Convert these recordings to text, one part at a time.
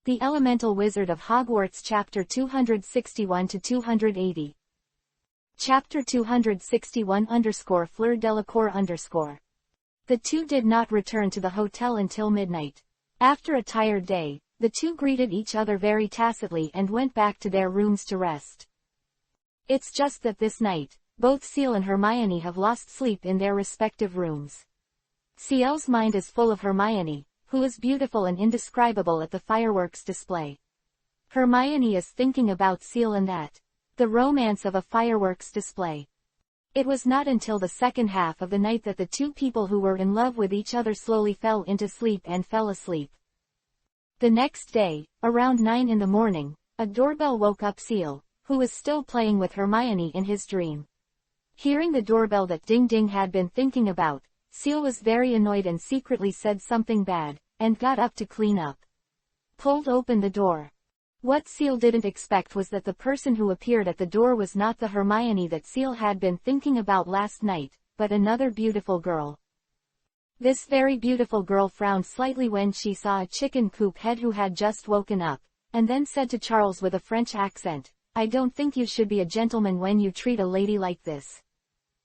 The Elemental Wizard of Hogwarts Chapter 261-280. Chapter 261 _ Fleur. The two did not return to the hotel until midnight. After a tired day, the two greeted each other very tacitly and went back to their rooms to rest. It's just that this night, both Seal and Hermione have lost sleep in their respective rooms. Seal's mind is full of Hermione, who is beautiful and indescribable at the fireworks display. Hermione is thinking about Seal and the romance of a fireworks display. It was not until the second half of the night that the two people who were in love with each other slowly fell into sleep and fell asleep. The next day, around 9 in the morning, a doorbell woke up Seal, who was still playing with Hermione in his dream. Hearing the doorbell that Ding Ding had been thinking about, Seal was very annoyed and secretly said something bad, and got up to clean up. Pulled open the door. What Seal didn't expect was that the person who appeared at the door was not the Hermione that Seal had been thinking about last night, but another beautiful girl. This very beautiful girl frowned slightly when she saw a chicken coop head who had just woken up, and then said to Charles with a French accent, "I don't think you should be a gentleman when you treat a lady like this."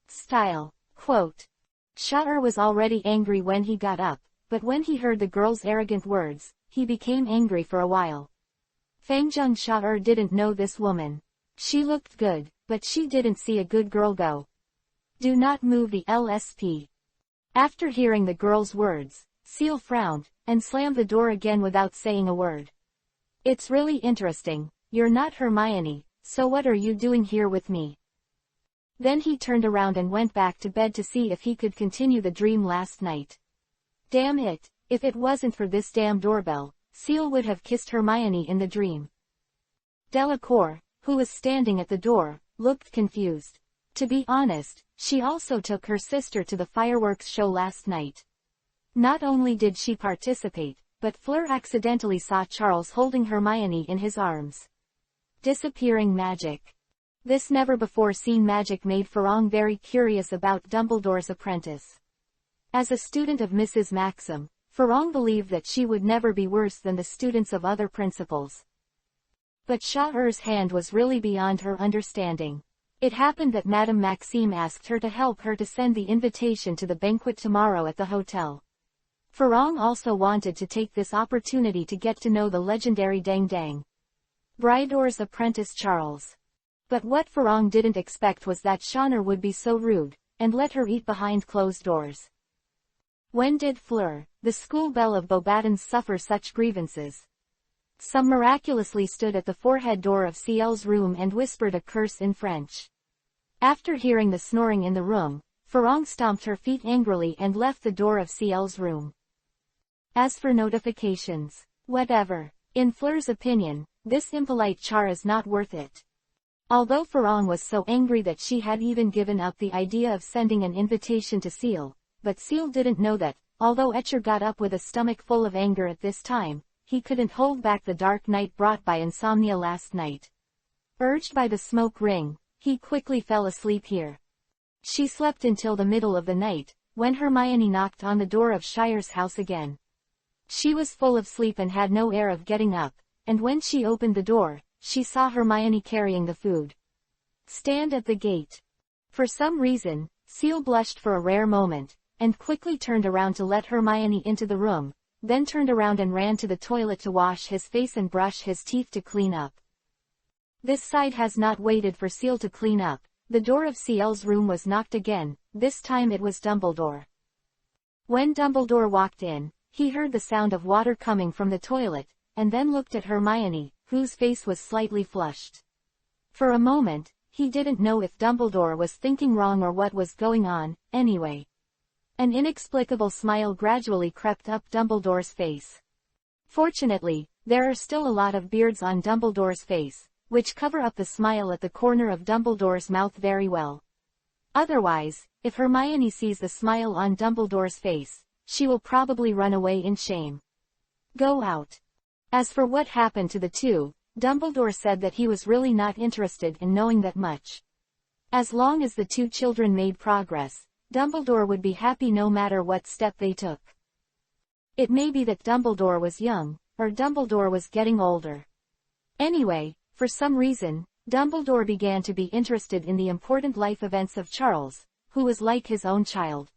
Style. Quote. Char was already angry when he got up, but when he heard the girl's arrogant words, he became angry for a while. Fangjung Char didn't know this woman. She looked good, but she didn't see a good girl go. Do not move the LSP. After hearing the girl's words, Seal frowned, and slammed the door again without saying a word. It's really interesting, you're not Hermione, so what are you doing here with me? Then he turned around and went back to bed to see if he could continue the dream last night. Damn it, if it wasn't for this damn doorbell, Seal would have kissed Hermione in the dream. Delacour, who was standing at the door, looked confused. To be honest, she also took her sister to the fireworks show last night. Not only did she participate, but Fleur accidentally saw Charles holding Hermione in his arms. Disappearing magic. This never-before-seen magic made Farong very curious about Dumbledore's apprentice. As a student of Mrs. Maxim, Farong believed that she would never be worse than the students of other principals. But Char's hand was really beyond her understanding. It happened that Madame Maxime asked her to help her to send the invitation to the banquet tomorrow at the hotel. Farong also wanted to take this opportunity to get to know the legendary Dang Dang Brydore's apprentice Charles. But what Farong didn't expect was that Shaner would be so rude, and let her eat behind closed doors. When did Fleur, the school belle of Beauxbatons, suffer such grievances? Some miraculously stood at the forehead door of Ciel's room and whispered a curse in French. After hearing the snoring in the room, Farong stomped her feet angrily and left the door of Ciel's room. As for notifications, whatever. In Fleur's opinion, this impolite Char is not worth it. Although Farong was so angry that she had even given up the idea of sending an invitation to Ciel, but Ciel didn't know that, although Etcher got up with a stomach full of anger at this time, he couldn't hold back the dark night brought by insomnia last night. Urged by the smoke ring, he quickly fell asleep here. She slept until the middle of the night, when Hermione knocked on the door of Shire's house again. She was full of sleep and had no air of getting up, and when she opened the door, she saw Hermione carrying the food. Stand at the gate. For some reason, Ciel blushed for a rare moment, and quickly turned around to let Hermione into the room, then turned around and ran to the toilet to wash his face and brush his teeth to clean up. This side has not waited for Ciel to clean up. The door of Ciel's room was knocked again, this time it was Dumbledore. When Dumbledore walked in, he heard the sound of water coming from the toilet, and then looked at Hermione, whose face was slightly flushed. For a moment, he didn't know if Dumbledore was thinking wrong or what was going on, anyway. An inexplicable smile gradually crept up Dumbledore's face. Fortunately, there are still a lot of beards on Dumbledore's face, which cover up the smile at the corner of Dumbledore's mouth very well. Otherwise, if Hermione sees the smile on Dumbledore's face, she will probably run away in shame. Go out. As for what happened to the two, Dumbledore said that he was really not interested in knowing that much. As long as the two children made progress, Dumbledore would be happy no matter what step they took. It may be that Dumbledore was young, or Dumbledore was getting older. Anyway, for some reason, Dumbledore began to be interested in the important life events of Charles, who was like his own child.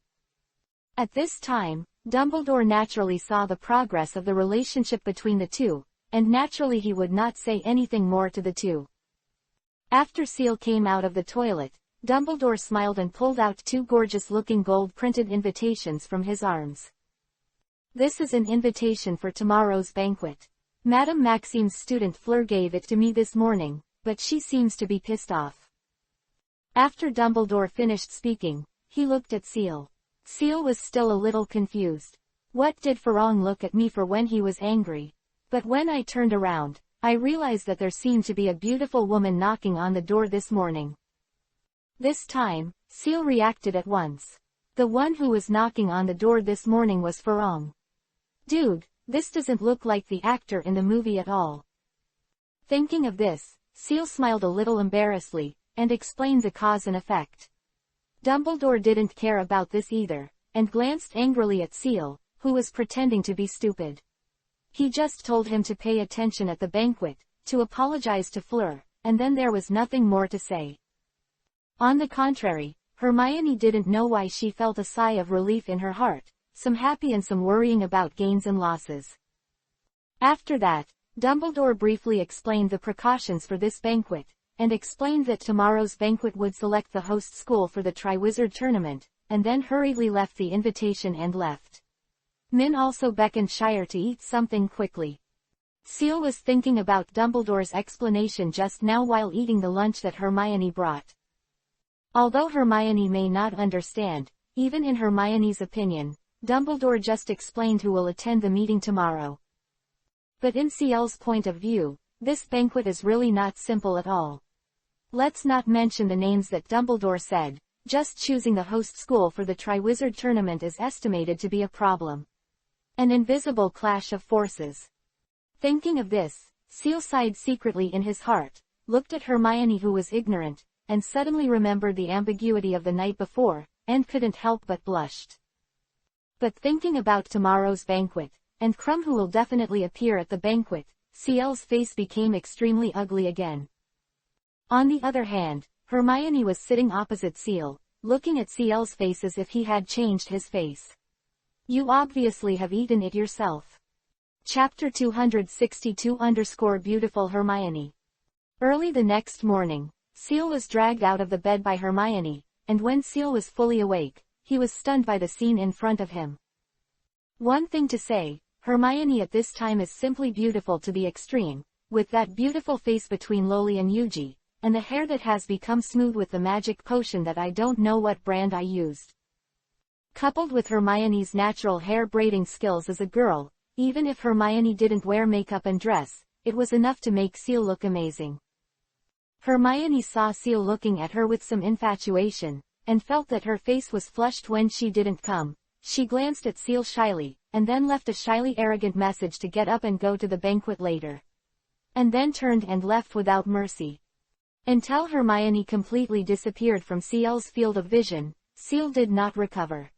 At this time, Dumbledore naturally saw the progress of the relationship between the two, and naturally he would not say anything more to the two. After Seal came out of the toilet, Dumbledore smiled and pulled out two gorgeous-looking gold-printed invitations from his arms. "This is an invitation for tomorrow's banquet. Madame Maxime's student Fleur gave it to me this morning, but she seems to be pissed off." After Dumbledore finished speaking, he looked at Seal. Seal was still a little confused. What did Farong look at me for when he was angry? But when I turned around, I realized that there seemed to be a beautiful woman knocking on the door this morning. This time, Seal reacted at once. The one who was knocking on the door this morning was Farong. Dude, this doesn't look like the actor in the movie at all. Thinking of this, Seal smiled a little embarrassedly, and explained the cause and effect. Dumbledore didn't care about this either, and glanced angrily at Seal, who was pretending to be stupid. He just told him to pay attention at the banquet, to apologize to Fleur, and then there was nothing more to say. On the contrary, Hermione didn't know why she felt a sigh of relief in her heart, some happy and some worrying about gains and losses. After that, Dumbledore briefly explained the precautions for this banquet, and explained that tomorrow's banquet would select the host school for the Triwizard Tournament, and then hurriedly left the invitation and left. Min also beckoned Shire to eat something quickly. Seal was thinking about Dumbledore's explanation just now while eating the lunch that Hermione brought. Although Hermione may not understand, even in Hermione's opinion, Dumbledore just explained who will attend the meeting tomorrow. But in Ciel's point of view, this banquet is really not simple at all. Let's not mention the names that Dumbledore said, just choosing the host school for the Triwizard Tournament is estimated to be a problem. An invisible clash of forces. Thinking of this, Seal sighed secretly in his heart, looked at Hermione who was ignorant, and suddenly remembered the ambiguity of the night before, and couldn't help but blushed. But thinking about tomorrow's banquet, and Krum who will definitely appear at the banquet, Ciel's face became extremely ugly again. On the other hand, Hermione was sitting opposite Ciel, looking at Ciel's face as if he had changed his face. "You obviously have eaten it yourself." Chapter 262-Beautiful Hermione. Early the next morning, Ciel was dragged out of the bed by Hermione, and when Ciel was fully awake, he was stunned by the scene in front of him. One thing to say, Hermione at this time is simply beautiful to the extreme, with that beautiful face between Loli and Yuji, and the hair that has become smooth with the magic potion that I don't know what brand I used. Coupled with Hermione's natural hair braiding skills as a girl, even if Hermione didn't wear makeup and dress, it was enough to make Ciel look amazing. Hermione saw Ciel looking at her with some infatuation, and felt that her face was flushed when she didn't come. She glanced at Ciel shyly, and then left a shyly arrogant message to get up and go to the banquet later. And then turned and left without mercy. Until Hermione completely disappeared from Ciel's field of vision, Ciel did not recover.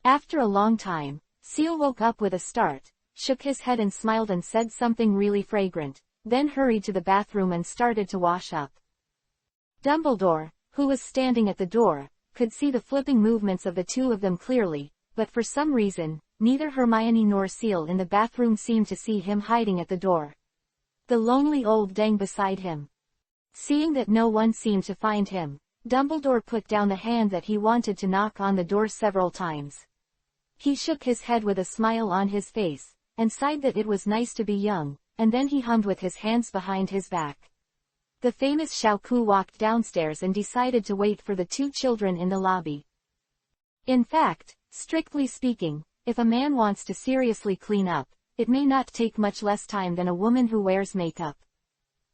After a long time, Ciel woke up with a start, shook his head and smiled and said something really fragrant, then hurried to the bathroom and started to wash up. Dumbledore, who was standing at the door, could see the flipping movements of the two of them clearly, but for some reason, neither Hermione nor Ciel in the bathroom seemed to see him hiding at the door. The lonely old dang beside him. Seeing that no one seemed to find him, Dumbledore put down the hand that he wanted to knock on the door several times. He shook his head with a smile on his face, and sighed that it was nice to be young, and then he hummed with his hands behind his back. The famous Xiaoku walked downstairs and decided to wait for the two children in the lobby. In fact, strictly speaking, if a man wants to seriously clean up, it may not take much less time than a woman who wears makeup.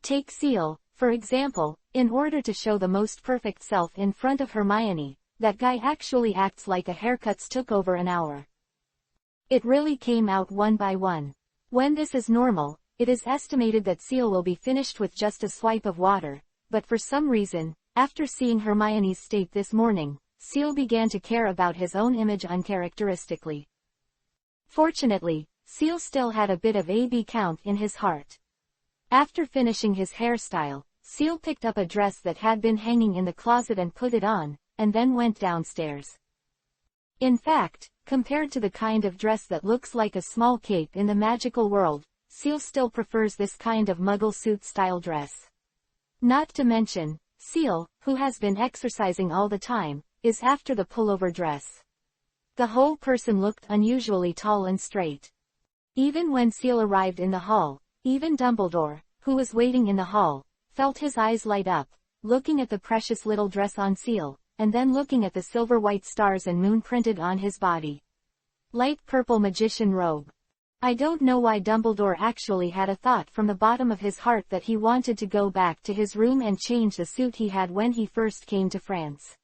Take Ciel, for example, in order to show the most perfect self in front of Hermione, that guy actually acts like a haircuts took over an hour. It really came out one by one. When this is normal, it is estimated that Ciel will be finished with just a swipe of water, but for some reason, after seeing Hermione's state this morning, Ciel began to care about his own image uncharacteristically. Fortunately, Seal still had a bit of a count in his heart. After finishing his hairstyle, Seal picked up a dress that had been hanging in the closet and put it on, and then went downstairs. In fact, compared to the kind of dress that looks like a small cape in the magical world, Seal still prefers this kind of muggle suit-style dress. Not to mention, Seal, who has been exercising all the time, is after the pullover dress. The whole person looked unusually tall and straight. Even when Seal arrived in the hall, even Dumbledore, who was waiting in the hall, felt his eyes light up, looking at the precious little dress on Seal, and then looking at the silver-white stars and moon printed on his body. Light purple magician robe. I don't know why Dumbledore actually had a thought from the bottom of his heart that he wanted to go back to his room and change the suit he had when he first came to France.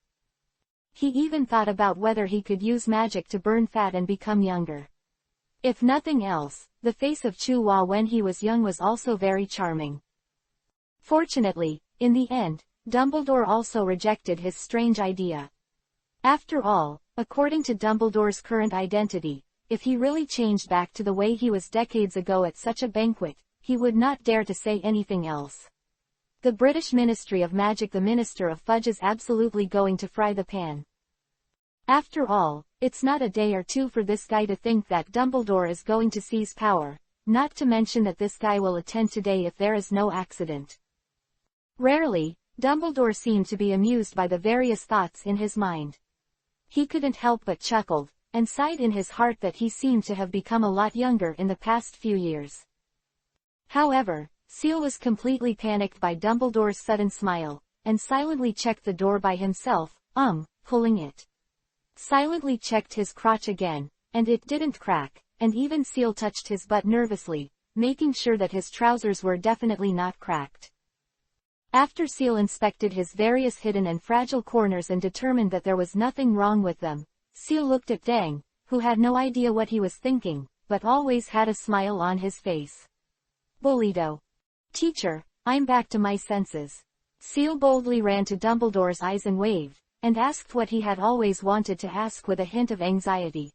He even thought about whether he could use magic to burn fat and become younger. If nothing else, the face of Chua when he was young was also very charming. Fortunately, in the end, Dumbledore also rejected his strange idea. After all, according to Dumbledore's current identity, if he really changed back to the way he was decades ago at such a banquet, he would not dare to say anything else. The British Ministry of Magic, the Minister of Fudge, is absolutely going to fry the pan. After all, it's not a day or two for this guy to think that Dumbledore is going to seize power, not to mention that this guy will attend today if there is no accident. Rarely, Dumbledore seemed to be amused by the various thoughts in his mind. He couldn't help but chuckle, and sighed in his heart that he seemed to have become a lot younger in the past few years. However, Seal was completely panicked by Dumbledore's sudden smile, and silently checked the door by himself, pulling it. Silently checked his crotch again, and it didn't crack, and even Seal touched his butt nervously, making sure that his trousers were definitely not cracked. After Seal inspected his various hidden and fragile corners and determined that there was nothing wrong with them, Seal looked at Dang, who had no idea what he was thinking, but always had a smile on his face. Bullido. Teacher, I'm back to my senses. Seal boldly ran to Dumbledore's eyes and waved, and asked what he had always wanted to ask with a hint of anxiety.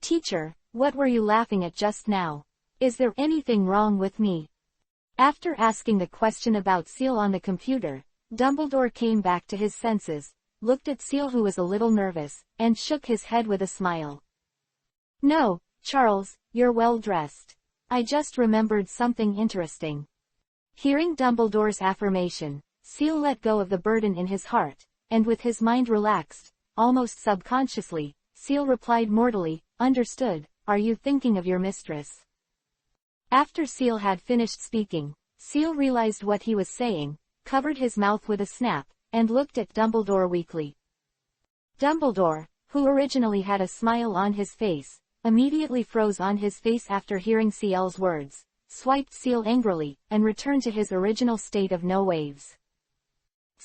Teacher, what were you laughing at just now? Is there anything wrong with me? After asking the question about Seal on the computer, Dumbledore came back to his senses, looked at Seal, who was a little nervous, and shook his head with a smile. No, Charles, you're well dressed. I just remembered something interesting. Hearing Dumbledore's affirmation, Seal let go of the burden in his heart, and with his mind relaxed, almost subconsciously, Seal replied mortally, Understood, are you thinking of your mistress? After Seal had finished speaking, Seal realized what he was saying, covered his mouth with a snap, and looked at Dumbledore weakly. Dumbledore, who originally had a smile on his face, immediately froze on his face after hearing Seal's words, swiped Seal angrily, and returned to his original state of no waves.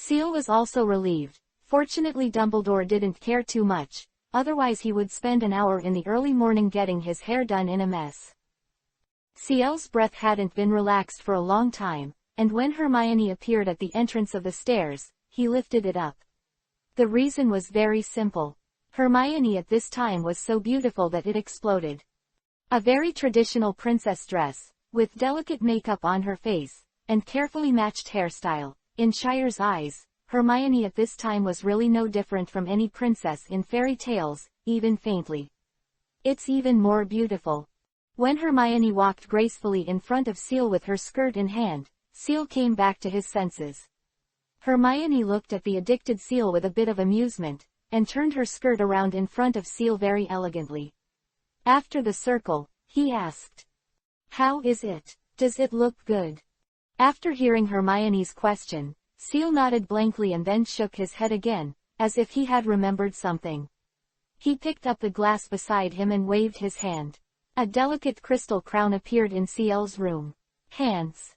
Seal was also relieved. Fortunately, Dumbledore didn't care too much, otherwise he would spend an hour in the early morning getting his hair done in a mess. Seal's breath hadn't been relaxed for a long time, and when Hermione appeared at the entrance of the stairs, he lifted it up. The reason was very simple. Hermione at this time was so beautiful that it exploded. A very traditional princess dress, with delicate makeup on her face, and carefully matched hairstyle. In Shire's eyes, Hermione at this time was really no different from any princess in fairy tales, even faintly. It's even more beautiful. When Hermione walked gracefully in front of Seal with her skirt in hand, Seal came back to his senses. Hermione looked at the addicted Seal with a bit of amusement, and turned her skirt around in front of Seal very elegantly. After the circle, he asked, How is it? Does it look good? After hearing Hermione's question, Seal nodded blankly and then shook his head again, as if he had remembered something. He picked up the glass beside him and waved his hand. A delicate crystal crown appeared in Seal's room. Hands.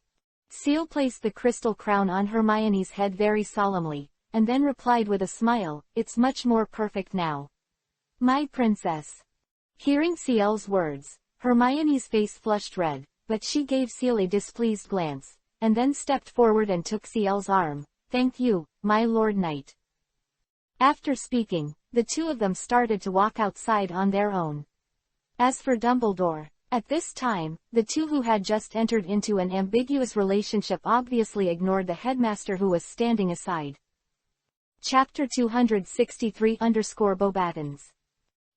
Seal placed the crystal crown on Hermione's head very solemnly, and then replied with a smile, It's much more perfect now. My princess. Hearing Seal's words, Hermione's face flushed red, but she gave Seal a displeased glance, and then stepped forward and took Seal's arm. Thank you, my Lord Knight. After speaking, the two of them started to walk outside on their own. As for Dumbledore, At this time, the two who had just entered into an ambiguous relationship obviously ignored the headmaster who was standing aside. Chapter 263-Beauxbatons.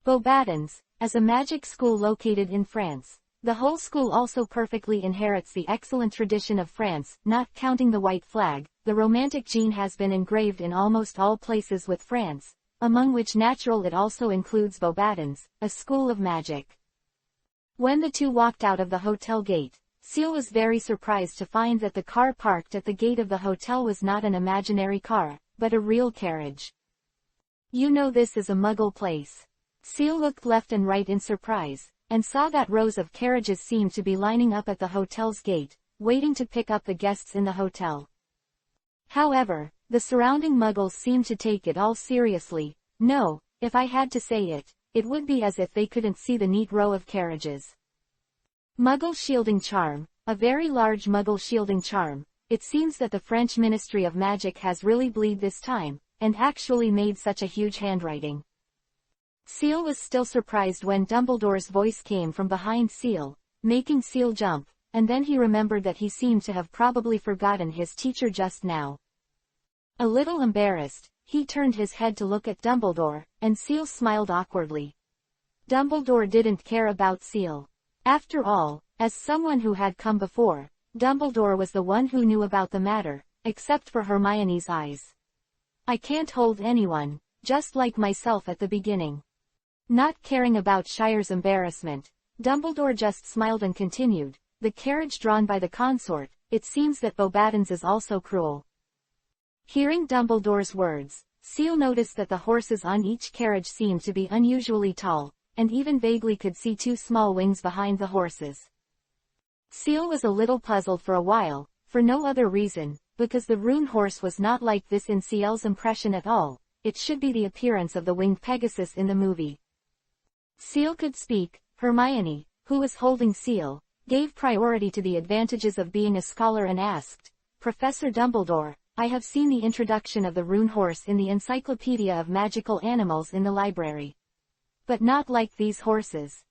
Beauxbatons, as a magic school located in France. The whole school also perfectly inherits the excellent tradition of France, not counting the white flag. The romantic gene has been engraved in almost all places with France, among which natural it also includes Beauxbatons, a school of magic. When the two walked out of the hotel gate, Seal was very surprised to find that the car parked at the gate of the hotel was not an imaginary car, but a real carriage. "You know this is a Muggle place." Seal looked left and right in surprise, and saw that rows of carriages seemed to be lining up at the hotel's gate, waiting to pick up the guests in the hotel. However, the surrounding Muggles seemed to take it all seriously. No, if I had to say it, it would be as if they couldn't see the neat row of carriages. Muggle shielding charm, a very large Muggle shielding charm. It seems that the French Ministry of Magic has really bleed this time, and actually made such a huge handwriting. Seal was still surprised when Dumbledore's voice came from behind Seal, making Seal jump, and then he remembered that he seemed to have probably forgotten his teacher just now. A little embarrassed, he turned his head to look at Dumbledore, and Seal smiled awkwardly. Dumbledore didn't care about Seal. After all, as someone who had come before, Dumbledore was the one who knew about the matter, except for Hermione's eyes. "I can't hold anyone, just like myself at the beginning." Not caring about Shire's embarrassment, Dumbledore just smiled and continued, "The carriage drawn by the consort, it seems that Beauxbatons is also cruel." Hearing Dumbledore's words, Seal noticed that the horses on each carriage seemed to be unusually tall, and even vaguely could see two small wings behind the horses. Seal was a little puzzled for a while, for no other reason, because the Rune horse was not like this in Seal's impression at all. It should be the appearance of the winged Pegasus in the movie. Seal could speak. Hermione, who was holding Seal, gave priority to the advantages of being a scholar and asked, "Professor Dumbledore, I have seen the introduction of the Rune horse in the Encyclopedia of Magical Animals in the library. But not like these horses."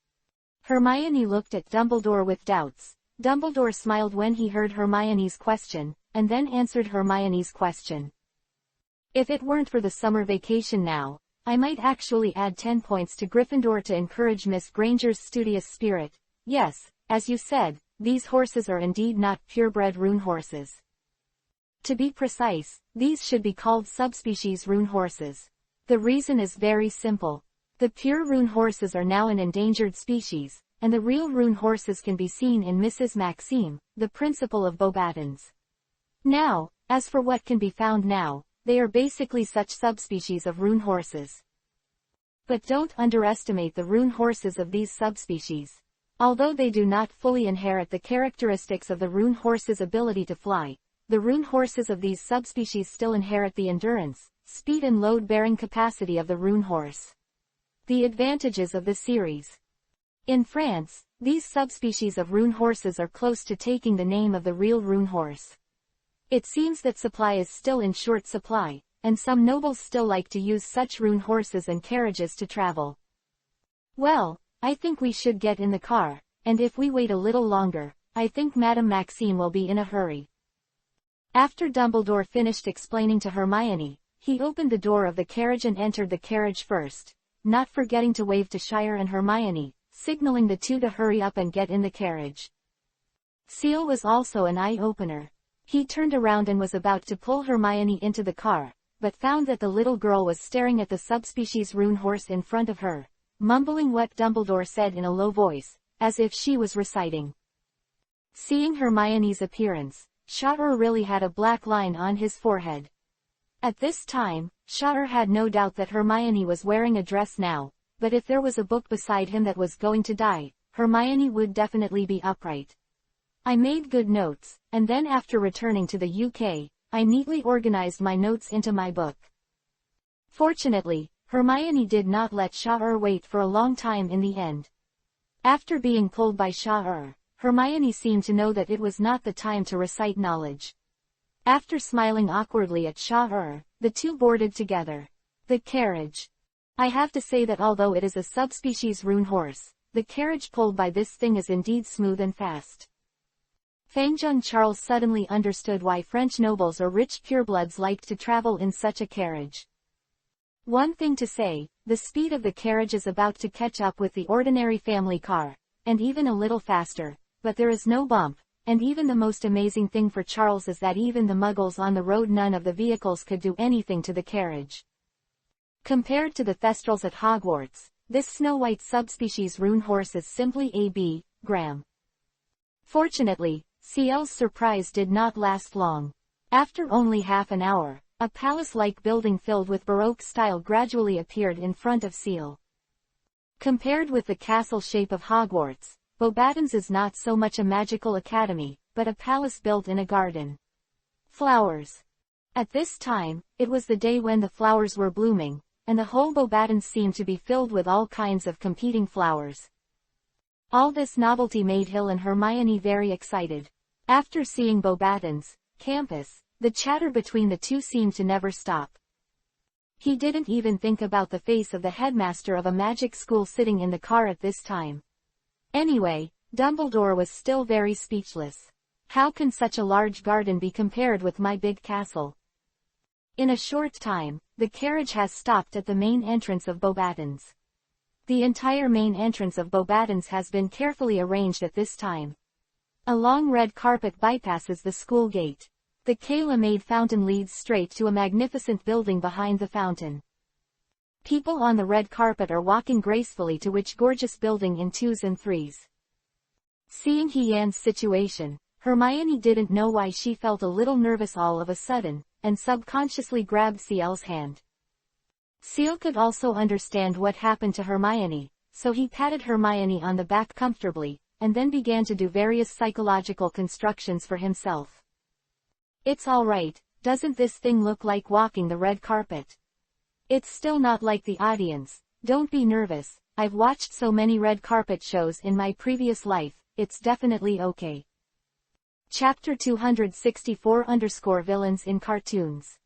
Hermione looked at Dumbledore with doubts. Dumbledore smiled when he heard Hermione's question, and then answered Hermione's question. "If it weren't for the summer vacation now, I might actually add 10 points to Gryffindor to encourage Miss Granger's studious spirit. Yes, as you said, these horses are indeed not purebred Rune horses. To be precise, these should be called subspecies Rune horses. The reason is very simple. The pure Rune horses are now an endangered species, and the real Rune horses can be seen in Mrs. Maxime, the principal of Beauxbatons. Now, as for what can be found now, they are basically such subspecies of Rune horses. But don't underestimate the Rune horses of these subspecies. Although they do not fully inherit the characteristics of the Rune horse's ability to fly, the Rune horses of these subspecies still inherit the endurance, speed and load-bearing capacity of the Rune horse. The advantages of the series. In France, these subspecies of Rune horses are close to taking the name of the real Rune horse. It seems that supply is still in short supply, and some nobles still like to use such Rune horses and carriages to travel. Well, I think we should get in the car, and if we wait a little longer, I think Madame Maxime will be in a hurry. After Dumbledore finished explaining to Hermione, he opened the door of the carriage and entered the carriage first, not forgetting to wave to Shire and Hermione, signaling the two to hurry up and get in the carriage. Seal was also an eye-opener. He turned around and was about to pull Hermione into the car, but found that the little girl was staring at the subspecies Rune horse in front of her, mumbling what Dumbledore said in a low voice, as if she was reciting. Seeing Hermione's appearance, Shire really had a black line on his forehead. At this time, Shire had no doubt that Hermione was wearing a dress now, but if there was a book beside him that was going to die, Hermione would definitely be upright. I made good notes, and then after returning to the UK, I neatly organized my notes into my book. Fortunately, Hermione did not let Shire wait for a long time in the end. After being pulled by Shire, Hermione seemed to know that it was not the time to recite knowledge. After smiling awkwardly at Shire, the two boarded together. The carriage. I have to say that although it is a subspecies Rune horse, the carriage pulled by this thing is indeed smooth and fast. Fangjun Charles suddenly understood why French nobles or rich purebloods liked to travel in such a carriage. One thing to say, the speed of the carriage is about to catch up with the ordinary family car, and even a little faster, but there is no bump, and even the most amazing thing for Charles is that even the muggles on the road, none of the vehicles could do anything to the carriage. Compared to the Thestrals at Hogwarts, this snow-white subspecies rune horse is simply a gram. Fortunately, Ciel's surprise did not last long. After only half an hour, a palace-like building filled with Baroque style gradually appeared in front of Ciel. Compared with the castle shape of Hogwarts, Beauxbatons is not so much a magical academy, but a palace built in a garden. Flowers. At this time, it was the day when the flowers were blooming, and the whole Beauxbatons seemed to be filled with all kinds of competing flowers. All this novelty made Hill and Hermione very excited. After seeing Beauxbatons' campus, the chatter between the two seemed to never stop. He didn't even think about the face of the headmaster of a magic school sitting in the car at this time. Anyway, Dumbledore was still very speechless. How can such a large garden be compared with my big castle? In a short time, the carriage has stopped at the main entrance of Beauxbatons. The entire main entrance of Beauxbatons has been carefully arranged at this time. A long red carpet bypasses the school gate. The Kayla-made fountain leads straight to a magnificent building behind the fountain. People on the red carpet are walking gracefully to which gorgeous building in 2s and 3s. Seeing Hyan's situation, Hermione didn't know why she felt a little nervous all of a sudden, and subconsciously grabbed Ciel's hand. Ciel could also understand what happened to Hermione, so he patted Hermione on the back comfortably, and then began to do various psychological constructions for himself. It's all right, doesn't this thing look like walking the red carpet? It's still not like the audience, don't be nervous, I've watched so many red carpet shows in my previous life, it's definitely okay. Chapter 264-Villains in Cartoons.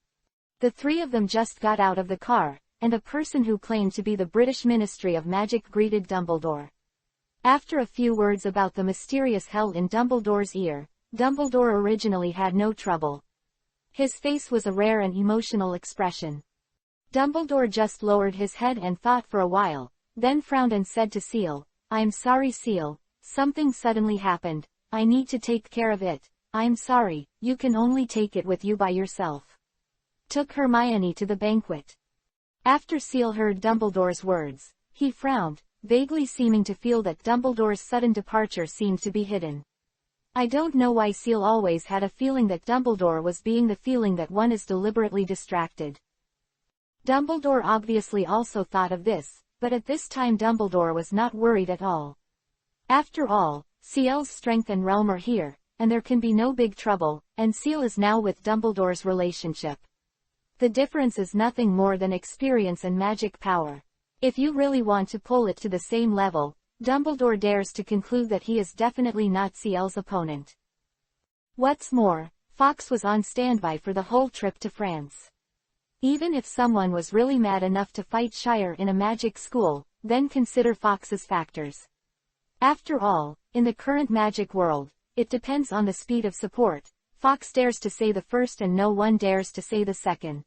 The three of them just got out of the car, and a person who claimed to be the British Ministry of Magic greeted Dumbledore. After a few words about the mysterious hell in Dumbledore's ear, Dumbledore originally had no trouble. His face was a rare and emotional expression. Dumbledore just lowered his head and thought for a while, then frowned and said to Ciel, "I'm sorry Ciel, something suddenly happened, I need to take care of it, I'm sorry, you can only take it with you by yourself." Took Hermione to the banquet. After Ciel heard Dumbledore's words, he frowned, vaguely seeming to feel that Dumbledore's sudden departure seemed to be hidden. I don't know why Ciel always had a feeling that Dumbledore was being the feeling that one is deliberately distracted. Dumbledore obviously also thought of this, but at this time Dumbledore was not worried at all. After all, Ciel's strength and realm are here, and there can be no big trouble, and Ciel is now with Dumbledore's relationship. The difference is nothing more than experience and magic power. If you really want to pull it to the same level, Dumbledore dares to conclude that he is definitely not Ciel's opponent. What's more, Fawkes was on standby for the whole trip to France. Even if someone was really mad enough to fight Shire in a magic school, then consider Fawkes's factors. After all, in the current magic world, it depends on the speed of support. Fawkes dares to say the first and no one dares to say the second.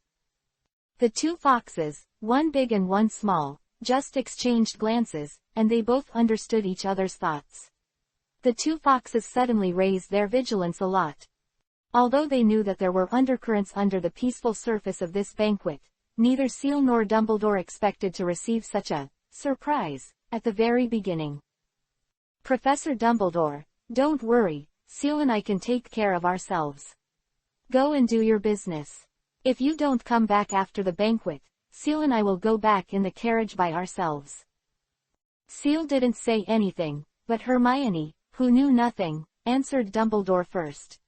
The two Fawkeses, one big and one small, just exchanged glances, and they both understood each other's thoughts. The two Fawkeses suddenly raised their vigilance a lot. Although they knew that there were undercurrents under the peaceful surface of this banquet, neither Ciel nor Dumbledore expected to receive such a surprise at the very beginning. "Professor Dumbledore, don't worry, Ciel and I can take care of ourselves. Go and do your business. If you don't come back after the banquet, Ciel and I will go back in the carriage by ourselves." Ciel didn't say anything, but Hermione, who knew nothing, answered Dumbledore first.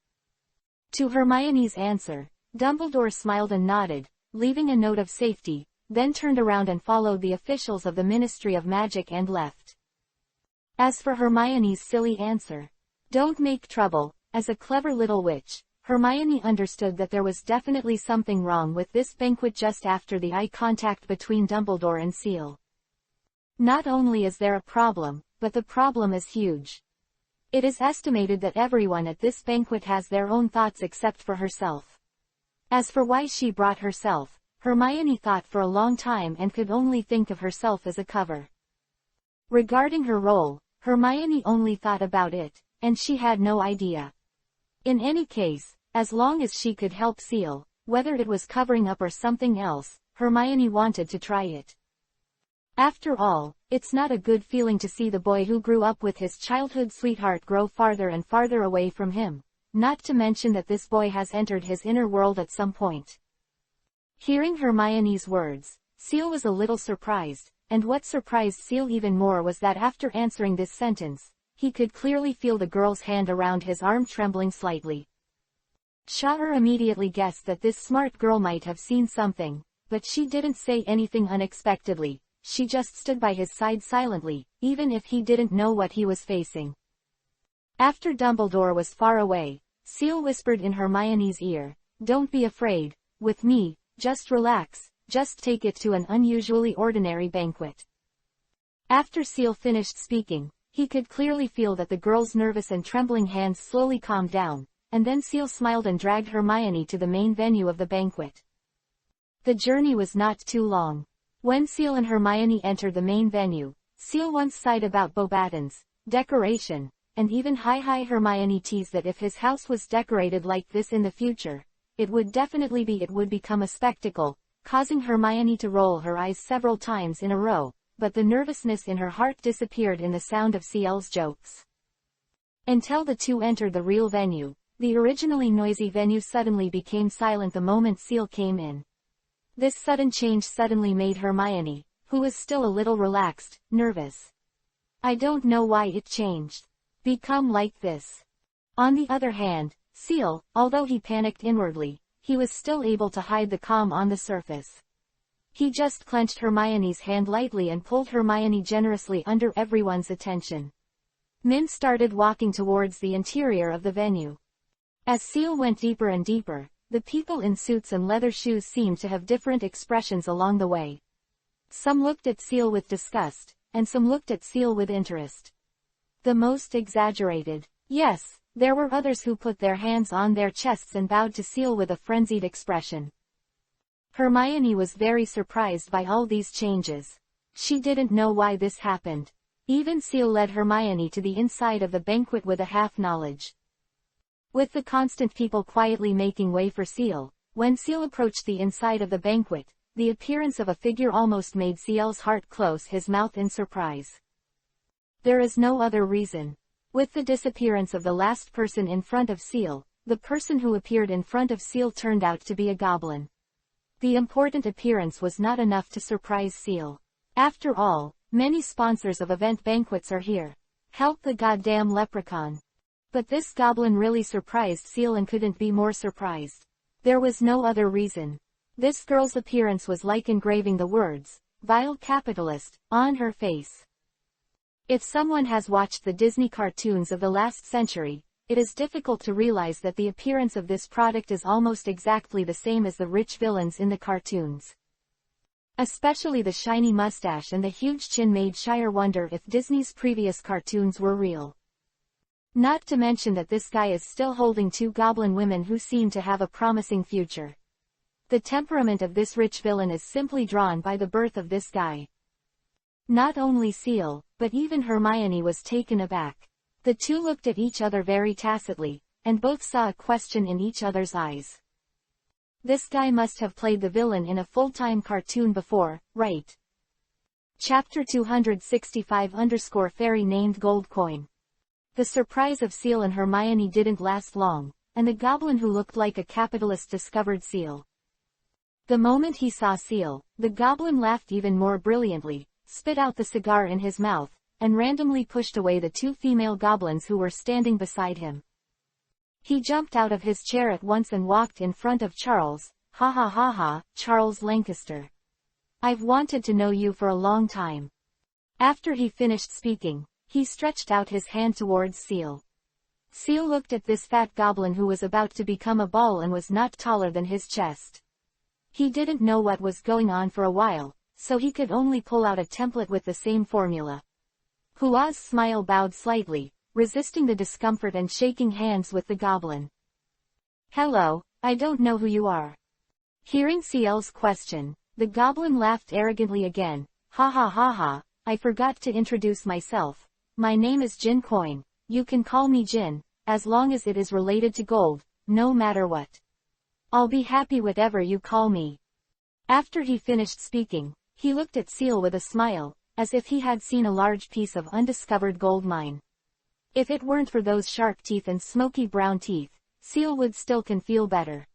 To Hermione's answer, Dumbledore smiled and nodded, leaving a note of safety, then turned around and followed the officials of the Ministry of Magic and left. As for Hermione's silly answer, "Don't make trouble," as a clever little witch, Hermione understood that there was definitely something wrong with this banquet just after the eye contact between Dumbledore and Ciel. Not only is there a problem, but the problem is huge. It is estimated that everyone at this banquet has their own thoughts except for herself. As for why she brought herself, Hermione thought for a long time and could only think of herself as a cover. Regarding her role, Hermione only thought about it, and she had no idea. In any case, as long as she could help Seal, whether it was covering up or something else, Hermione wanted to try it. After all, it's not a good feeling to see the boy who grew up with his childhood sweetheart grow farther and farther away from him, not to mention that this boy has entered his inner world at some point. Hearing Hermione's words, Seal was a little surprised, and what surprised Seal even more was that after answering this sentence, he could clearly feel the girl's hand around his arm trembling slightly. Shatter immediately guessed that this smart girl might have seen something, but she didn't say anything unexpectedly. She just stood by his side silently, even if he didn't know what he was facing. After Dumbledore was far away, Seal whispered in Hermione's ear, "Don't be afraid, with me, just relax, just take it to an unusually ordinary banquet." After Seal finished speaking, he could clearly feel that the girl's nervous and trembling hands slowly calmed down, and then Seal smiled and dragged Hermione to the main venue of the banquet. The journey was not too long. When Seal and Hermione entered the main venue, Seal once sighed about Beauxbatons, decoration, and even Hermione teased that if his house was decorated like this in the future, it would become a spectacle, causing Hermione to roll her eyes several times in a row, but the nervousness in her heart disappeared in the sound of Seal's jokes. Until the two entered the real venue, the originally noisy venue suddenly became silent the moment Seal came in. This sudden change suddenly made Hermione, who was still a little relaxed, nervous. "I don't know why it changed. Become like this." On the other hand, Seal, although he panicked inwardly, he was still able to hide the calm on the surface. He just clenched Hermione's hand lightly and pulled Hermione generously under everyone's attention. Min started walking towards the interior of the venue. As Seal went deeper and deeper, the people in suits and leather shoes seemed to have different expressions along the way. Some looked at Seal with disgust, and some looked at Seal with interest. The most exaggerated. Yes, there were others who put their hands on their chests and bowed to Seal with a frenzied expression. Hermione was very surprised by all these changes. She didn't know why this happened. Even Seal led Hermione to the inside of the banquet with a half-knowledge. With the constant people quietly making way for Seal, when Seal approached the inside of the banquet, the appearance of a figure almost made Seal's heart close his mouth in surprise. There is no other reason. With the disappearance of the last person in front of Seal, the person who appeared in front of Seal turned out to be a goblin. The important appearance was not enough to surprise Seal. After all, many sponsors of event banquets are here. Help the goddamn leprechaun. But this goblin really surprised Seal and couldn't be more surprised. There was no other reason. This girl's appearance was like engraving the words, "Vile Capitalist," on her face. If someone has watched the Disney cartoons of the last century, it is difficult to realize that the appearance of this product is almost exactly the same as the rich villains in the cartoons. Especially the shiny mustache and the huge chin made Shire wonder if Disney's previous cartoons were real. Not to mention that this guy is still holding two goblin women who seem to have a promising future. The temperament of this rich villain is simply drawn by the birth of this guy. Not only Seal, but even Hermione was taken aback. The two looked at each other very tacitly, and both saw a question in each other's eyes. This guy must have played the villain in a full-time cartoon before, right? Chapter 265-Fairy named Gold Coin. The surprise of Seal and Hermione didn't last long, and the goblin who looked like a capitalist discovered Seal. The moment he saw Seal, the goblin laughed even more brilliantly, spit out the cigar in his mouth, and randomly pushed away the two female goblins who were standing beside him. He jumped out of his chair at once and walked in front of Charles. "Ha ha ha ha, Charles Lancaster. I've wanted to know you for a long time." After he finished speaking, he stretched out his hand towards Seal. Seal looked at this fat goblin who was about to become a ball and was not taller than his chest. He didn't know what was going on for a while, so he could only pull out a template with the same formula. Hua's smile bowed slightly, resisting the discomfort and shaking hands with the goblin. Hello, I don't know who you are. Hearing Ciel's question, the goblin laughed arrogantly again. Ha ha ha ha, I forgot to introduce myself. My name is Jin Coin. You can call me Jin, as long as it is related to gold, no matter what. I'll be happy whatever you call me. After he finished speaking, he looked at Ciel with a smile, as if he had seen a large piece of undiscovered gold mine. If it weren't for those sharp teeth and smoky brown teeth, Ciel would still can feel better.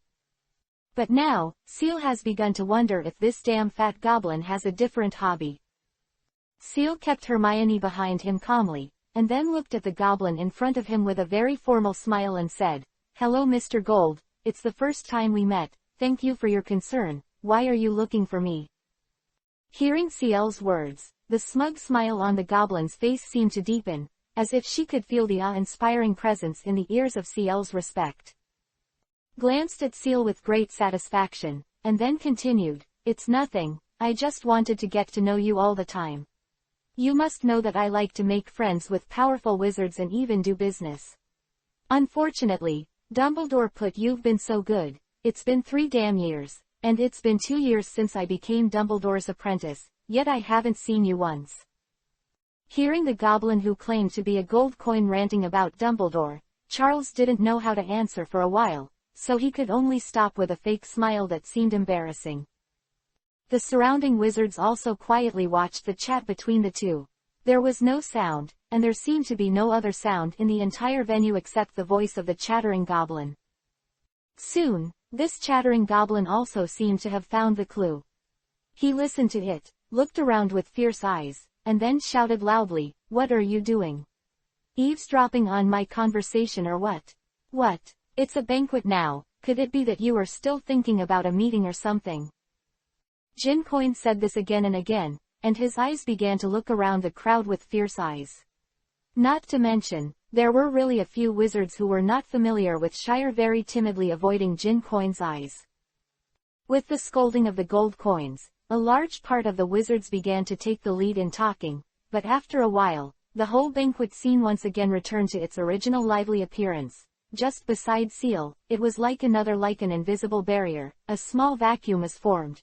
But now, Ciel has begun to wonder if this damn fat goblin has a different hobby. Ciel kept Hermione behind him calmly, and then looked at the goblin in front of him with a very formal smile and said, Hello Mr. Gold, it's the first time we met, thank you for your concern, why are you looking for me? Hearing Ciel's words, the smug smile on the goblin's face seemed to deepen, as if she could feel the awe-inspiring presence in the ears of Ciel's respect. Glanced at Ciel with great satisfaction, and then continued, It's nothing, I just wanted to get to know you all the time. You must know that I like to make friends with powerful wizards and even do business. Unfortunately, Dumbledore put you've been so good, it's been 3 damn years, and it's been 2 years since I became Dumbledore's apprentice, yet I haven't seen you once. Hearing the goblin who claimed to be a gold coin ranting about Dumbledore, Charles didn't know how to answer for a while, so he could only stop with a fake smile that seemed embarrassing. The surrounding wizards also quietly watched the chat between the two. There was no sound, and there seemed to be no other sound in the entire venue except the voice of the chattering goblin. Soon, this chattering goblin also seemed to have found the clue. He listened to it, looked around with fierce eyes, and then shouted loudly, What are you doing? Eavesdropping on my conversation or what? What? It's a banquet now, could it be that you are still thinking about a meeting or something? Jin Coin said this again and again, and his eyes began to look around the crowd with fierce eyes. Not to mention, there were really a few wizards who were not familiar with Shire very timidly avoiding Jin Coin's eyes. With the scolding of the gold coins, a large part of the wizards began to take the lead in talking, but after a while, the whole banquet scene once again returned to its original lively appearance. Just beside Ciel, it was like an invisible barrier, a small vacuum was formed.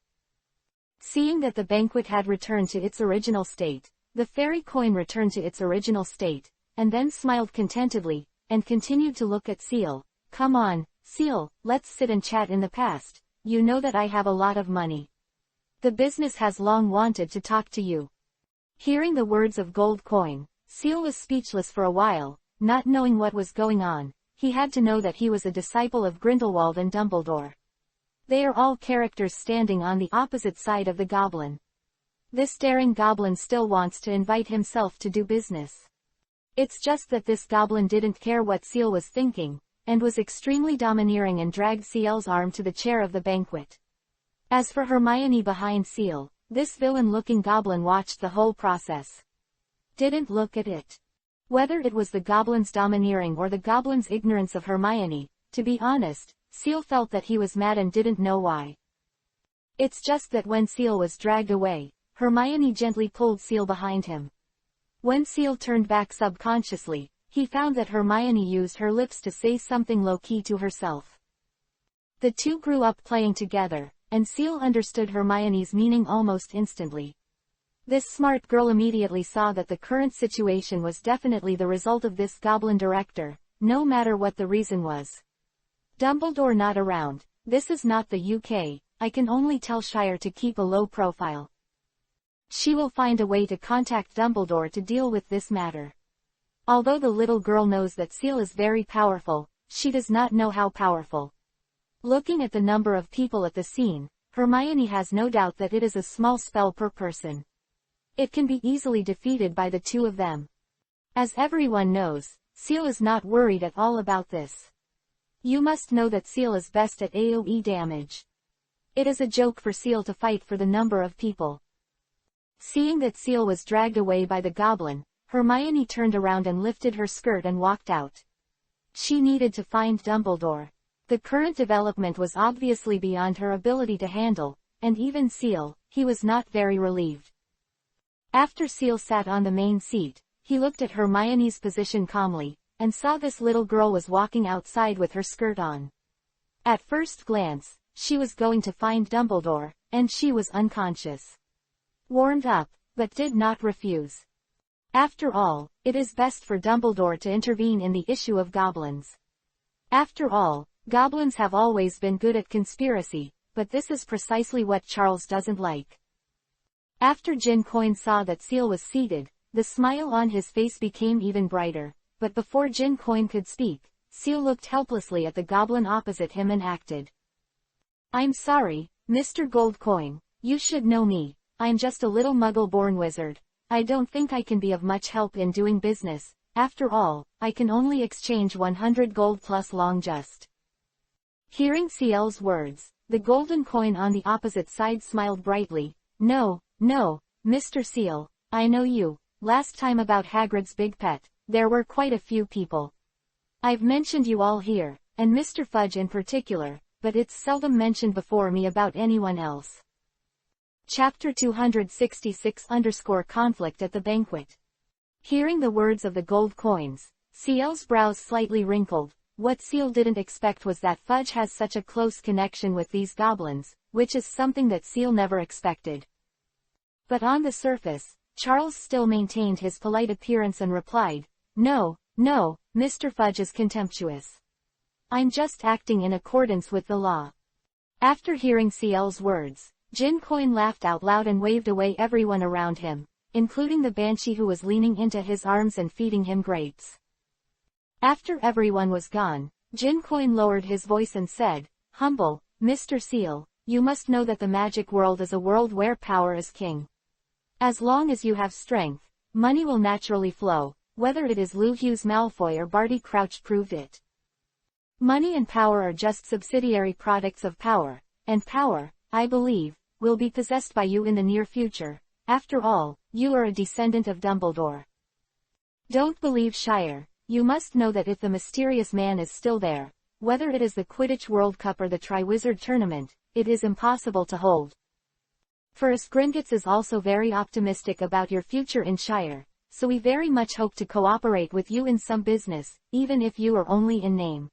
Seeing that the banquet had returned to its original state, the fairy coin returned to its original state, and then smiled contentedly, and continued to look at Ciel. Come on, Ciel, let's sit and chat in the past, you know that I have a lot of money. The business has long wanted to talk to you. Hearing the words of gold coin, Ciel was speechless for a while, not knowing what was going on. He had to know that he was a disciple of Grindelwald and Dumbledore. They are all characters standing on the opposite side of the goblin. This daring goblin still wants to invite himself to do business. It's just that this goblin didn't care what Ciel was thinking, and was extremely domineering and dragged Ciel's arm to the chair of the banquet. As for Hermione behind Ciel, this villain-looking goblin watched the whole process. Didn't look at it. Whether it was the goblin's domineering or the goblin's ignorance of Hermione, to be honest, Ciel felt that he was mad and didn't know why. It's just that when Ciel was dragged away, Hermione gently pulled Ciel behind him. When Ciel turned back subconsciously, he found that Hermione used her lips to say something low-key to herself. The two grew up playing together, and Ciel understood Hermione's meaning almost instantly. This smart girl immediately saw that the current situation was definitely the result of this goblin director, no matter what the reason was. Dumbledore not around, this is not the UK, I can only tell Shire to keep a low profile. She will find a way to contact Dumbledore to deal with this matter. Although the little girl knows that Ciel is very powerful, she does not know how powerful. Looking at the number of people at the scene, Hermione has no doubt that it is a small spell per person. It can be easily defeated by the two of them. As everyone knows, Ciel is not worried at all about this. You must know that Ciel is best at AoE damage. It is a joke for Ciel to fight for the number of people. Seeing that Ciel was dragged away by the goblin, Hermione turned around and lifted her skirt and walked out. She needed to find Dumbledore. The current development was obviously beyond her ability to handle, and even Ciel, he was not very relieved. After Ciel sat on the main seat, he looked at Hermione's position calmly, and saw this little girl was walking outside with her skirt on. At first glance, she was going to find Dumbledore, and she was unconscious. Warmed up, but did not refuse. After all, it is best for Dumbledore to intervene in the issue of goblins. After all, goblins have always been good at conspiracy, but this is precisely what Charles doesn't like. After Gin Coin saw that Seal was seated, the smile on his face became even brighter, but before Gin Coin could speak, Seal looked helplessly at the goblin opposite him and acted. "I'm sorry, Mr. Gold Coin, you should know me. I'm just a little muggle-born wizard. I don't think I can be of much help in doing business. After all, I can only exchange 100 gold plus long just." Hearing Seal's words, the golden coin on the opposite side smiled brightly. No, Mr. Seal, I know you. Last time about Hagrid's big pet, there were quite a few people. I've mentioned you all here, and Mr. Fudge in particular, but it's seldom mentioned before me about anyone else." Chapter 266-Conflict at the Banquet. Hearing the words of the gold coins, Seal's brows slightly wrinkled. What Seal didn't expect was that Fudge has such a close connection with these goblins, which is something that Seal never expected. But on the surface, Charles still maintained his polite appearance and replied, No, Mr. Fudge is contemptuous. I'm just acting in accordance with the law." After hearing Seal's words, Gin Coin laughed out loud and waved away everyone around him, including the banshee who was leaning into his arms and feeding him grapes. After everyone was gone, Gin Coin lowered his voice and said, "Humble, Mr. Seal, you must know that the magic world is a world where power is king. As long as you have strength, money will naturally flow, whether it is Lucius Malfoy or Barty Crouch proved it. Money and power are just subsidiary products of power, and power, I believe, will be possessed by you in the near future. After all, you are a descendant of Dumbledore. Don't believe Shire. You must know that if the mysterious man is still there, whether it is the Quidditch World Cup or the Triwizard Tournament, it is impossible to hold. First Gringotts is also very optimistic about your future in Shire, so we very much hope to cooperate with you in some business, even if you are only in name."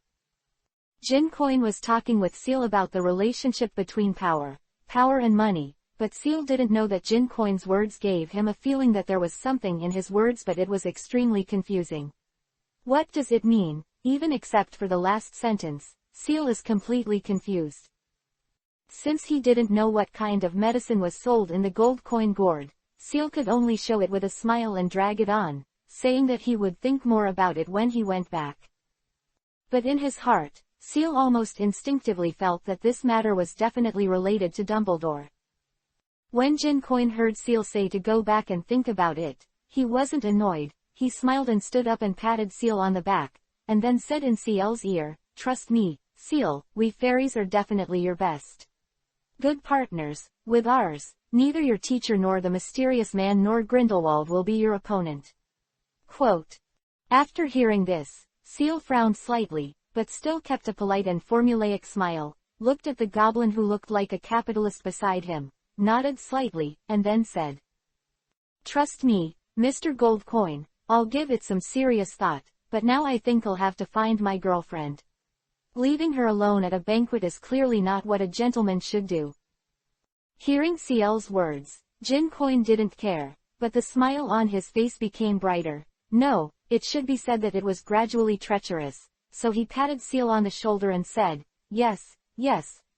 Gin Coin was talking with Seal about the relationship between power and money, but Seal didn't know that Gin Coin's words gave him a feeling that there was something in his words, but it was extremely confusing. What does it mean? Even except for the last sentence, Seal is completely confused. Since he didn't know what kind of medicine was sold in the gold coin gourd, Seal could only show it with a smile and drag it on, saying that he would think more about it when he went back. But in his heart, Seal almost instinctively felt that this matter was definitely related to Dumbledore. When Gin Coin heard Seal say to go back and think about it, he wasn't annoyed. He smiled and stood up and patted Seal on the back, and then said in Seal's ear, "Trust me, Seal, we fairies are definitely your best. Good partners, with ours, neither your teacher nor the mysterious man nor Grindelwald will be your opponent." Quote. After hearing this, Seal frowned slightly, but still kept a polite and formulaic smile, looked at the goblin who looked like a capitalist beside him, nodded slightly, and then said, "Trust me, Mr. Gold Coin, I'll give it some serious thought, but now I think I'll have to find my girlfriend. Leaving her alone at a banquet is clearly not what a gentleman should do." Hearing Seal's words, Gin Coin didn't care, but the smile on his face became brighter. No, it should be said that it was gradually treacherous, so he patted Seal on the shoulder and said, yes,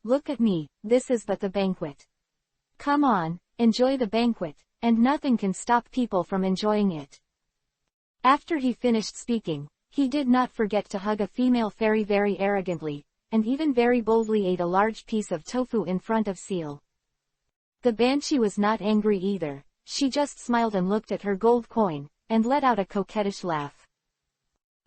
look at me, this is but the banquet. Come on, enjoy the banquet, and nothing can stop people from enjoying it. After he finished speaking, he did not forget to hug a female fairy very arrogantly, and even very boldly ate a large piece of tofu in front of Seal. The banshee was not angry either, she just smiled and looked at her gold coin, and let out a coquettish laugh.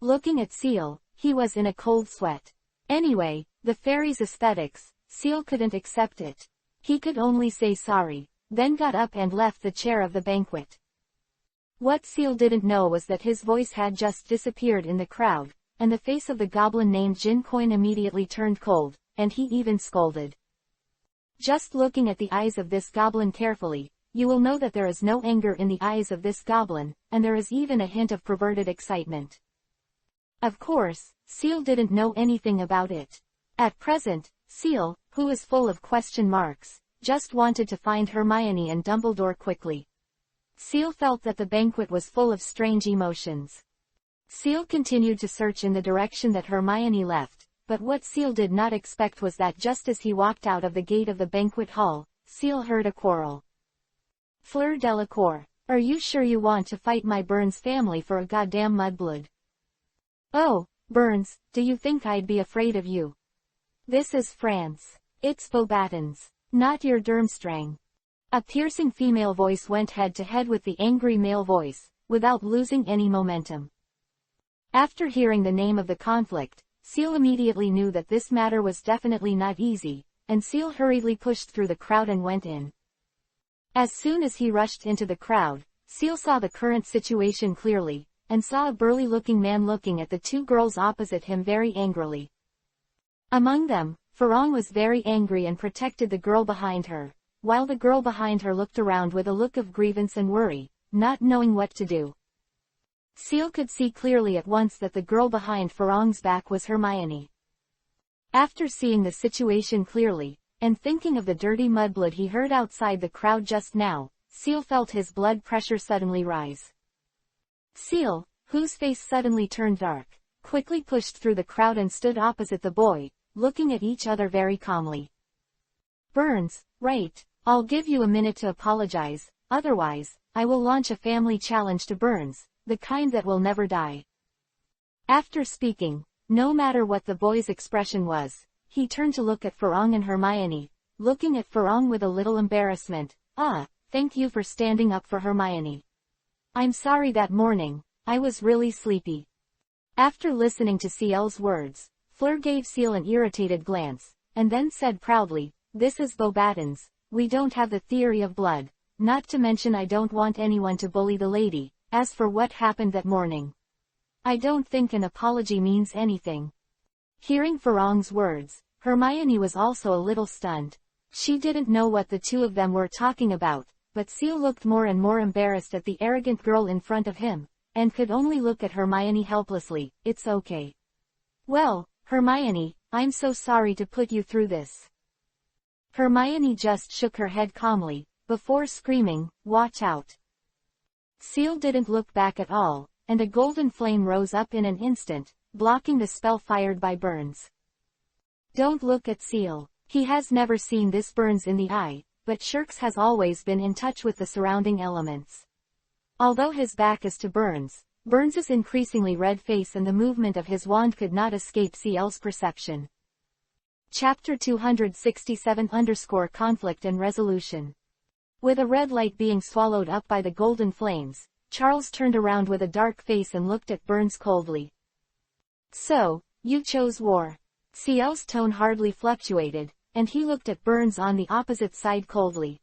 Looking at Seal, he was in a cold sweat. Anyway, the fairy's aesthetics, Seal couldn't accept it. He could only say sorry, then got up and left the chair of the banquet. What Seal didn't know was that his voice had just disappeared in the crowd, and the face of the goblin named Gin Coin immediately turned cold, and he even scolded. Just looking at the eyes of this goblin carefully, you will know that there is no anger in the eyes of this goblin, and there is even a hint of perverted excitement. Of course, Seal didn't know anything about it. At present, Seal, who is full of question marks, just wanted to find Hermione and Dumbledore quickly. Seal felt that the banquet was full of strange emotions. Seal continued to search in the direction that Hermione left, but what Seal did not expect was that just as he walked out of the gate of the banquet hall, Seal heard a quarrel. Fleur Delacour, are you sure you want to fight my Burns family for a goddamn mudblood? Oh, Burns, do you think I'd be afraid of you? This is France. It's Beauxbatons, not your Durmstrang. A piercing female voice went head-to-head with the angry male voice, without losing any momentum. After hearing the name of the conflict, Seal immediately knew that this matter was definitely not easy, and Seal hurriedly pushed through the crowd and went in. As soon as he rushed into the crowd, Seal saw the current situation clearly, and saw a burly-looking man looking at the two girls opposite him very angrily. Among them, Farong was very angry and protected the girl behind her, while the girl behind her looked around with a look of grievance and worry, not knowing what to do. Seal could see clearly at once that the girl behind Farong's back was Hermione. After seeing the situation clearly, and thinking of the dirty mudblood he heard outside the crowd just now, Seal felt his blood pressure suddenly rise. Seal, whose face suddenly turned dark, quickly pushed through the crowd and stood opposite the boy, looking at each other very calmly. Burns, right, I'll give you a minute to apologize, otherwise, I will launch a family challenge to Burns, the kind that will never die. After speaking, no matter what the boy's expression was, he turned to look at Farong and Hermione, looking at Farong with a little embarrassment. Thank you for standing up for Hermione. I'm sorry that morning, I was really sleepy. After listening to Ciel's words, Fleur gave Ciel an irritated glance, and then said proudly, this is Beauxbatons, we don't have the theory of blood, not to mention I don't want anyone to bully the lady. As for what happened that morning, I don't think an apology means anything. Hearing Farong's words, Hermione was also a little stunned. She didn't know what the two of them were talking about, but Ciel looked more and more embarrassed at the arrogant girl in front of him, and could only look at Hermione helplessly. It's okay. Well, Hermione, I'm so sorry to put you through this. Hermione just shook her head calmly, before screaming, watch out. Ciel didn't look back at all, and a golden flame rose up in an instant, blocking the spell fired by Burns. Don't look at Ciel. He has never seen this Burns in the eye, but Shirks has always been in touch with the surrounding elements. Although his back is to Burns, Burns's increasingly red face and the movement of his wand could not escape Ciel's perception. Chapter 267-Conflict and Resolution. With a red light being swallowed up by the golden flames, Charles turned around with a dark face and looked at Burns coldly. So, you chose war. Ciel's tone hardly fluctuated, and he looked at Burns on the opposite side coldly.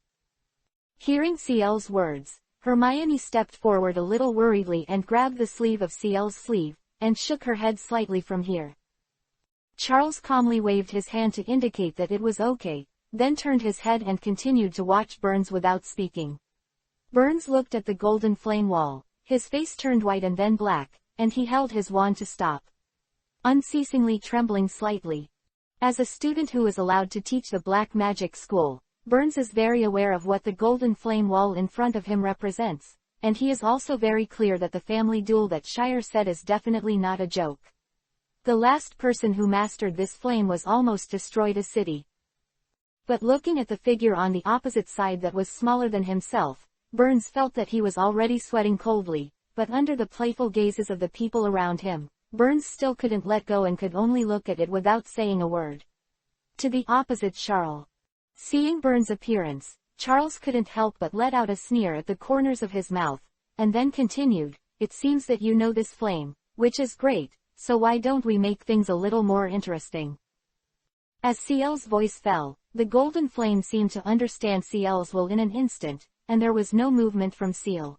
Hearing Ciel's words, Hermione stepped forward a little worriedly and grabbed the sleeve of Ciel's sleeve, and shook her head slightly from here. Charles calmly waved his hand to indicate that it was okay, then turned his head and continued to watch Burns without speaking. Burns looked at the golden flame wall, his face turned white and then black, and he held his wand to stop, unceasingly trembling slightly. As a student who is allowed to teach the black magic school, Burns is very aware of what the golden flame wall in front of him represents, and he is also very clear that the family duel that Shire said is definitely not a joke. The last person who mastered this flame was almost destroyed a city. But looking at the figure on the opposite side that was smaller than himself, Burns felt that he was already sweating coldly, but under the playful gazes of the people around him, Burns still couldn't let go and could only look at it without saying a word. To the opposite Charles. Seeing Burns' appearance, Charles couldn't help but let out a sneer at the corners of his mouth, and then continued, it seems that you know this flame, which is great, so why don't we make things a little more interesting? As Ciel's voice fell, the golden flame seemed to understand Ciel's will in an instant, and there was no movement from Ciel.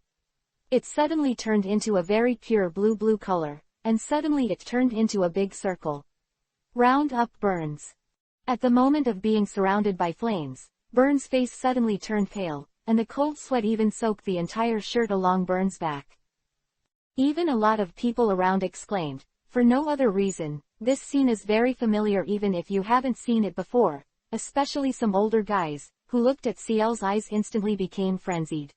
It suddenly turned into a very pure blue color, and suddenly it turned into a big circle. Round up Burns. At the moment of being surrounded by flames, Burns' face suddenly turned pale, and the cold sweat even soaked the entire shirt along Burns' back. Even a lot of people around exclaimed, for no other reason, this scene is very familiar even if you haven't seen it before, especially some older guys, who looked at CL's eyes instantly became frenzied.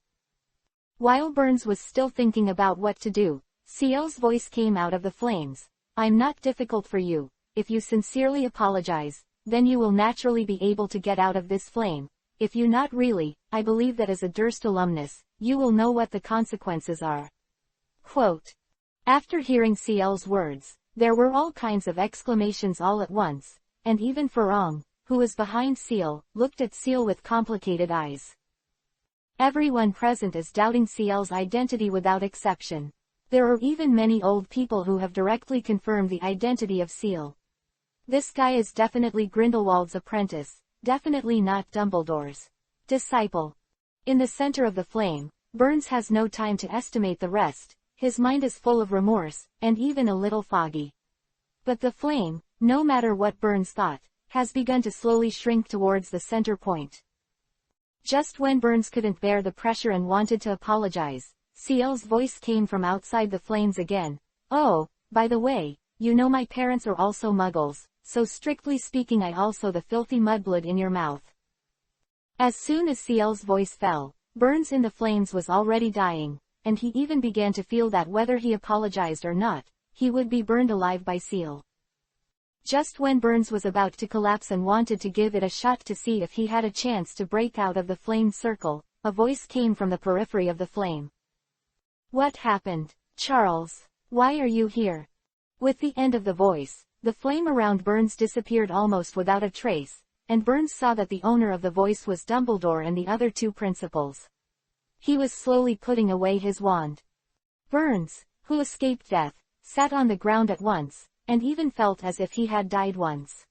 While Burns was still thinking about what to do, CL's voice came out of the flames. I'm not difficult for you. If you sincerely apologize, then you will naturally be able to get out of this flame. If you not really, I believe that as a Durst alumnus, you will know what the consequences are. Quote. After hearing CL's words, there were all kinds of exclamations all at once, and even Farong, who was behind CL, looked at CL with complicated eyes. Everyone present is doubting CL's identity without exception. There are even many old people who have directly confirmed the identity of CL. This guy is definitely Grindelwald's apprentice, definitely not Dumbledore's disciple. In the center of the flame, Burns has no time to estimate the rest, his mind is full of remorse, and even a little foggy. But the flame, no matter what Burns thought, has begun to slowly shrink towards the center point. Just when Burns couldn't bear the pressure and wanted to apologize, CL's voice came from outside the flames again. Oh, by the way, you know my parents are also muggles, so strictly speaking I also the filthy mudblood in your mouth. As soon as CL's voice fell, Burns in the flames was already dying, and he even began to feel that whether he apologized or not, he would be burned alive by CL. Just when Burns was about to collapse and wanted to give it a shot to see if he had a chance to break out of the flame circle, a voice came from the periphery of the flame. What happened, Charles? Why are you here? With the end of the voice, the flame around Burns disappeared almost without a trace, and Burns saw that the owner of the voice was Dumbledore and the other two principals. He was slowly putting away his wand. Burns, who escaped death, sat on the ground at once, and even felt as if he had died once.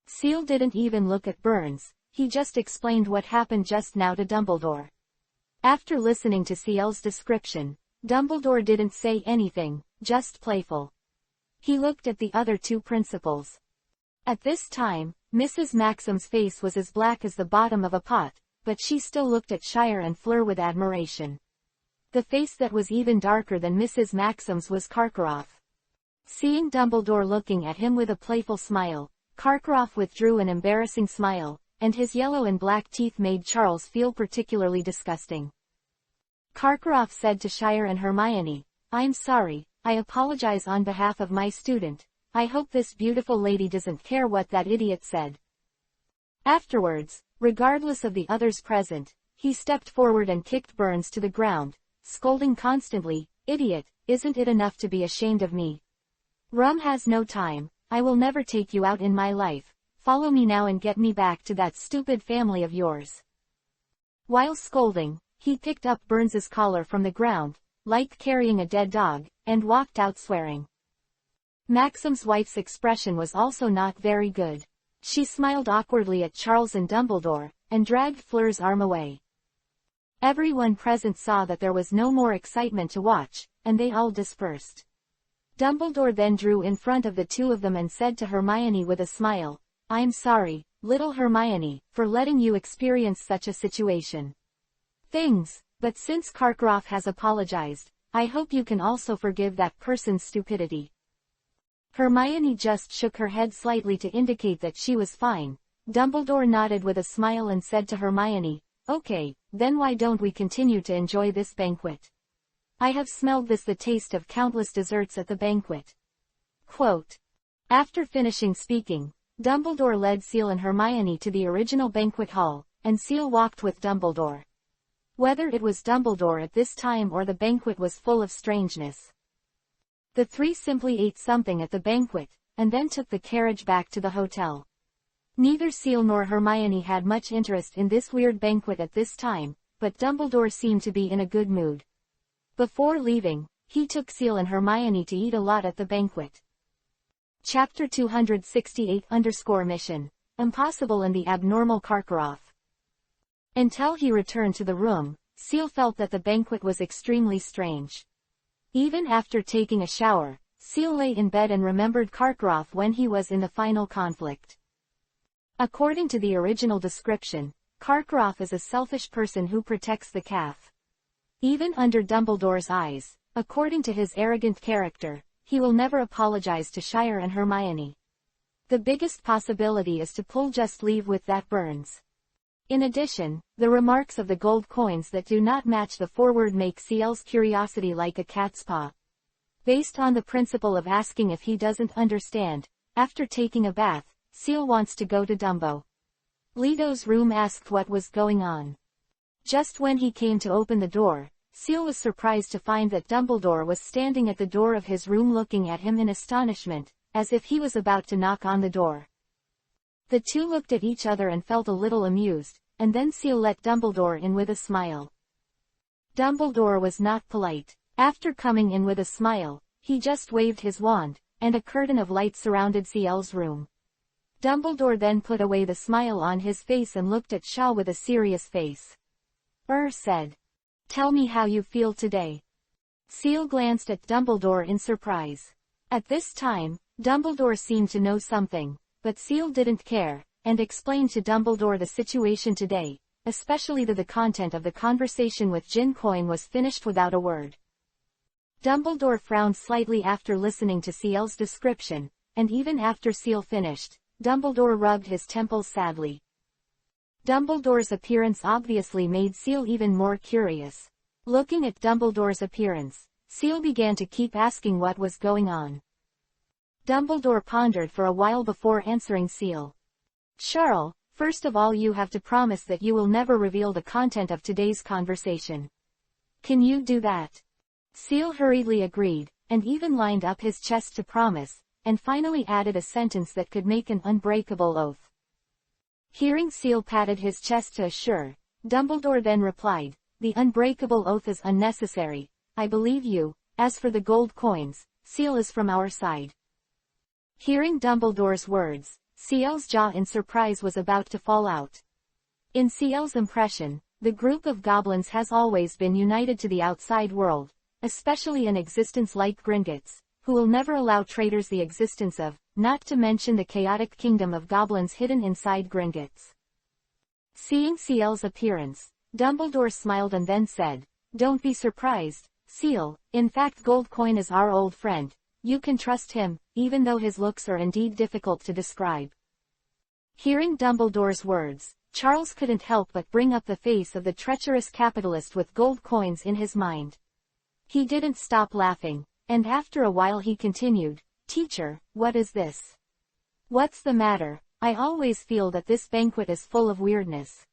CL didn't even look at Burns, he just explained what happened just now to Dumbledore. After listening to CL's description, Dumbledore didn't say anything, just playful. He looked at the other two principals. At this time, Mrs. Maxim's face was as black as the bottom of a pot, but she still looked at Shire and Fleur with admiration. The face that was even darker than Mrs. Maxim's was Karkaroff. Seeing Dumbledore looking at him with a playful smile, Karkaroff withdrew an embarrassing smile, and his yellow and black teeth made Charles feel particularly disgusting. Karkaroff said to Shire and Hermione, I'm sorry, I apologize on behalf of my student. I hope this beautiful lady doesn't care what that idiot said. Afterwards, regardless of the others present, he stepped forward and kicked Burns to the ground, scolding constantly, Idiot, isn't it enough to be ashamed of me? Rum has no time, I will never take you out in my life, follow me now and get me back to that stupid family of yours. While scolding, he picked up Burns's collar from the ground, like carrying a dead dog, and walked out swearing. Maxim's wife's expression was also not very good. She smiled awkwardly at Charles and Dumbledore, and dragged Fleur's arm away. Everyone present saw that there was no more excitement to watch, and they all dispersed. Dumbledore then drew in front of the two of them and said to Hermione with a smile, I'm sorry, little Hermione, for letting you experience such a situation. But since Karkaroff has apologized, I hope you can also forgive that person's stupidity. Hermione just shook her head slightly to indicate that she was fine. Dumbledore nodded with a smile and said to Hermione, Okay, then why don't we continue to enjoy this banquet? I have smelled the taste of countless desserts at the banquet. Quote. After finishing speaking, Dumbledore led CL and Hermione to the original banquet hall, and CL walked with Dumbledore. Whether it was Dumbledore at this time or the banquet was full of strangeness. The three simply ate something at the banquet, and then took the carriage back to the hotel. Neither CL nor Hermione had much interest in this weird banquet at this time, but Dumbledore seemed to be in a good mood. Before leaving, he took CL and Hermione to eat a lot at the banquet. Chapter 268-Mission. Impossible and the Abnormal Karkaroff. Until he returned to the room, CL felt that the banquet was extremely strange. Even after taking a shower, CL lay in bed and remembered Karkaroff when he was in the final conflict. According to the original description, Karkaroff is a selfish person who protects the calf. Even under Dumbledore's eyes, according to his arrogant character, he will never apologize to Shire and Hermione. The biggest possibility is to pull just leave with that Burns. In addition, the remarks of the gold coins that do not match the foreword make CL's curiosity like a cat's paw. Based on the principle of asking if he doesn't understand, after taking a bath, CL wants to go to Dumbo. Leeto's room asked what was going on. Just when he came to open the door, CL was surprised to find that Dumbledore was standing at the door of his room looking at him in astonishment, as if he was about to knock on the door. The two looked at each other and felt a little amused, and then CL let Dumbledore in with a smile. Dumbledore was not polite. After coming in with a smile, he just waved his wand, and a curtain of light surrounded CL's room. Dumbledore then put away the smile on his face and looked at Shaw with a serious face. Said. Tell me how you feel today. CL glanced at Dumbledore in surprise. At this time, Dumbledore seemed to know something, but CL didn't care, and explained to Dumbledore the situation today, especially that the content of the conversation with Gin Coin was finished without a word. Dumbledore frowned slightly after listening to CL's description, and even after CL finished, Dumbledore rubbed his temples sadly. Dumbledore's appearance obviously made CL even more curious. Looking at Dumbledore's appearance, CL began to keep asking what was going on. Dumbledore pondered for a while before answering CL. Charles, first of all you have to promise that you will never reveal the content of today's conversation. Can you do that? CL hurriedly agreed, and even lined up his chest to promise, and finally added a sentence that could make an unbreakable oath. Hearing CL patted his chest to assure, Dumbledore then replied, the unbreakable oath is unnecessary, I believe you. As for the gold coins, CL is from our side. Hearing Dumbledore's words, CL's jaw in surprise was about to fall out. In CL's impression, the group of goblins has always been united to the outside world, especially an existence like Gringotts, who will never allow traitors the existence of, not to mention the chaotic kingdom of goblins hidden inside Gringotts. Seeing CL's appearance, Dumbledore smiled and then said, don't be surprised, CL, in fact Gold Coin is our old friend, you can trust him, even though his looks are indeed difficult to describe. Hearing Dumbledore's words, Charles couldn't help but bring up the face of the treacherous capitalist with gold coins in his mind. He didn't stop laughing, and after a while he continued, Teacher, what is this? What's the matter? I always feel that this banquet is full of weirdness.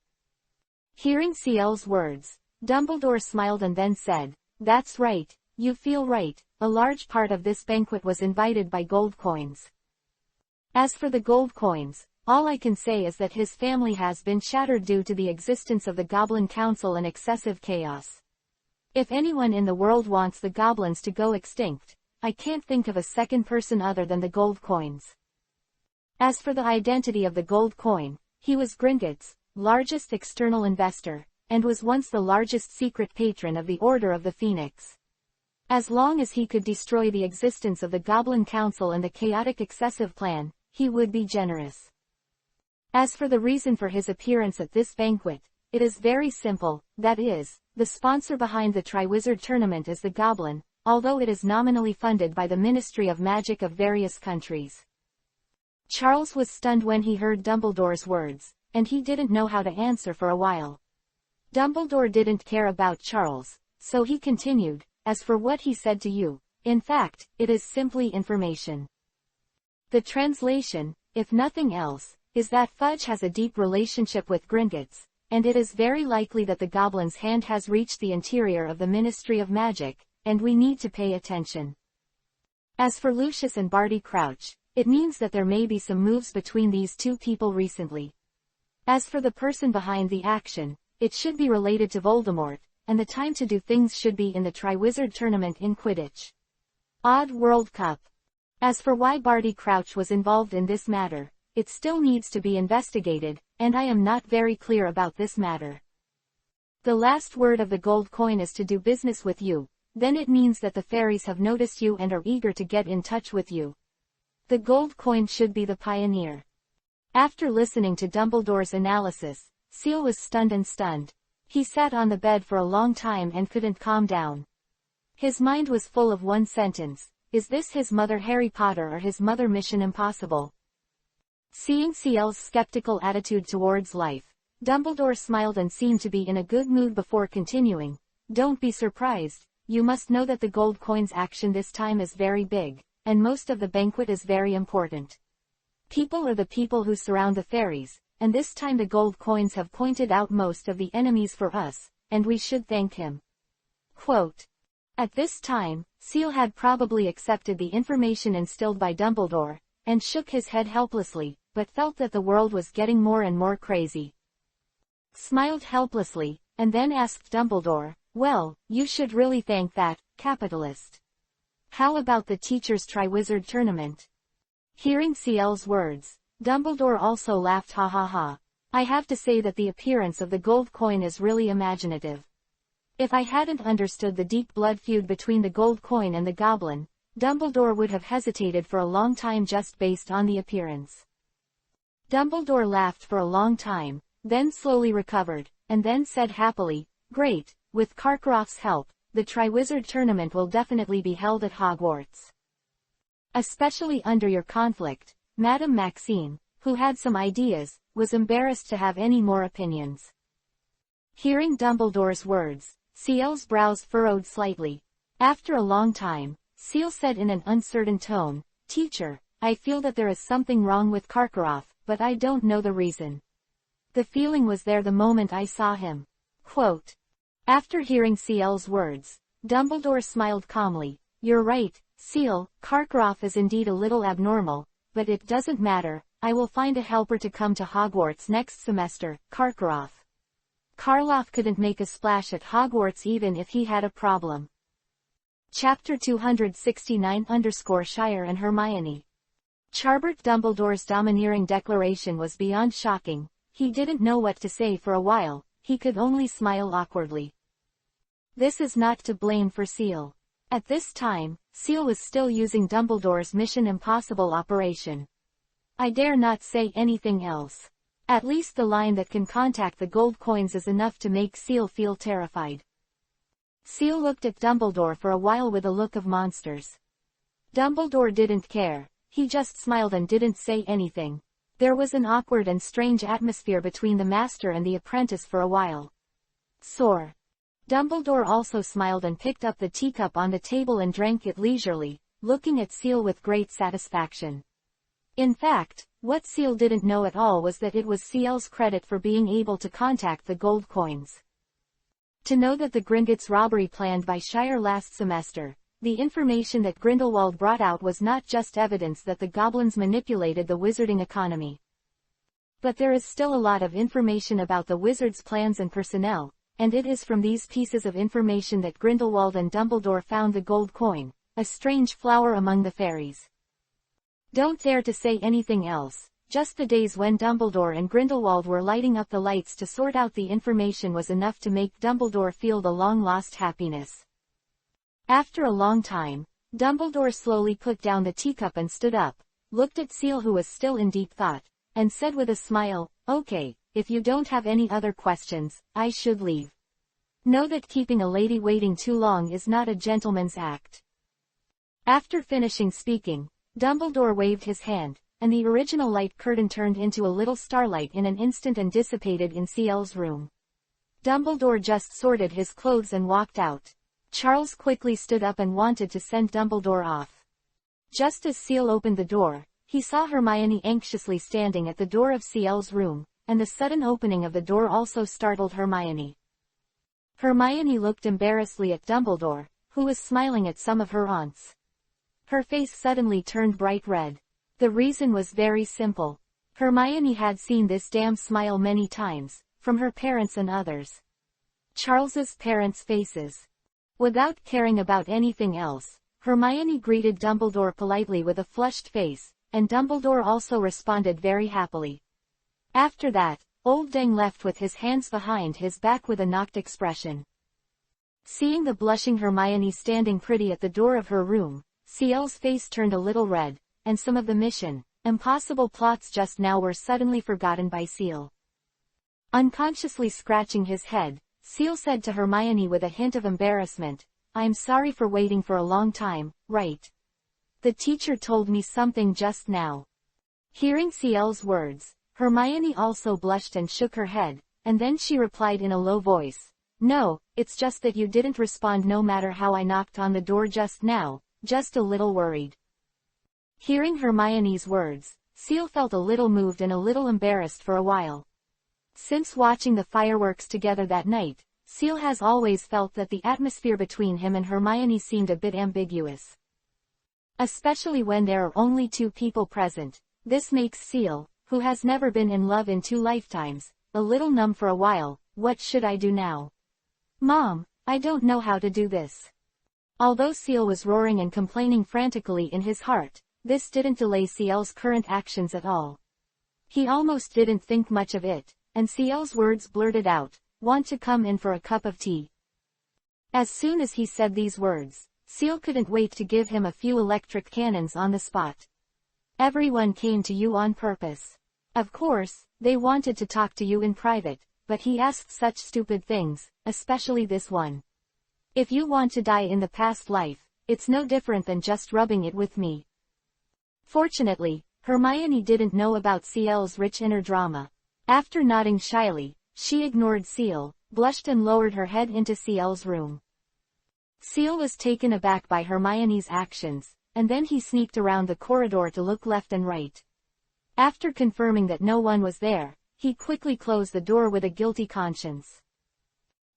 Hearing CL's words, Dumbledore smiled and then said, that's right, you feel right, a large part of this banquet was invited by gold coins. As for the gold coins, all I can say is that his family has been shattered due to the existence of the Goblin Council and excessive chaos. If anyone in the world wants the goblins to go extinct, I can't think of a second person other than the gold coins. As for the identity of the gold coin, he was Gringotts' largest external investor, and was once the largest secret patron of the Order of the Phoenix. As long as he could destroy the existence of the Goblin Council and the chaotic excessive plan, he would be generous. As for the reason for his appearance at this banquet, it is very simple, that is, the sponsor behind the Triwizard Tournament is the Goblin, although it is nominally funded by the Ministry of Magic of various countries. Charles was stunned when he heard Dumbledore's words, and he didn't know how to answer for a while. Dumbledore didn't care about Charles, so he continued, as for what he said to you, in fact, it is simply information. The translation, if nothing else, is that Fudge has a deep relationship with Gringotts, and it is very likely that the goblin's hand has reached the interior of the Ministry of Magic, and we need to pay attention. As for Lucius and Barty Crouch, it means that there may be some moves between these two people recently. As for the person behind the action, it should be related to Voldemort, and the time to do things should be in the Triwizard Tournament in Quidditch. Odd World Cup. As for why Barty Crouch was involved in this matter, it still needs to be investigated, and I am not very clear about this matter. The last word of the gold coin is to do business with you, then it means that the fairies have noticed you and are eager to get in touch with you. The gold coin should be the pioneer. After listening to Dumbledore's analysis, Seal was stunned. He sat on the bed for a long time and couldn't calm down. His mind was full of one sentence: is this his mother Harry Potter or his mother Mission Impossible? Seeing Seal's skeptical attitude towards life, Dumbledore smiled and seemed to be in a good mood before continuing. Don't be surprised, you must know that the gold coin's action this time is very big, and most of the banquet is very important. People are the people who surround the fairies, and this time the gold coins have pointed out most of the enemies for us, and we should thank him. Quote. At this time, Seal had probably accepted the information instilled by Dumbledore, and shook his head helplessly, but felt that the world was getting more and more crazy. Smiled helplessly, and then asked Dumbledore, well, you should really thank that capitalist. How about the teacher's Triwizard Tournament? Hearing Seal's words, Dumbledore also laughed. Ha ha ha. I have to say that the appearance of the gold coin is really imaginative. If I hadn't understood the deep blood feud between the gold coin and the goblin, Dumbledore would have hesitated for a long time just based on the appearance. Dumbledore laughed for a long time, then slowly recovered, and then said happily, great, with Karkaroff's help, the Triwizard Tournament will definitely be held at Hogwarts. Especially under your conflict, Madame Maxime, who had some ideas, was embarrassed to have any more opinions. Hearing Dumbledore's words, Seal's brows furrowed slightly. After a long time, Seal said in an uncertain tone, Teacher, I feel that there is something wrong with Karkaroff, but I don't know the reason. The feeling was there the moment I saw him. Quote. After hearing Seal's words, Dumbledore smiled calmly. You're right, Seal, Karkaroff is indeed a little abnormal, but it doesn't matter, I will find a helper to come to Hogwarts next semester. Karkaroff. Karloff couldn't make a splash at Hogwarts even if he had a problem. Chapter 269-Shire and Hermione. Charbert Dumbledore's domineering declaration was beyond shocking. He didn't know what to say for a while, he could only smile awkwardly. This is not to blame for Seal. At this time, Seal was still using Dumbledore's Mission Impossible operation. I dare not say anything else. At least the line that can contact the gold coins is enough to make Seal feel terrified. Seal looked at Dumbledore for a while with a look of monsters. Dumbledore didn't care, he just smiled and didn't say anything. There was an awkward and strange atmosphere between the master and the apprentice for a while. Sore. Dumbledore also smiled and picked up the teacup on the table and drank it leisurely, looking at Seal with great satisfaction. In fact, what Seal didn't know at all was that it was Seal's credit for being able to contact the gold coins. To know that the Gringotts robbery planned by Shire last semester, the information that Grindelwald brought out was not just evidence that the goblins manipulated the wizarding economy. But there is still a lot of information about the wizard's plans and personnel, and it is from these pieces of information that Grindelwald and Dumbledore found the gold coin, a strange flower among the fairies. Don't dare to say anything else. Just the days when Dumbledore and Grindelwald were lighting up the lights to sort out the information was enough to make Dumbledore feel the long-lost happiness. After a long time, Dumbledore slowly put down the teacup and stood up, looked at Seal who was still in deep thought, and said with a smile, Okay, if you don't have any other questions, I should leave. Know that keeping a lady waiting too long is not a gentleman's act. After finishing speaking, Dumbledore waved his hand, and the original light curtain turned into a little starlight in an instant and dissipated in Seal's room. Dumbledore just sorted his clothes and walked out. Charles quickly stood up and wanted to send Dumbledore off. Just as Seal opened the door, he saw Hermione anxiously standing at the door of Seal's room, and the sudden opening of the door also startled Hermione. Hermione looked embarrassedly at Dumbledore, who was smiling at some of her aunts. Her face suddenly turned bright red. The reason was very simple. Hermione had seen this damn smile many times, from her parents and others. Charles's parents' faces. Without caring about anything else, Hermione greeted Dumbledore politely with a flushed face, and Dumbledore also responded very happily. After that, Old Deng left with his hands behind his back with a knocked expression. Seeing the blushing Hermione standing pretty at the door of her room, Seal's face turned a little red, and some of the Mission Impossible plots just now were suddenly forgotten by Seal. Unconsciously scratching his head, Seal said to Hermione with a hint of embarrassment, "I'm sorry for waiting for a long time, right? The teacher told me something just now." Hearing Ciel's words, Hermione also blushed and shook her head, and then she replied in a low voice, "No, it's just that you didn't respond no matter how I knocked on the door just now, just a little worried." Hearing Hermione's words, Ciel felt a little moved and a little embarrassed for a while. Since watching the fireworks together that night, Ciel has always felt that the atmosphere between him and Hermione seemed a bit ambiguous. Especially when there are only two people present, this makes Ciel, who has never been in love in 2 lifetimes, a little numb for a while. What should I do now? Mom, I don't know how to do this. Although Ciel was roaring and complaining frantically in his heart, this didn't delay Ciel's current actions at all. He almost didn't think much of it, and Ciel's words blurted out, "Want to come in for a cup of tea?" As soon as he said these words, Ciel couldn't wait to give him a few electric cannons on the spot. "Everyone came to you on purpose. Of course, they wanted to talk to you in private, but he asked such stupid things, especially this one. If you want to die in the past life, it's no different than just rubbing it with me." Fortunately, Hermione didn't know about Ciel's rich inner drama. After nodding shyly, she ignored Ciel, blushed and lowered her head into Ciel's room. Ciel was taken aback by Hermione's actions, and then he sneaked around the corridor to look left and right. After confirming that no one was there, he quickly closed the door with a guilty conscience.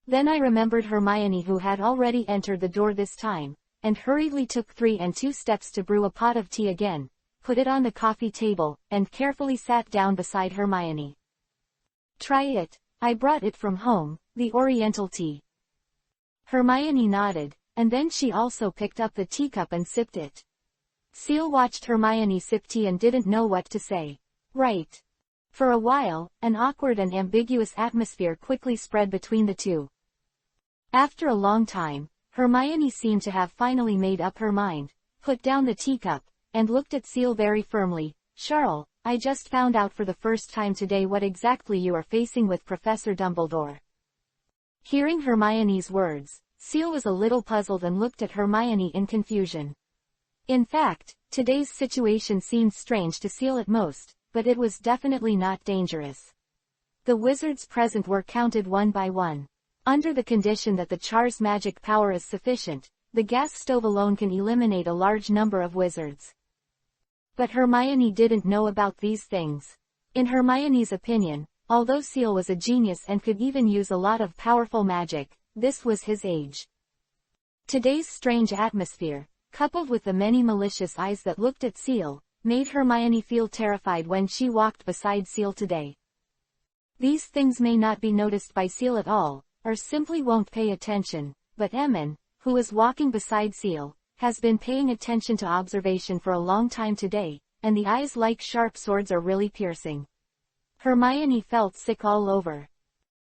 Then I remembered Hermione, who had already entered the door this time, and hurriedly took 3 and 2 steps to brew a pot of tea again, put it on the coffee table, and carefully sat down beside Hermione. "Try it, I brought it from home, the Oriental tea." Hermione nodded, and then she also picked up the teacup and sipped it. Ciel watched Hermione sip tea and didn't know what to say. Right. For a while, an awkward and ambiguous atmosphere quickly spread between the two. After a long time, Hermione seemed to have finally made up her mind, put down the teacup, and looked at Ciel very firmly. "Charles, I just found out for the first time today what exactly you are facing with Professor Dumbledore." Hearing Hermione's words, Ciel was a little puzzled and looked at Hermione in confusion. In fact, today's situation seemed strange to Ciel at most, but it was definitely not dangerous. The wizards present were counted one by one. Under the condition that the char's magic power is sufficient, the gas stove alone can eliminate a large number of wizards. But Hermione didn't know about these things. In Hermione's opinion, although Ciel was a genius and could even use a lot of powerful magic, this was his age. Today's strange atmosphere, coupled with the many malicious eyes that looked at Ciel, made Hermione feel terrified when she walked beside Ciel today. These things may not be noticed by Ciel at all, or simply won't pay attention, but Emma, who is walking beside Ciel, has been paying attention to observation for a long time today, and the eyes like sharp swords are really piercing. Hermione felt sick all over.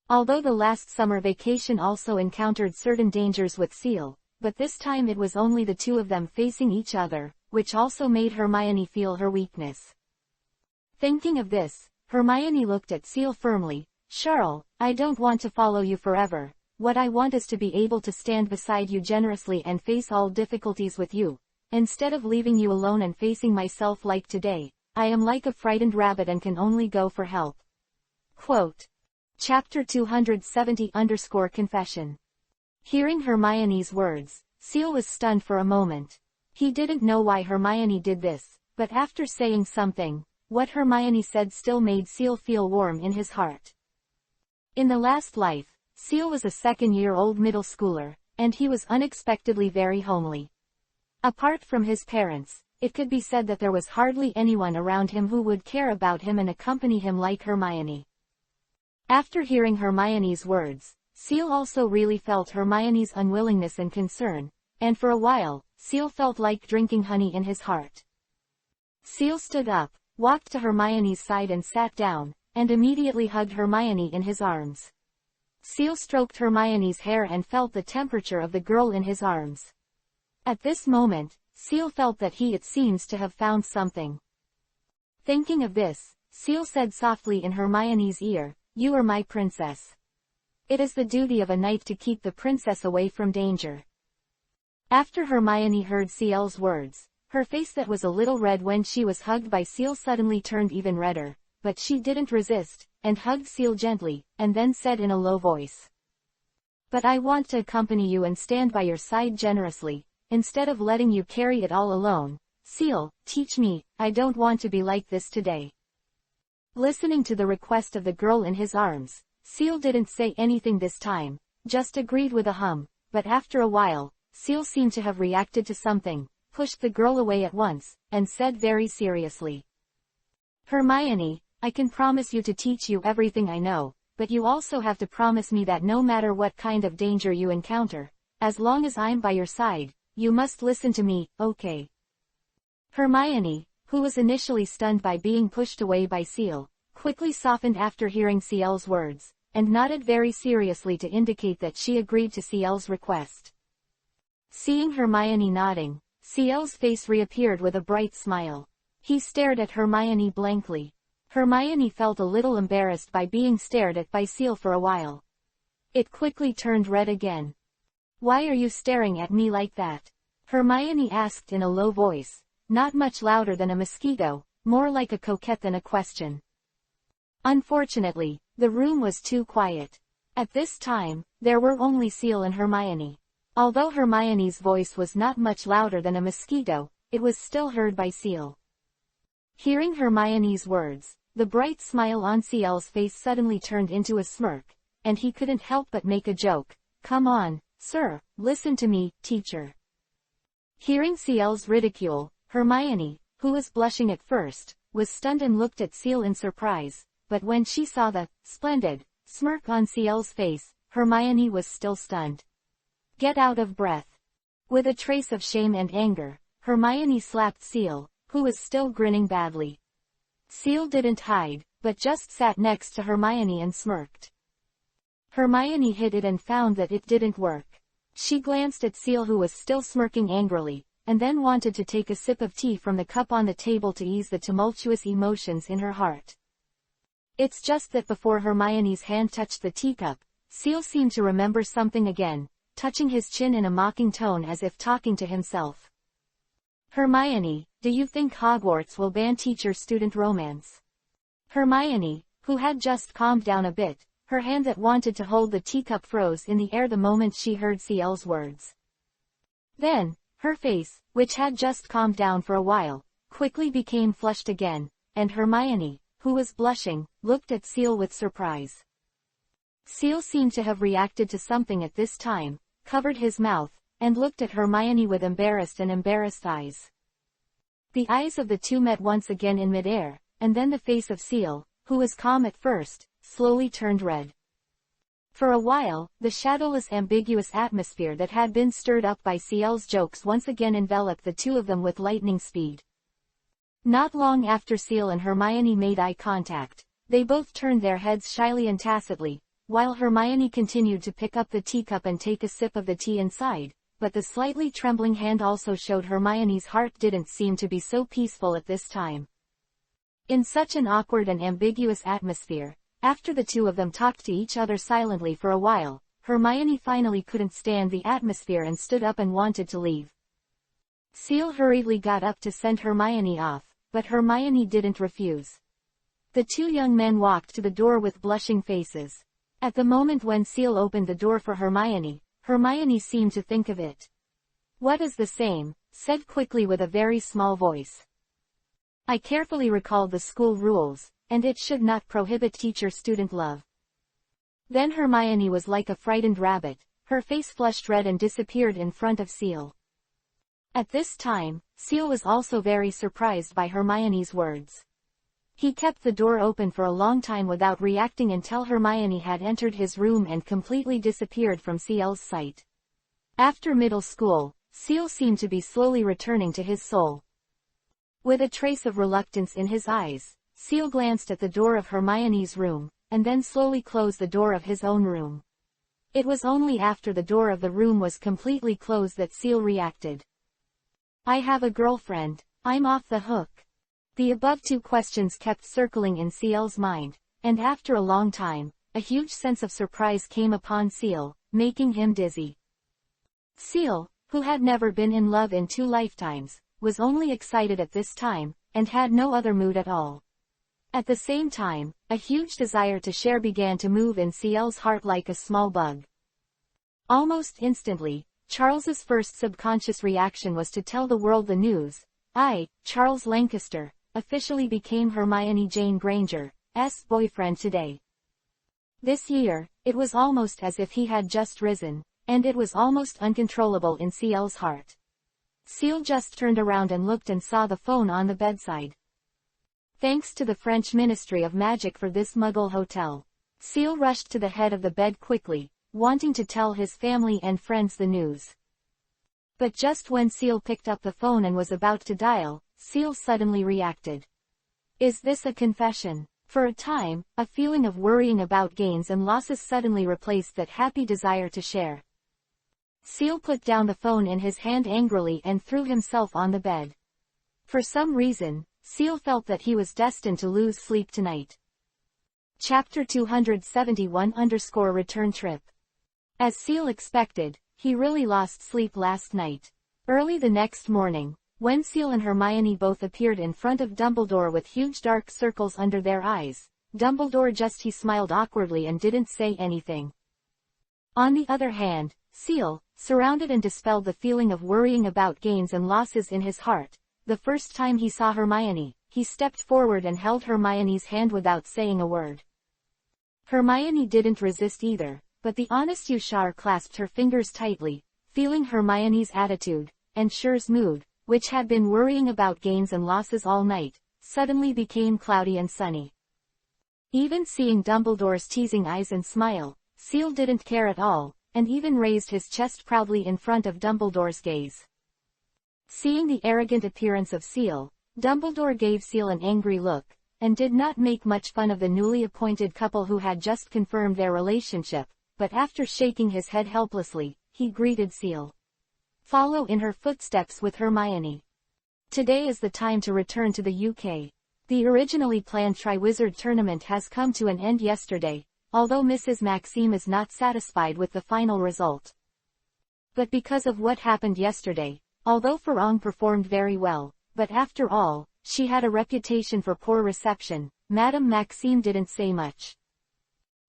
Although the last summer vacation also encountered certain dangers with Ciel, but this time it was only the two of them facing each other, which also made Hermione feel her weakness. Thinking of this, Hermione looked at Ciel firmly. "Charles, I don't want to follow you forever. What I want is to be able to stand beside you generously and face all difficulties with you, instead of leaving you alone and facing myself like today. I am like a frightened rabbit and can only go for help." Quote. Chapter 270-Confession. Hearing Hermione's words, Ciel was stunned for a moment. He didn't know why Hermione did this, but after saying something, what Hermione said still made Ciel feel warm in his heart. In the last life, Ciel was a second-year-old middle schooler, and he was unexpectedly very homely. Apart from his parents, it could be said that there was hardly anyone around him who would care about him and accompany him like Hermione. After hearing Hermione's words, Ciel also really felt Hermione's unwillingness and concern, and for a while, Ciel felt like drinking honey in his heart. Ciel stood up, walked to Hermione's side and sat down, and immediately hugged Hermione in his arms. Ciel stroked Hermione's hair and felt the temperature of the girl in his arms. At this moment, Ciel felt that it seems to have found something. Thinking of this, Ciel said softly in Hermione's ear, you are my princess. It is the duty of a knight to keep the princess away from danger. After Hermione heard Ciel's words, her face that was a little red when she was hugged by Ciel suddenly turned even redder, but she didn't resist, and hugged Ciel gently, and then said in a low voice, "But I want to accompany you and stand by your side generously, instead of letting you carry it all alone. Ciel, teach me, I don't want to be like this today." Listening to the request of the girl in his arms, Ciel didn't say anything this time, just agreed with a hum, but after a while, Ciel seemed to have reacted to something, pushed the girl away at once, and said very seriously, "Hermione, I can promise you to teach you everything I know, but you also have to promise me that no matter what kind of danger you encounter, as long as I'm by your side, you must listen to me, okay?" Hermione, who was initially stunned by being pushed away by Ciel, quickly softened after hearing Ciel's words, and nodded very seriously to indicate that she agreed to Ciel's request. Seeing Hermione nodding, Ciel's face reappeared with a bright smile. He stared at Hermione blankly. Hermione felt a little embarrassed by being stared at by Ciel for a while. It quickly turned red again. "Why are you staring at me like that?" Hermione asked in a low voice, not much louder than a mosquito, more like a coquette than a question. Unfortunately, the room was too quiet. At this time, there were only Ciel and Hermione. Although Hermione's voice was not much louder than a mosquito, it was still heard by Ciel. Hearing Hermione's words, the bright smile on Ciel's face suddenly turned into a smirk, and he couldn't help but make a joke. "Come on, sir, listen to me, teacher." Hearing Ciel's ridicule, Hermione, who was blushing at first, was stunned and looked at Ciel in surprise, but when she saw the splendid smirk on Ciel's face, Hermione was still stunned. "Get out of breath." With a trace of shame and anger, Hermione slapped Ciel, who was still grinning badly. Ciel didn't hide, but just sat next to Hermione and smirked. Hermione hid it and found that it didn't work. She glanced at Ciel, who was still smirking angrily, and then wanted to take a sip of tea from the cup on the table to ease the tumultuous emotions in her heart. It's just that before Hermione's hand touched the teacup, Ciel seemed to remember something again, touching his chin in a mocking tone as if talking to himself. "Hermione, do you think Hogwarts will ban teacher-student romance?" Hermione, who had just calmed down a bit, her hand that wanted to hold the teacup froze in the air the moment she heard Ciel's words. Then, her face, which had just calmed down for a while, quickly became flushed again, and Hermione, who was blushing, looked at Ciel with surprise. Ciel seemed to have reacted to something at this time, covered his mouth, and looked at Hermione with embarrassed eyes. The eyes of the two met once again in midair, and then the face of Ciel, who was calm at first, slowly turned red. For a while, the shadowless ambiguous atmosphere that had been stirred up by Ciel's jokes once again enveloped the two of them with lightning speed. Not long after Ciel and Hermione made eye contact, they both turned their heads shyly and tacitly, while Hermione continued to pick up the teacup and take a sip of the tea inside, but the slightly trembling hand also showed Hermione's heart didn't seem to be so peaceful at this time. In such an awkward and ambiguous atmosphere, after the two of them talked to each other silently for a while, Hermione finally couldn't stand the atmosphere and stood up and wanted to leave. Ciel hurriedly got up to send Hermione off, but Hermione didn't refuse. The two young men walked to the door with blushing faces. At the moment when Ciel opened the door for Hermione, Hermione seemed to think of it. "What is the same?" said quickly with a very small voice. "I carefully recalled the school rules, and it should not prohibit teacher-student love." Then Hermione was like a frightened rabbit, her face flushed red and disappeared in front of Ciel. At this time, Ciel was also very surprised by Hermione's words. He kept the door open for a long time without reacting until Hermione had entered his room and completely disappeared from Ciel's sight. After middle school, Ciel seemed to be slowly returning to his soul. With a trace of reluctance in his eyes, Ciel glanced at the door of Hermione's room, and then slowly closed the door of his own room. It was only after the door of the room was completely closed that Ciel reacted. "I have a girlfriend. I'm off the hook." The above two questions kept circling in Ciel's mind, and after a long time, a huge sense of surprise came upon Seal, making him dizzy. Seal, who had never been in love in 2 lifetimes, was only excited at this time, and had no other mood at all. At the same time, a huge desire to share began to move in Seal's heart like a small bug. Almost instantly, Charles's first subconscious reaction was to tell the world the news. I, Charles Lancaster, officially became Hermione Jane Granger's boyfriend today. This year, it was almost as if he had just risen, and it was almost uncontrollable in Seal's heart. Seal just turned around and looked and saw the phone on the bedside. Thanks to the French Ministry of Magic for this Muggle hotel. Seal rushed to the head of the bed quickly, wanting to tell his family and friends the news. But just when Seal picked up the phone and was about to dial, Seal suddenly reacted. Is this a confession? For a time, a feeling of worrying about gains and losses suddenly replaced that happy desire to share. Seal put down the phone in his hand angrily and threw himself on the bed. For some reason, Seal felt that he was destined to lose sleep tonight. Chapter 261-Return Trip. As Seal expected, he really lost sleep last night. Early the next morning, when Seal and Hermione both appeared in front of Dumbledore with huge dark circles under their eyes, Dumbledore he smiled awkwardly and didn't say anything. On the other hand, Seal, surrounded and dispelled the feeling of worrying about gains and losses in his heart. The first time he saw Hermione, he stepped forward and held Hermione's hand without saying a word. Hermione didn't resist either, but the honest Ushar clasped her fingers tightly, feeling Hermione's attitude, and Cher's mood, which had been worrying about gains and losses all night, suddenly became cloudy and sunny. Even seeing Dumbledore's teasing eyes and smile, Seal didn't care at all, and even raised his chest proudly in front of Dumbledore's gaze. Seeing the arrogant appearance of Seal, Dumbledore gave Seal an angry look, and did not make much fun of the newly appointed couple who had just confirmed their relationship, but after shaking his head helplessly, he greeted Seal. Follow in her footsteps with Hermione. Today is the time to return to the UK. The originally planned Triwizard Tournament has come to an end yesterday, although Mrs. Maxime is not satisfied with the final result. But because of what happened yesterday, although Farong performed very well, but after all, she had a reputation for poor reception, Madame Maxime didn't say much.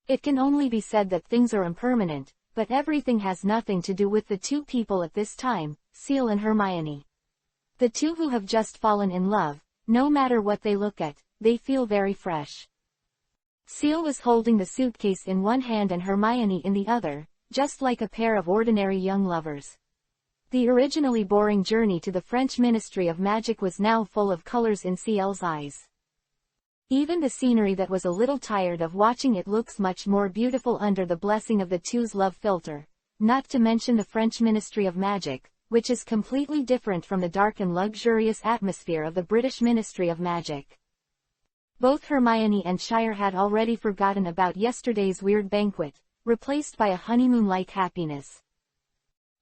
It can only be said that things are impermanent, but everything has nothing to do with the two people at this time, Seal and Hermione. The two who have just fallen in love, no matter what they look at, they feel very fresh. Seal was holding the suitcase in one hand and Hermione in the other, just like a pair of ordinary young lovers. The originally boring journey to the French Ministry of Magic was now full of colors in Seal's eyes. Even the scenery that was a little tired of watching it looks much more beautiful under the blessing of the two's love filter, not to mention the French Ministry of Magic, which is completely different from the dark and luxurious atmosphere of the British Ministry of Magic. Both Hermione and Shire had already forgotten about yesterday's weird banquet, replaced by a honeymoon-like happiness.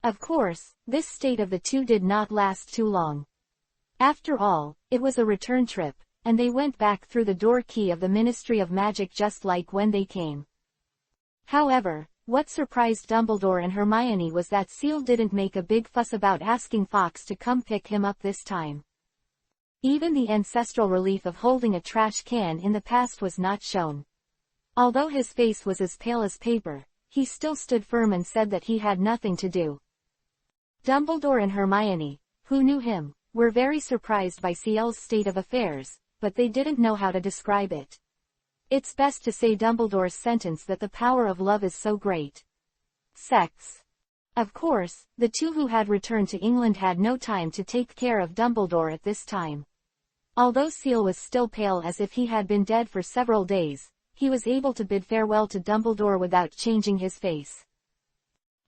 Of course, this state of the two did not last too long. After all, it was a return trip, and they went back through the door key of the Ministry of Magic just like when they came. However, what surprised Dumbledore and Hermione was that Seal didn't make a big fuss about asking Fawkes to come pick him up this time. Even the ancestral relief of holding a trash can in the past was not shown. Although his face was as pale as paper, he still stood firm and said that he had nothing to do. Dumbledore and Hermione, who knew him, were very surprised by Seal's state of affairs, but they didn't know how to describe it. It's best to say Dumbledore's sentence that the power of love is so great. Sex. Of course, the two who had returned to England had no time to take care of Dumbledore at this time. Although Seal was still pale as if he had been dead for several days, he was able to bid farewell to Dumbledore without changing his face.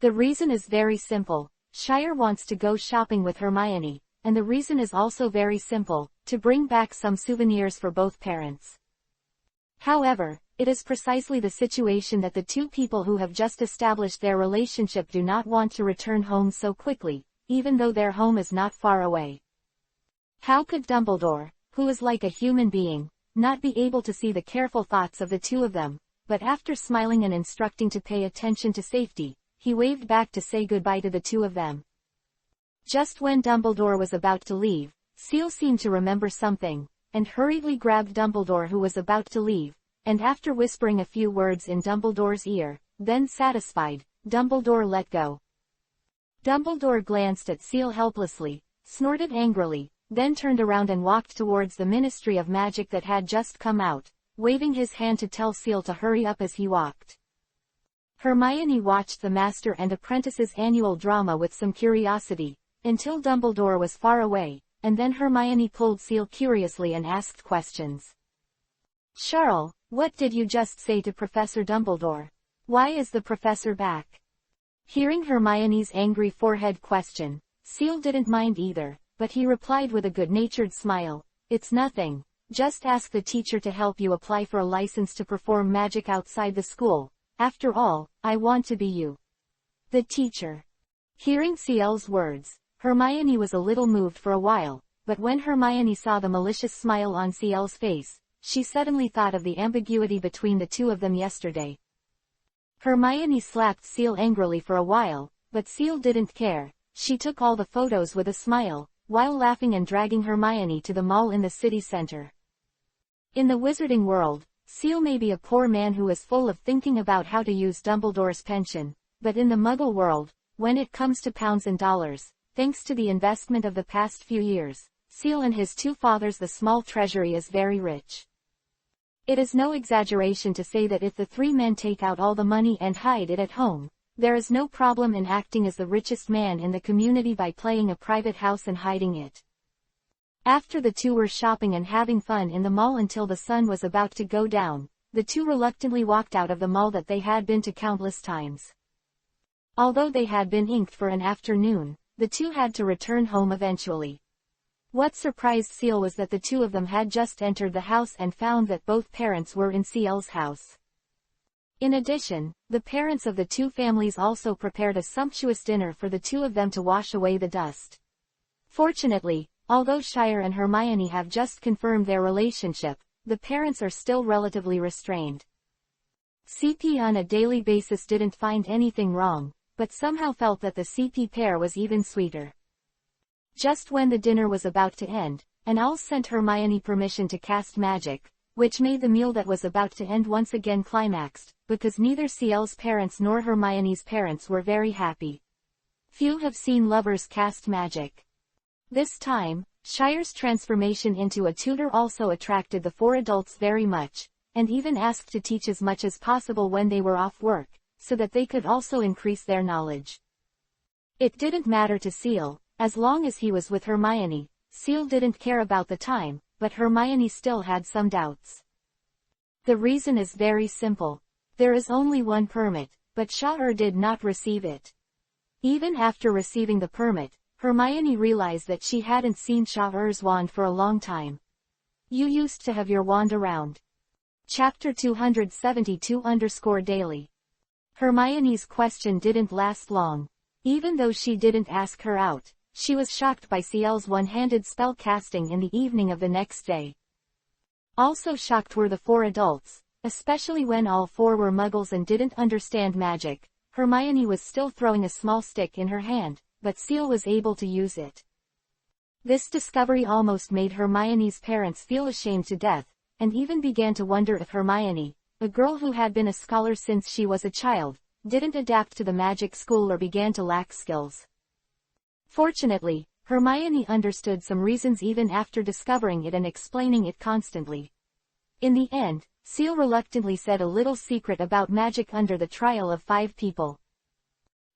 The reason is very simple. Shire wants to go shopping with Hermione, and the reason is also very simple, to bring back some souvenirs for both parents. However, it is precisely the situation that the two people who have just established their relationship do not want to return home so quickly, even though their home is not far away. How could Dumbledore, who is like a human being, not be able to see the careful thoughts of the two of them, but after smiling and instructing to pay attention to safety, he waved back to say goodbye to the two of them. Just when Dumbledore was about to leave, Seal seemed to remember something, and hurriedly grabbed Dumbledore, who was about to leave, and after whispering a few words in Dumbledore's ear, then satisfied, Dumbledore let go. Dumbledore glanced at Seal helplessly, snorted angrily, then turned around and walked towards the Ministry of Magic that had just come out, waving his hand to tell Seal to hurry up as he walked. Hermione watched the Master and Apprentice's annual drama with some curiosity, until Dumbledore was far away, and then Hermione pulled Seal curiously and asked questions. "Charles, what did you just say to Professor Dumbledore? Why is the professor back?" Hearing Hermione's angry forehead question, Seal didn't mind either, but he replied with a good-natured smile, "It's nothing. Just ask the teacher to help you apply for a license to perform magic outside the school. After all, I want to be you." The teacher. Hearing Ciel's words, Hermione was a little moved for a while, but when Hermione saw the malicious smile on Ciel's face, she suddenly thought of the ambiguity between the two of them yesterday. Hermione slapped Ciel angrily for a while, but Ciel didn't care. She took all the photos with a smile, while laughing and dragging Hermione to the mall in the city center. In the wizarding world, Ciel may be a poor man who is full of thinking about how to use Dumbledore's pension, but in the Muggle world, when it comes to pounds and dollars, thanks to the investment of the past few years, Ciel and his two fathers, the small treasury, is very rich. It is no exaggeration to say that if the three men take out all the money and hide it at home, there is no problem in acting as the richest man in the community by playing a private house and hiding it. After the two were shopping and having fun in the mall until the sun was about to go down, the two reluctantly walked out of the mall that they had been to countless times. Although they had been inked for an afternoon, the two had to return home eventually. What surprised Ciel was that the two of them had just entered the house and found that both parents were in Ciel's house. In addition, the parents of the two families also prepared a sumptuous dinner for the two of them to wash away the dust. Fortunately, although Shire and Hermione have just confirmed their relationship, the parents are still relatively restrained. CP on a daily basis didn't find anything wrong, but somehow felt that the CP pair was even sweeter. Just when the dinner was about to end, an owl sent Hermione permission to cast magic, which made the meal that was about to end once again climaxed, because neither Ciel's parents nor Hermione's parents were very happy. Few have seen lovers cast magic. This time, Shire's transformation into a tutor also attracted the four adults very much, and even asked to teach as much as possible when they were off work, so that they could also increase their knowledge. It didn't matter to Ciel. As long as he was with Hermione, Ciel didn't care about the time, but Hermione still had some doubts. The reason is very simple. There is only one permit, but Shire did not receive it. Even after receiving the permit, Hermione realized that she hadn't seen Shire's wand for a long time. "You used to have your wand around." Chapter 272-daily. Hermione's question didn't last long. Even though she didn't ask her out, she was shocked by Ciel's one-handed spell casting in the evening of the next day. Also shocked were the four adults, especially when all four were Muggles and didn't understand magic. Hermione was still throwing a small stick in her hand, but Ciel was able to use it. This discovery almost made Hermione's parents feel ashamed to death, and even began to wonder if Hermione, a girl who had been a scholar since she was a child, didn't adapt to the magic school or began to lack skills. Fortunately, Hermione understood some reasons even after discovering it and explaining it constantly. In the end, Ciel reluctantly said a little secret about magic under the trial of 5 people.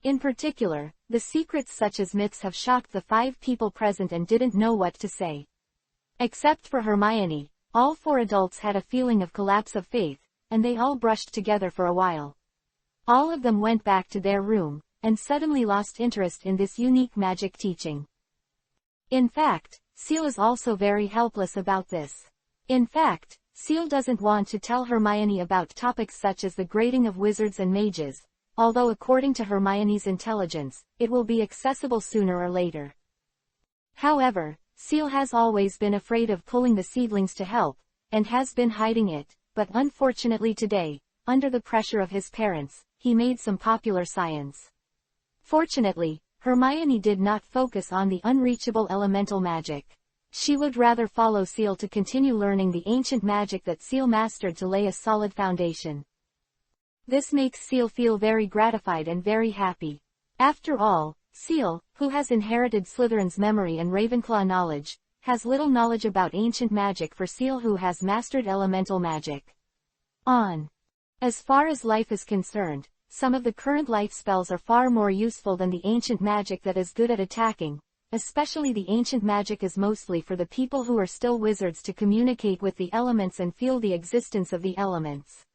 In particular, the secrets such as myths have shocked the 5 people present and didn't know what to say. Except for Hermione, all 4 adults had a feeling of collapse of faith, and they all brushed together for a while. All of them went back to their room, and suddenly lost interest in this unique magic teaching. In fact, Ciel is also very helpless about this. In fact, Ciel doesn't want to tell Hermione about topics such as the grading of wizards and mages, although according to Hermione's intelligence, it will be accessible sooner or later. However, Ciel has always been afraid of pulling the seedlings to help, and has been hiding it, but unfortunately today, under the pressure of his parents, he made some popular science. Fortunately, Hermione did not focus on the unreachable elemental magic. She would rather follow Seal to continue learning the ancient magic that Seal mastered to lay a solid foundation. This makes Seal feel very gratified and very happy. After all, Seal, who has inherited Slytherin's memory and Ravenclaw knowledge, has little knowledge about ancient magic for Seal who has mastered elemental magic. As far as life is concerned, some of the current life spells are far more useful than the ancient magic that is good at attacking. Especially the ancient magic is mostly for the people who are still wizards to communicate with the elements and feel the existence of the elements.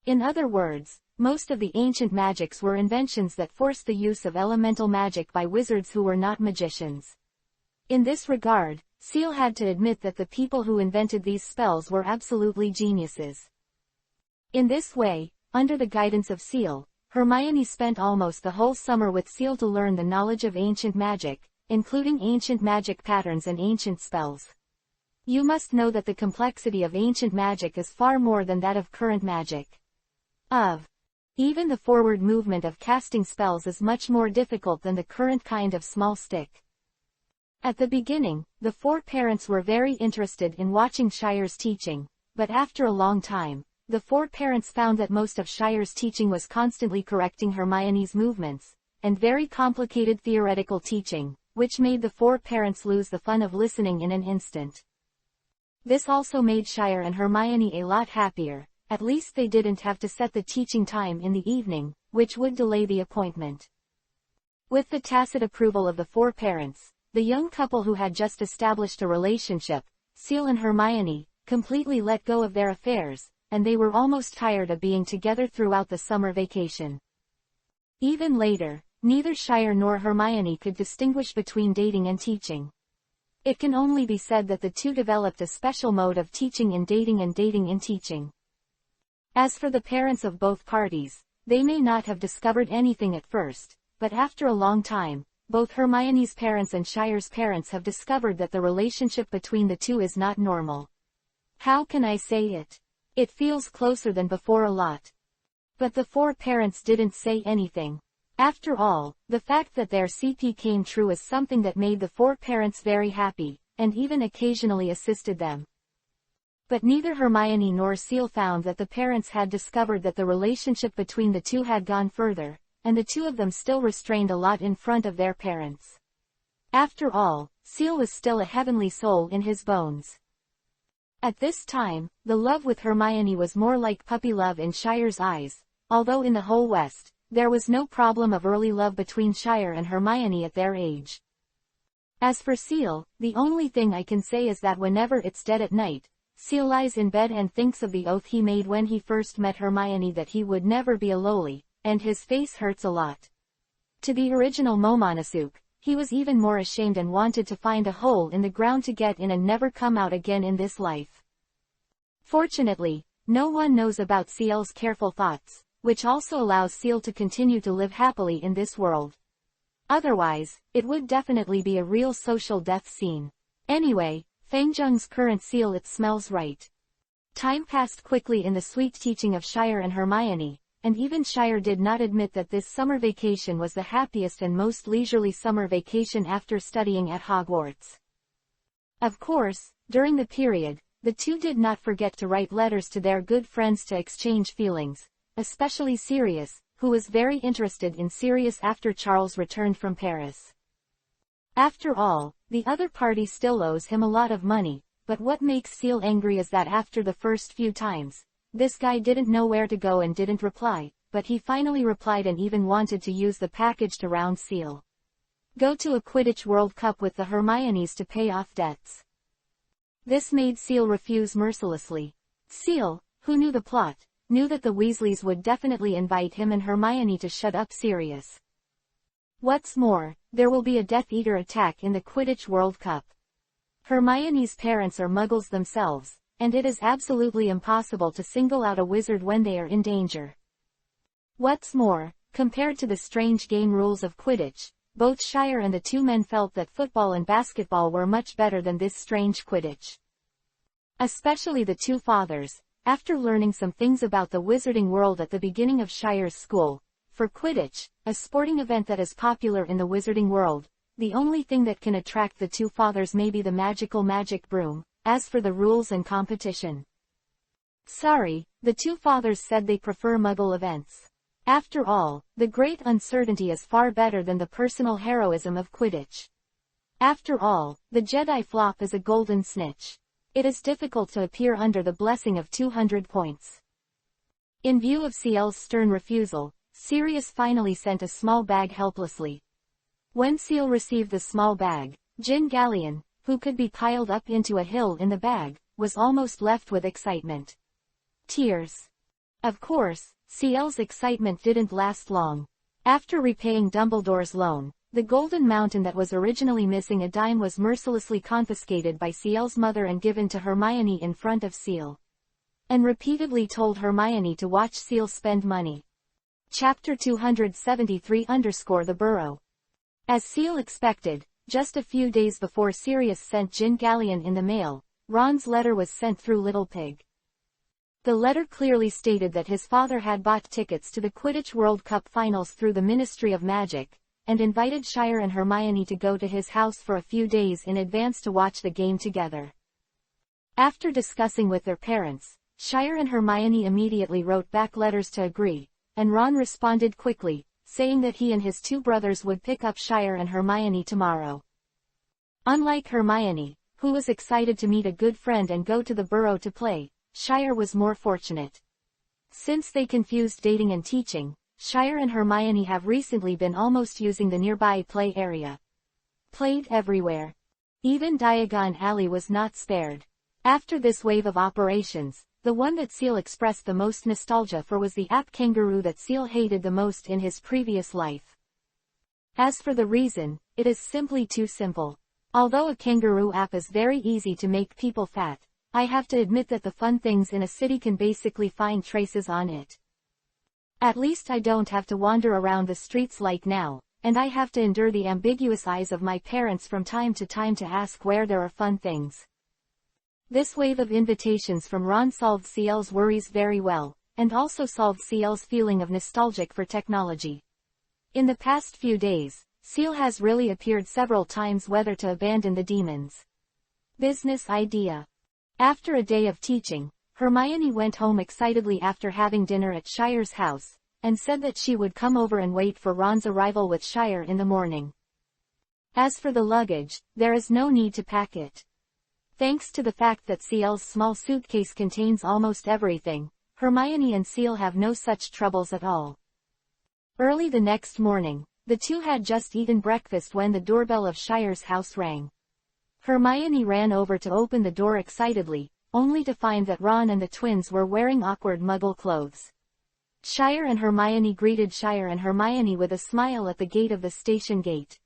In other words, most of the ancient magics were inventions that forced the use of elemental magic by wizards who were not magicians. In this regard, Seal had to admit that the people who invented these spells were absolutely geniuses. In this way, under the guidance of Seal, Hermione spent almost the whole summer with Seal to learn the knowledge of ancient magic, including ancient magic patterns and ancient spells. You must know that the complexity of ancient magic is far more than that of current magic. Even the forward movement of casting spells is much more difficult than the current kind of small stick. At the beginning, the four parents were very interested in watching Shire's teaching, but after a long time, the four parents found that most of Shire's teaching was constantly correcting Hermione's movements, and very complicated theoretical teaching, which made the four parents lose the fun of listening in an instant. This also made Shire and Hermione a lot happier. At least they didn't have to set the teaching time in the evening, which would delay the appointment. With the tacit approval of the four parents, the young couple who had just established a relationship, Seal and Hermione, completely let go of their affairs, and they were almost tired of being together throughout the summer vacation. Even later, neither Shire nor Hermione could distinguish between dating and teaching. It can only be said that the two developed a special mode of teaching in dating and dating in teaching. As for the parents of both parties, they may not have discovered anything at first, but after a long time, both Hermione's parents and Shire's parents have discovered that the relationship between the two is not normal. How can I say it? It feels closer than before a lot. But the four parents didn't say anything. After all, the fact that their CP came true is something that made the four parents very happy, and even occasionally assisted them. But neither Hermione nor Seal found that the parents had discovered that the relationship between the two had gone further, and the two of them still restrained a lot in front of their parents. After all, Seal was still a heavenly soul in his bones. At this time, the love with Hermione was more like puppy love in Shire's eyes, although in the whole West, there was no problem of early love between Shire and Hermione at their age. As for Seal, the only thing I can say is that whenever it's dead at night, Seal lies in bed and thinks of the oath he made when he first met Hermione that he would never be a loli, and his face hurts a lot. To the original Momonosuke, he was even more ashamed and wanted to find a hole in the ground to get in and never come out again in this life. Fortunately, no one knows about Seal's careful thoughts, which also allows Seal to continue to live happily in this world. Otherwise, it would definitely be a real social death scene. Anyway, Fangjung's current Seal, it smells right. Time passed quickly in the sweet teaching of Shire and Hermione, and even Shire did not admit that this summer vacation was the happiest and most leisurely summer vacation after studying at Hogwarts. Of course, during the period, the two did not forget to write letters to their good friends to exchange feelings, especially Sirius, who was very interested in Sirius after Charles returned from Paris. After all, the other party still owes him a lot of money, but what makes Seal angry is that after the first few times, this guy didn't know where to go and didn't reply, but he finally replied and even wanted to use the package to round Seal. Go to a Quidditch World Cup with the Hermiones to pay off debts. This made Seal refuse mercilessly. Seal, who knew the plot, knew that the Weasleys would definitely invite him and Hermione to shut up Sirius. What's more, there will be a Death Eater attack in the Quidditch World Cup. Hermione's parents are muggles themselves, and it is absolutely impossible to single out a wizard when they are in danger. What's more, compared to the strange game rules of Quidditch, both Shire and the two men felt that football and basketball were much better than this strange Quidditch. Especially the two fathers, after learning some things about the wizarding world at the beginning of Shire's school. For Quidditch, a sporting event that is popular in the wizarding world, the only thing that can attract the two fathers may be the magic broom. As for the rules and competition, sorry, the two fathers said they prefer Muggle events. After all, the great uncertainty is far better than the personal heroism of Quidditch. After all, the Jedi flop is a golden snitch. It is difficult to appear under the blessing of 200 points. In view of Ciel's stern refusal, Sirius finally sent a small bag helplessly. When Ciel received the small bag, Jin Gallion, who could be piled up into a hill in the bag, was almost left with excitement. Tears. Of course, Ciel's excitement didn't last long. After repaying Dumbledore's loan, the Golden Mountain that was originally missing a dime was mercilessly confiscated by Ciel's mother and given to Hermione in front of Ciel. And repeatedly told Hermione to watch Ciel spend money. Chapter 273_The Burrow. As Ciel expected, just a few days before Sirius sent Jin Gallion in the mail, Ron's letter was sent through Little Pig. The letter clearly stated that his father had bought tickets to the Quidditch World Cup finals through the Ministry of Magic, and invited Shire and Hermione to go to his house for a few days in advance to watch the game together. After discussing with their parents, Shire and Hermione immediately wrote back letters to agree, and Ron responded quickly, saying that he and his two brothers would pick up Shire and Hermione tomorrow. Unlike Hermione, who was excited to meet a good friend and go to the Burrow to play, Shire was more fortunate. Since they confused dating and teaching, Shire and Hermione have recently been almost using the nearby play area. Played everywhere. Even Diagon Alley was not spared. After this wave of operations, the one that Ciel expressed the most nostalgia for was the app kangaroo that Ciel hated the most in his previous life. As for the reason, it is simply too simple. Although a kangaroo app is very easy to make people fat, I have to admit that the fun things in a city can basically find traces on it. At least I don't have to wander around the streets like now, and I have to endure the ambiguous eyes of my parents from time to ask where there are fun things. This wave of invitations from Ron solved Ciel's worries very well, and also solved Ciel's feeling of nostalgic for technology. In the past few days, Ciel has really appeared several times whether to abandon the demons. Business idea. After a day of teaching, Hermione went home excitedly after having dinner at Shire's house, and said that she would come over and wait for Ron's arrival with Shire in the morning. As for the luggage, there is no need to pack it. Thanks to the fact that Ciel's small suitcase contains almost everything, Hermione and Ciel have no such troubles at all. Early the next morning, the two had just eaten breakfast when the doorbell of Shire's house rang. Hermione ran over to open the door excitedly, only to find that Ron and the twins were wearing awkward Muggle clothes. Shire and Hermione greeted Shire and Hermione with a smile at the gate of the station gate.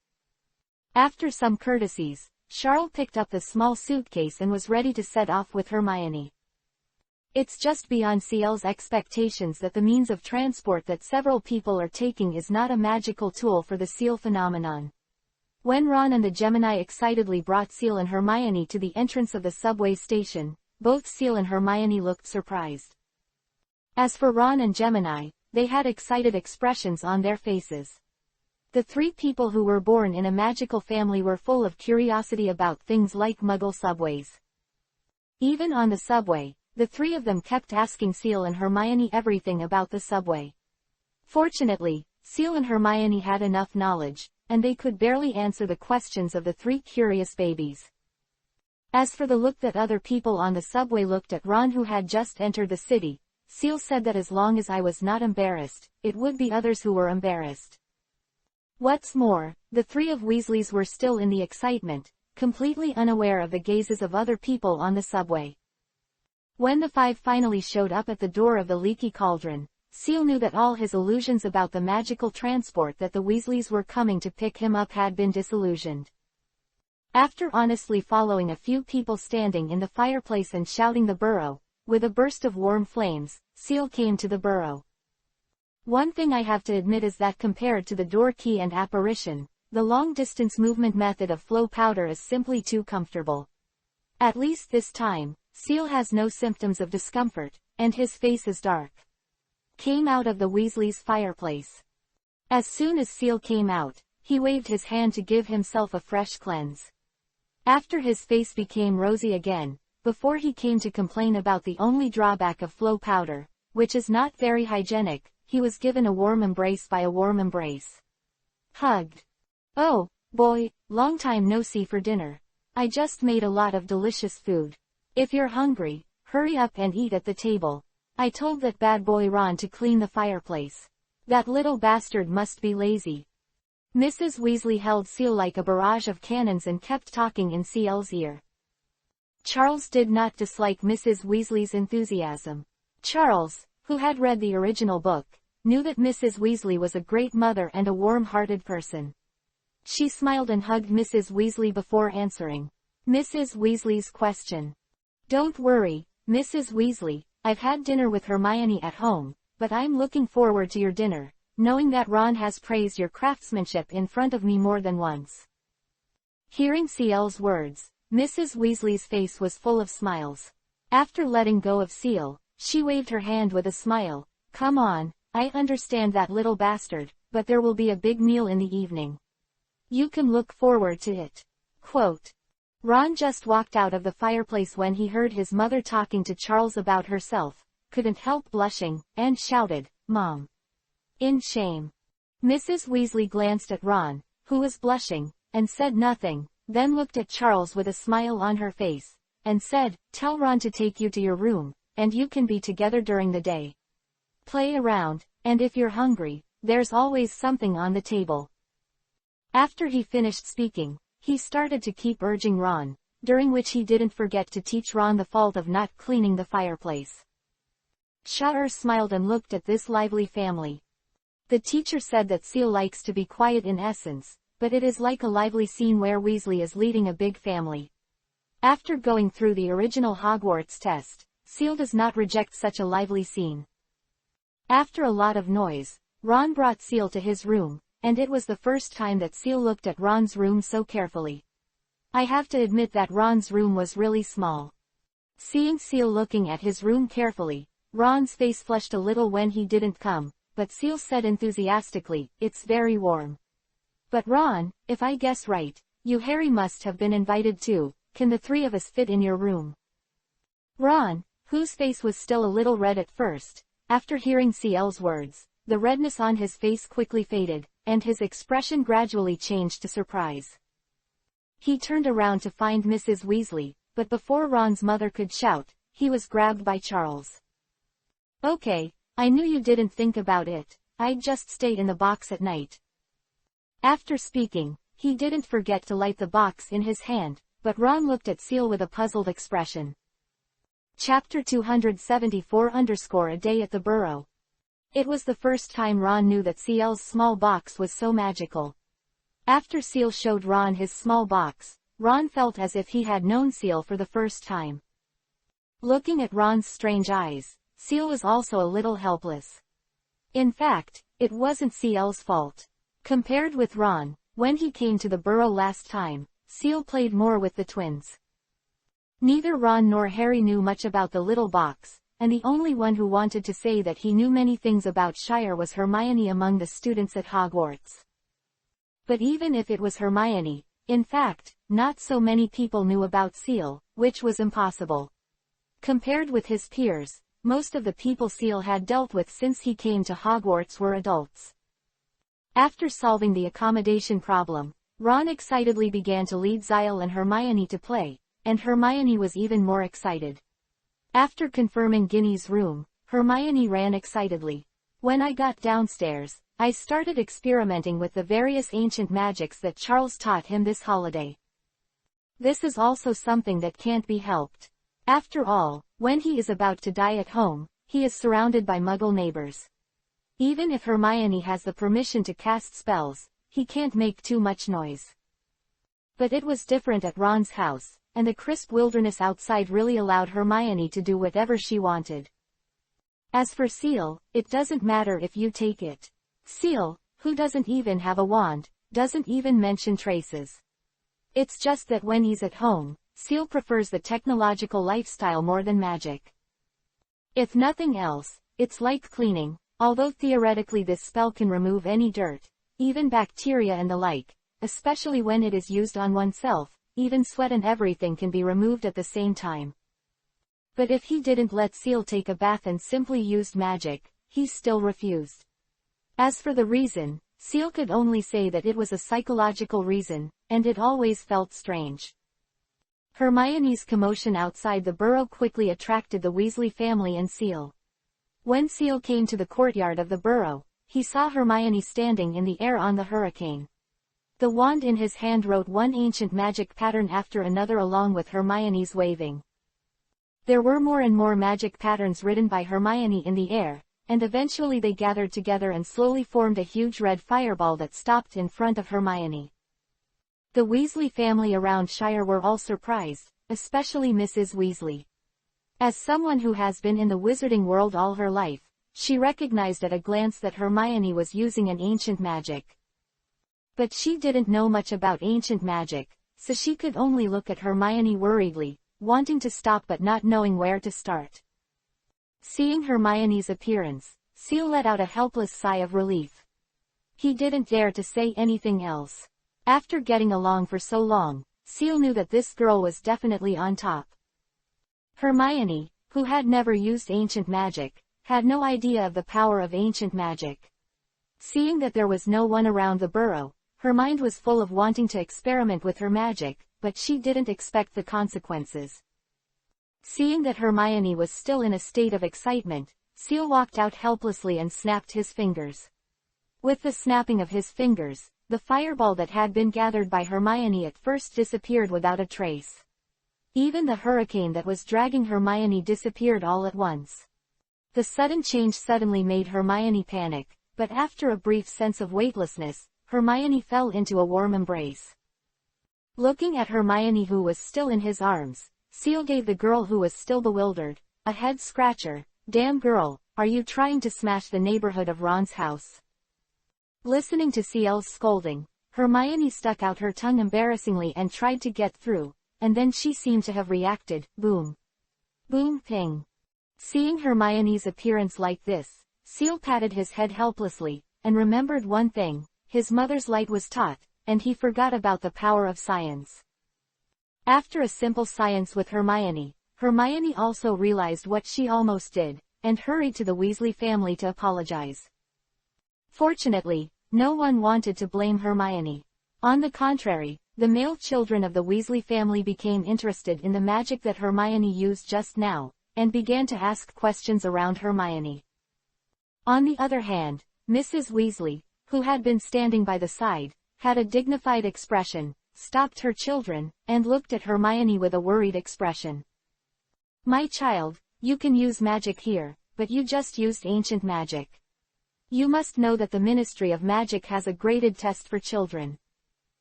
After some courtesies, Charles picked up the small suitcase and was ready to set off with Hermione. It's just beyond Ciel's expectations that the means of transport that several people are taking is not a magical tool for the Ciel phenomenon. When Ron and the Gemini excitedly brought Ciel and Hermione to the entrance of the subway station, both Ciel and Hermione looked surprised. As for Ron and Gemini, they had excited expressions on their faces. The three people who were born in a magical family were full of curiosity about things like Muggle subways. Even on the subway, the three of them kept asking Ciel and Hermione everything about the subway. Fortunately, Ciel and Hermione had enough knowledge, and they could barely answer the questions of the three curious babies. As for the look that other people on the subway looked at Ron who had just entered the city, Ciel said that as long as I was not embarrassed, it would be others who were embarrassed. What's more, the three of Weasleys were still in the excitement, completely unaware of the gazes of other people on the subway. When the five finally showed up at the door of the leaky cauldron, Ciel knew that all his illusions about the magical transport that the Weasleys were coming to pick him up had been disillusioned. After honestly following a few people standing in the fireplace and shouting the Burrow, with a burst of warm flames, Ciel came to the Burrow. One thing I have to admit is that compared to the door key and apparition, the long-distance movement method of flow powder is simply too comfortable. At least this time, Seal has no symptoms of discomfort, and his face is dark. Came out of the Weasleys' fireplace. As soon as Seal came out, he waved his hand to give himself a fresh cleanse. After his face became rosy again, before he came to complain about the only drawback of flow powder, which is not very hygienic, he was given a warm embrace by a warm embrace. Hugged. Oh, boy, long time no see for dinner. I just made a lot of delicious food. If you're hungry, hurry up and eat at the table. I told that bad boy Ron to clean the fireplace. That little bastard must be lazy. Mrs. Weasley held Seal like a barrage of cannons and kept talking in Seal's ear. Charles did not dislike Mrs. Weasley's enthusiasm. Charles, who had read the original book, knew that Mrs. Weasley was a great mother and a warm-hearted person. She smiled and hugged Mrs. Weasley before answering Mrs. Weasley's question. Don't worry, Mrs. Weasley, I've had dinner with Hermione at home, but I'm looking forward to your dinner, knowing that Ron has praised your craftsmanship in front of me more than once. Hearing Seal's words, Mrs. Weasley's face was full of smiles. After letting go of Seal, she waved her hand with a smile. Come on, I understand that little bastard, but there will be a big meal in the evening. You can look forward to it. Quote. Ron just walked out of the fireplace when he heard his mother talking to Charles about herself, couldn't help blushing, and shouted, Mom. In shame. Mrs. Weasley glanced at Ron, who was blushing, and said nothing, then looked at Charles with a smile on her face, and said, Tell Ron to take you to your room, and you can be together during the day. Play around, and if you're hungry, there's always something on the table. After he finished speaking, he started to keep urging Ron, during which he didn't forget to teach Ron the fault of not cleaning the fireplace. Shar smiled and looked at this lively family. The teacher said that Seal likes to be quiet in essence, but it is like a lively scene where Weasley is leading a big family. After going through the original Hogwarts test, Seal does not reject such a lively scene. After a lot of noise, Ron brought Seal to his room, and it was the first time that Seal looked at Ron's room so carefully. I have to admit that Ron's room was really small. Seeing Seal looking at his room carefully, Ron's face flushed a little when he didn't come, but Seal said enthusiastically, It's very warm. But Ron, if I guess right, you Harry must have been invited too. Can the three of us fit in your room? Ron, whose face was still a little red at first, after hearing Seal's words, the redness on his face quickly faded, and his expression gradually changed to surprise. He turned around to find Mrs. Weasley, but before Ron's mother could shout, he was grabbed by Charles. Okay, I knew you didn't think about it, I'd just stay in the box at night. After speaking, he didn't forget to light the box in his hand, but Ron looked at Seal with a puzzled expression. Chapter 274 _ A Day at the Burrow. It was the first time Ron knew that Seal's small box was so magical. After Seal showed Ron his small box, Ron felt as if he had known Seal for the first time. Looking at Ron's strange eyes, Seal was also a little helpless. In fact, it wasn't Seal's fault. Compared with Ron, when he came to the burrow last time, Seal played more with the twins. Neither Ron nor Harry knew much about the little box, and the only one who wanted to say that he knew many things about Shire was Hermione among the students at Hogwarts. But even if it was Hermione, in fact, not so many people knew about Seal, which was impossible. Compared with his peers, most of the people Seal had dealt with since he came to Hogwarts were adults. After solving the accommodation problem, Ron excitedly began to lead Zyle and Hermione to play, and Hermione was even more excited. After confirming Ginny's room, Hermione ran excitedly. When I got downstairs, I started experimenting with the various ancient magics that Charles taught him this holiday. This is also something that can't be helped. After all, when he is about to die at home, he is surrounded by Muggle neighbors. Even if Hermione has the permission to cast spells, he can't make too much noise. But it was different at Ron's house, and the crisp wilderness outside really allowed Hermione to do whatever she wanted. As for Seal, it doesn't matter if you take it. Seal, who doesn't even have a wand, doesn't even mention traces. It's just that when he's at home, Seal prefers the technological lifestyle more than magic. If nothing else, it's like cleaning, although theoretically this spell can remove any dirt, even bacteria and the like, especially when it is used on oneself, even sweat and everything can be removed at the same time. But if he didn't let Seal take a bath and simply used magic, he still refused. As for the reason, Seal could only say that it was a psychological reason, and it always felt strange. Hermione's commotion outside the burrow quickly attracted the Weasley family and Seal. When Seal came to the courtyard of the burrow, he saw Hermione standing in the air on the hurricane. The wand in his hand wrote one ancient magic pattern after another along with Hermione's waving. There were more and more magic patterns written by Hermione in the air, and eventually they gathered together and slowly formed a huge red fireball that stopped in front of Hermione. The Weasley family around Shire were all surprised, especially Mrs. Weasley. As someone who has been in the wizarding world all her life, she recognized at a glance that Hermione was using an ancient magic. But she didn't know much about ancient magic, so she could only look at Hermione worriedly, wanting to stop but not knowing where to start. Seeing Hermione's appearance, Seal let out a helpless sigh of relief. He didn't dare to say anything else. After getting along for so long, Seal knew that this girl was definitely on top. Hermione, who had never used ancient magic, had no idea of the power of ancient magic. Seeing that there was no one around the burrow, her mind was full of wanting to experiment with her magic, but she didn't expect the consequences. Seeing that Hermione was still in a state of excitement, Seal walked out helplessly and snapped his fingers. With the snapping of his fingers, the fireball that had been gathered by Hermione at first disappeared without a trace. Even the hurricane that was dragging Hermione disappeared all at once. The sudden change suddenly made Hermione panic, but after a brief sense of weightlessness, Hermione fell into a warm embrace. Looking at Hermione who was still in his arms, Seal gave the girl who was still bewildered a head scratcher. "Damn girl, are you trying to smash the neighborhood of Ron's house?" Listening to Seal's scolding, Hermione stuck out her tongue embarrassingly and tried to get through, and then she seemed to have reacted. Boom. Boom ping. Seeing Hermione's appearance like this, Seal patted his head helplessly, and remembered one thing: his mother's light was taught, and he forgot about the power of science. After a simple science with Hermione, Hermione also realized what she almost did, and hurried to the Weasley family to apologize. Fortunately, no one wanted to blame Hermione. On the contrary, the male children of the Weasley family became interested in the magic that Hermione used just now, and began to ask questions around Hermione. On the other hand, Mrs. Weasley, who had been standing by the side, had a dignified expression, stopped her children, and looked at Hermione with a worried expression. "My child, you can use magic here, but you just used ancient magic. You must know that the Ministry of Magic has a graded test for children.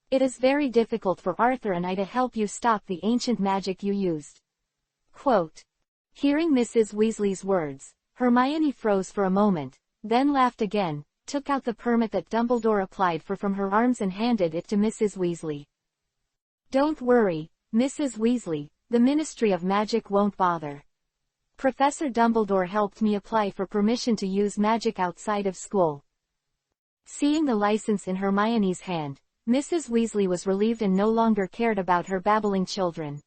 It is very difficult for Arthur and I to help you stop the ancient magic you used." Quote. Hearing Mrs. Weasley's words, Hermione froze for a moment, then laughed again, took out the permit that Dumbledore applied for from her arms and handed it to Mrs. Weasley. "Don't worry, Mrs. Weasley, the Ministry of Magic won't bother. Professor Dumbledore helped me apply for permission to use magic outside of school." Seeing the license in Hermione's hand, Mrs. Weasley was relieved and no longer cared about her babbling children.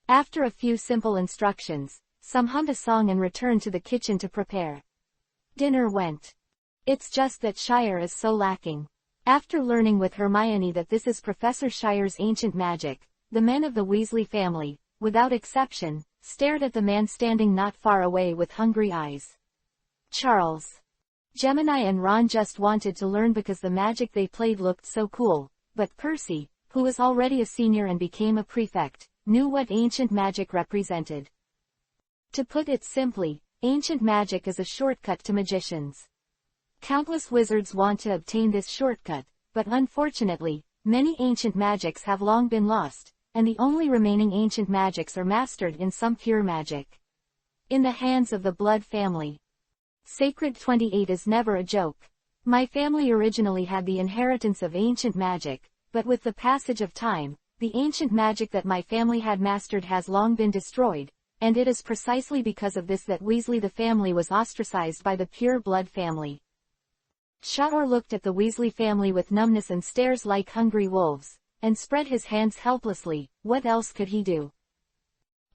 After a few simple instructions, some hummed a song and returned to the kitchen to prepare. Dinner went. It's just that Shire is so lacking. After learning with Hermione that this is Professor Shire's ancient magic, the men of the Weasley family, without exception, stared at the man standing not far away with hungry eyes. Charles, Gemini and Ron just wanted to learn because the magic they played looked so cool, but Percy, who was already a senior and became a prefect, knew what ancient magic represented. To put it simply, ancient magic is a shortcut to magicians. Countless wizards want to obtain this shortcut, but unfortunately, many ancient magics have long been lost, and the only remaining ancient magics are mastered in some pure magic. In the hands of the Blood family. Sacred 28 is never a joke. My family originally had the inheritance of ancient magic, but with the passage of time, the ancient magic that my family had mastered has long been destroyed, and it is precisely because of this that Weasley the family was ostracized by the pure blood family. Sha'ur looked at the Weasley family with numbness and stares like hungry wolves, and spread his hands helplessly. What else could he do?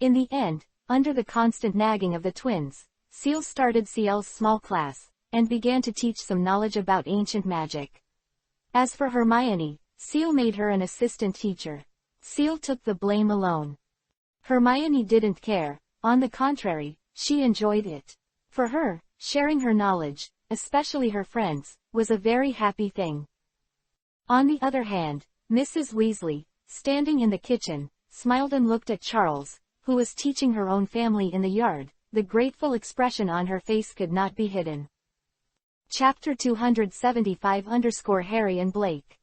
In the end, under the constant nagging of the twins, Seal started Ciel's small class, and began to teach some knowledge about ancient magic. As for Hermione, Seal made her an assistant teacher. Seal took the blame alone. Hermione didn't care, on the contrary, she enjoyed it. For her, sharing her knowledge, especially her friends, was a very happy thing. On the other hand, Mrs. Weasley, standing in the kitchen, smiled and looked at Charles, who was teaching her own family in the yard. The grateful expression on her face could not be hidden. Chapter 275-Harry and Blake.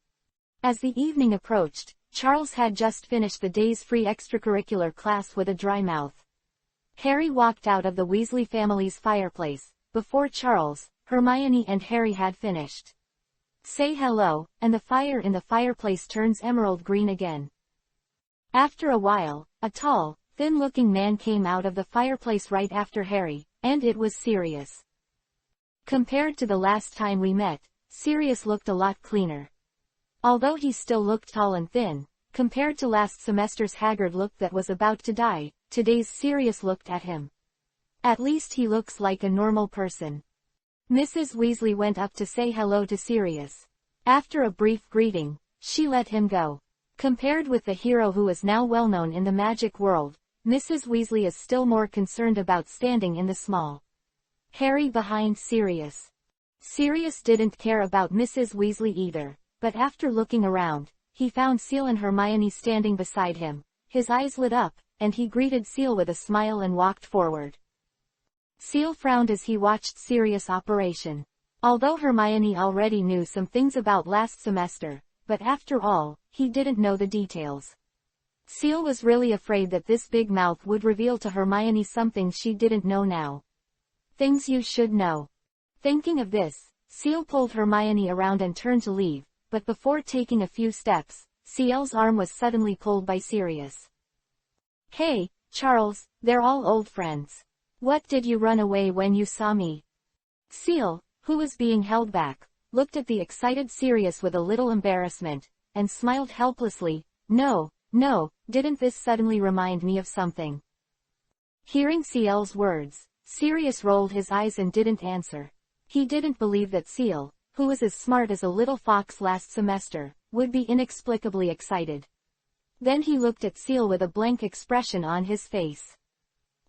As the evening approached, Charles had just finished the day's free extracurricular class with a dry mouth. Harry walked out of the Weasley family's fireplace, before Charles, Hermione and Harry had finished. Say hello, and the fire in the fireplace turns emerald green again. After a while, a tall, thin-looking man came out of the fireplace right after Harry, and it was Sirius. Compared to the last time we met, Sirius looked a lot cleaner. Although he still looked tall and thin, compared to last semester's haggard look that was about to die, today's Sirius looked at him. At least he looks like a normal person. Mrs. Weasley went up to say hello to Sirius. After a brief greeting, she let him go. Compared with the hero who is now well known in the magic world, Mrs. Weasley is still more concerned about standing in the small Harry behind Sirius. Sirius didn't care about Mrs. Weasley either, but after looking around, he found Seal and Hermione standing beside him. His eyes lit up, and he greeted Seal with a smile and walked forward. Seal frowned as he watched Sirius' operation. Although Hermione already knew some things about last semester, but after all, he didn't know the details. Seal was really afraid that this big mouth would reveal to Hermione something she didn't know now. Things you should know. Thinking of this, Seal pulled Hermione around and turned to leave, but before taking a few steps, Ciel's arm was suddenly pulled by Sirius. Hey, Charles, they're all old friends. What did you run away when you saw me? Ciel, who was being held back, looked at the excited Sirius with a little embarrassment, and smiled helplessly. No, didn't this suddenly remind me of something? Hearing Ciel's words, Sirius rolled his eyes and didn't answer. He didn't believe that Ciel, who was as smart as a little fox last semester, would be inexplicably excited. Then he looked at Ciel with a blank expression on his face.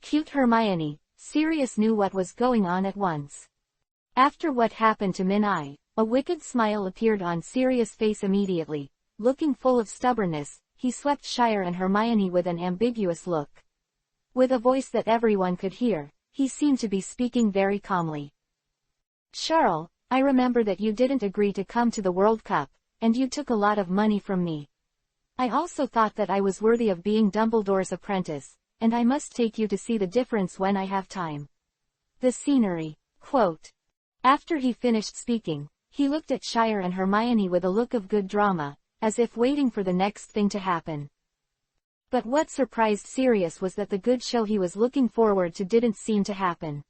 Cute Hermione, Sirius knew what was going on at once. After what happened to Min-I, a wicked smile appeared on Sirius' face immediately. Looking full of stubbornness, he swept Shire and Hermione with an ambiguous look. With a voice that everyone could hear, he seemed to be speaking very calmly. Charles, I remember that you didn't agree to come to the World Cup, and you took a lot of money from me. I also thought that I was worthy of being Dumbledore's apprentice, and I must take you to see the difference when I have time. The scenery. Quote. After he finished speaking, he looked at Shire and Hermione with a look of good drama, as if waiting for the next thing to happen. But what surprised Sirius was that the good show he was looking forward to didn't seem to happen.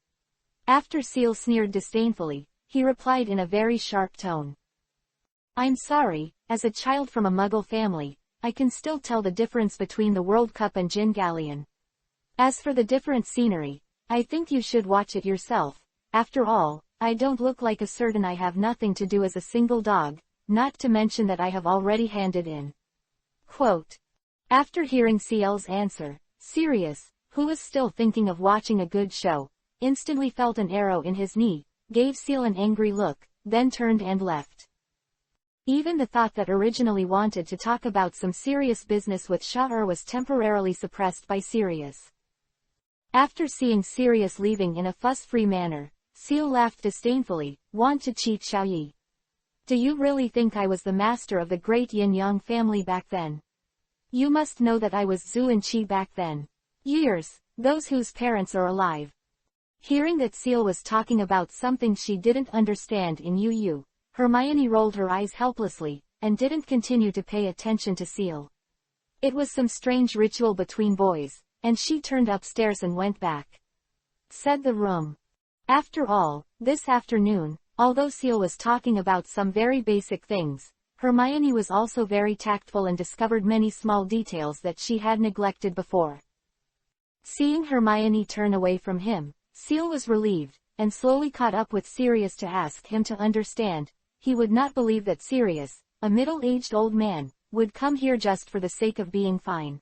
After Ciel sneered disdainfully, he replied in a very sharp tone. I'm sorry, as a child from a Muggle family, I can still tell the difference between the World Cup and Gin Galleon. As for the different scenery, I think you should watch it yourself. After all, I don't look like a certain I have nothing to do as a single dog, not to mention that I have already handed in. Quote. After hearing Ciel's answer, Sirius, who was still thinking of watching a good show, instantly felt an arrow in his knee, gave Ciel an angry look, then turned and left. Even the thought that originally wanted to talk about some serious business with Sha'ur was temporarily suppressed by Sirius. After seeing Sirius leaving in a fuss-free manner, Ciel laughed disdainfully. Want to cheat Xiaoyi? Do you really think I was the master of the great Yin-Yang family back then? You must know that I was Zhu and Qi back then. Years, those whose parents are alive. Hearing that Ciel was talking about something she didn't understand in Yu, Hermione rolled her eyes helplessly, and didn't continue to pay attention to Ciel. It was some strange ritual between boys, and she turned upstairs and went back. Said the room. After all, this afternoon, although Seal was talking about some very basic things, Hermione was also very tactful and discovered many small details that she had neglected before. Seeing Hermione turn away from him, Seal was relieved, and slowly caught up with Sirius to ask him to understand. He would not believe that Sirius, a middle-aged old man, would come here just for the sake of being fine.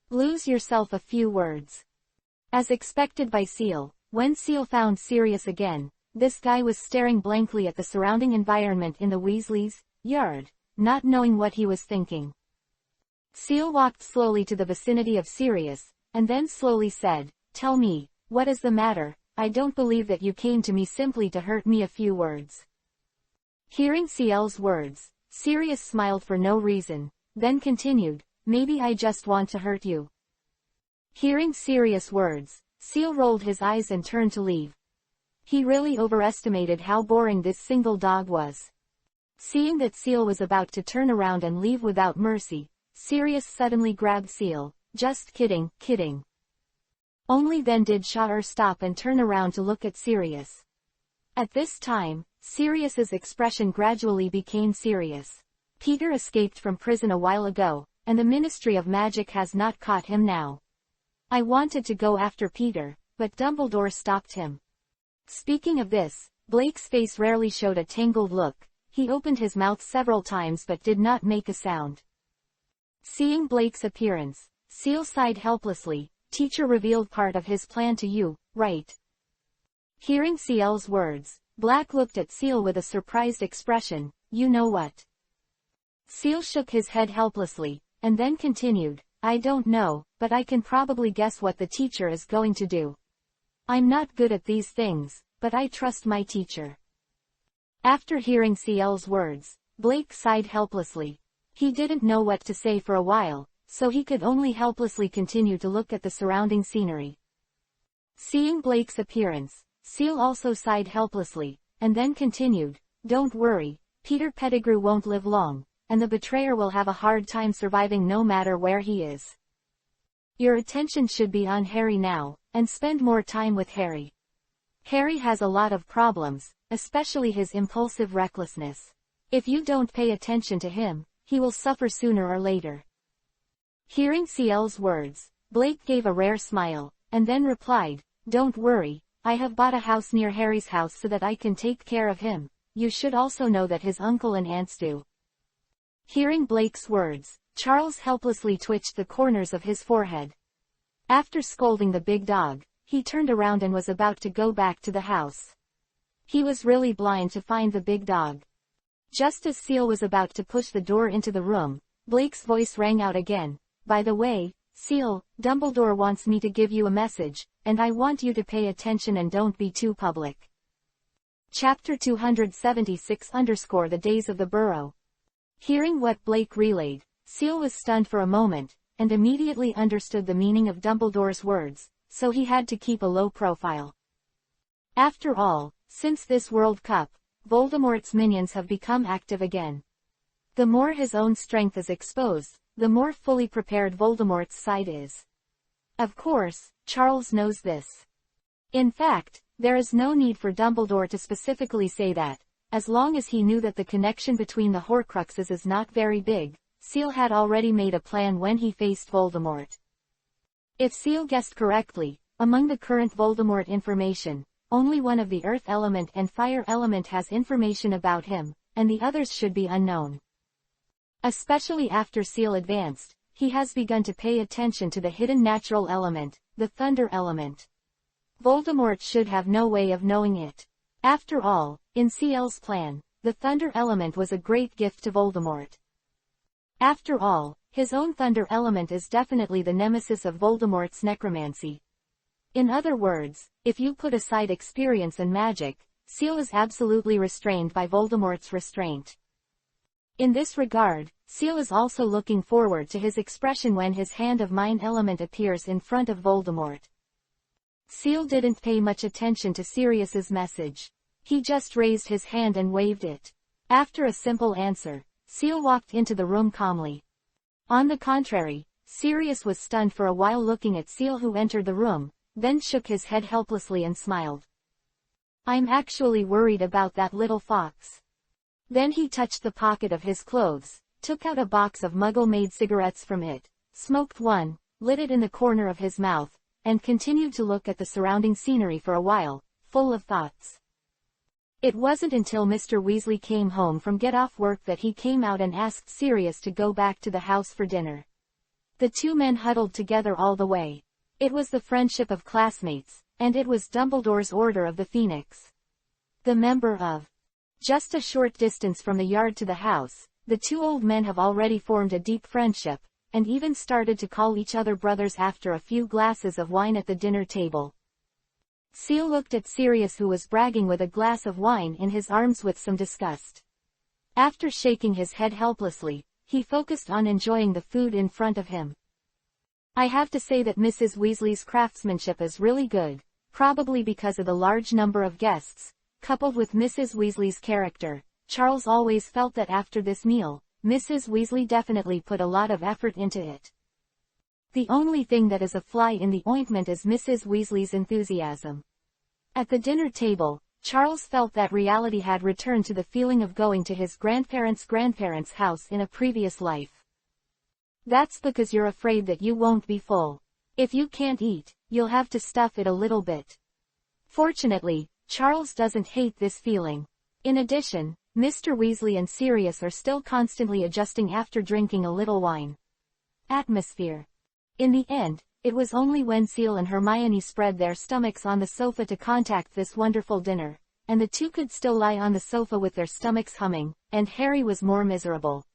Lose yourself a few words. As expected by Seal, when Seal found Sirius again, this guy was staring blankly at the surrounding environment in the Weasleys' yard, not knowing what he was thinking. Seal walked slowly to the vicinity of Sirius, and then slowly said, "Tell me, what is the matter? I don't believe that you came to me simply to hurt me." A few words. Hearing Ciel's words, Sirius smiled for no reason, then continued, "Maybe I just want to hurt you." Hearing Sirius' words, Ciel rolled his eyes and turned to leave. He really overestimated how boring this single dog was. Seeing that Ciel was about to turn around and leave without mercy, Sirius suddenly grabbed Ciel. "Just kidding, kidding." Only then did Shaur stop and turn around to look at Sirius. At this time, Sirius's expression gradually became serious. Peter escaped from prison a while ago, and the Ministry of Magic has not caught him now. I wanted to go after Peter, but Dumbledore stopped him. Speaking of this, Blake's face rarely showed a tangled look. He opened his mouth several times but did not make a sound. Seeing Blake's appearance, Ciel sighed helplessly. "Teacher revealed part of his plan to you, right?" Hearing Ciel's words, Black looked at Ciel with a surprised expression. "You know what?" Ciel shook his head helplessly, and then continued, "I don't know, but I can probably guess what the teacher is going to do. I'm not good at these things, but I trust my teacher." After hearing Ciel's words, Blake sighed helplessly. He didn't know what to say for a while, so he could only helplessly continue to look at the surrounding scenery. Seeing Blake's appearance, Ciel also sighed helplessly, and then continued, "Don't worry, Peter Pettigrew won't live long, and the betrayer will have a hard time surviving no matter where he is. Your attention should be on Harry now, and spend more time with Harry. Harry has a lot of problems, especially his impulsive recklessness. If you don't pay attention to him, he will suffer sooner or later." Hearing Ciel's words, Blake gave a rare smile, and then replied, "Don't worry, I have bought a house near Harry's house so that I can take care of him. You should also know that his uncle and aunts do." Hearing Blake's words, Charles helplessly twitched the corners of his forehead. After scolding the big dog, he turned around and was about to go back to the house. He was really blind to find the big dog. Just as Ciel was about to push the door into the room, Blake's voice rang out again. "By the way, Ciel, Dumbledore wants me to give you a message, and I want you to pay attention and don't be too public." Chapter 276 _ The Days of the Burrow. Hearing what Blake relayed, Ciel was stunned for a moment, and immediately understood the meaning of Dumbledore's words, so he had to keep a low profile. After all, since this World Cup, Voldemort's minions have become active again. The more his own strength is exposed, the more fully prepared Voldemort's side is. Of course, Charles knows this. In fact, there is no need for Dumbledore to specifically say that. As long as he knew that the connection between the Horcruxes is not very big, Ciel had already made a plan when he faced Voldemort. If Ciel guessed correctly, among the current Voldemort information, only one of the Earth element and Fire element has information about him, and the others should be unknown. Especially after Ciel advanced, he has begun to pay attention to the hidden natural element, the Thunder element. Voldemort should have no way of knowing it. After all, in Ciel's plan, the Thunder element was a great gift to Voldemort. After all, his own Thunder element is definitely the nemesis of Voldemort's necromancy. In other words, if you put aside experience and magic, Ciel is absolutely restrained by Voldemort's restraint. In this regard, Ciel is also looking forward to his expression when his Hand of Mine element appears in front of Voldemort. Ciel didn't pay much attention to Sirius's message. He just raised his hand and waved it. After a simple answer, Ciel walked into the room calmly. On the contrary, Sirius was stunned for a while looking at Seal, who entered the room, then shook his head helplessly and smiled. "I'm actually worried about that little fox." Then he touched the pocket of his clothes, took out a box of Muggle-made cigarettes from it, smoked one, lit it in the corner of his mouth, and continued to look at the surrounding scenery for a while, full of thoughts. It wasn't until Mr. Weasley came home from get-off work that he came out and asked Sirius to go back to the house for dinner. The two men huddled together all the way. It was the friendship of classmates, and it was Dumbledore's Order of the Phoenix. The member of. Just a short distance from the yard to the house, the two old men have already formed a deep friendship, and even started to call each other brothers after a few glasses of wine at the dinner table. Seal looked at Sirius, who was bragging with a glass of wine in his arms with some disgust. After shaking his head helplessly, he focused on enjoying the food in front of him. "I have to say that Mrs. Weasley's craftsmanship is really good, probably because of the large number of guests, coupled with Mrs. Weasley's character. Charles always felt that after this meal, Mrs. Weasley definitely put a lot of effort into it. The only thing that is a fly in the ointment is Mrs. Weasley's enthusiasm." At the dinner table, Charles felt that reality had returned to the feeling of going to his grandparents' house in a previous life. "That's because you're afraid that you won't be full. If you can't eat, you'll have to stuff it a little bit." Fortunately, Charles doesn't hate this feeling. In addition, Mr. Weasley and Sirius are still constantly adjusting after drinking a little wine. Atmosphere. In the end, it was only when Seal and Hermione spread their stomachs on the sofa to contact this wonderful dinner, and the two could still lie on the sofa with their stomachs humming, and Harry was more miserable.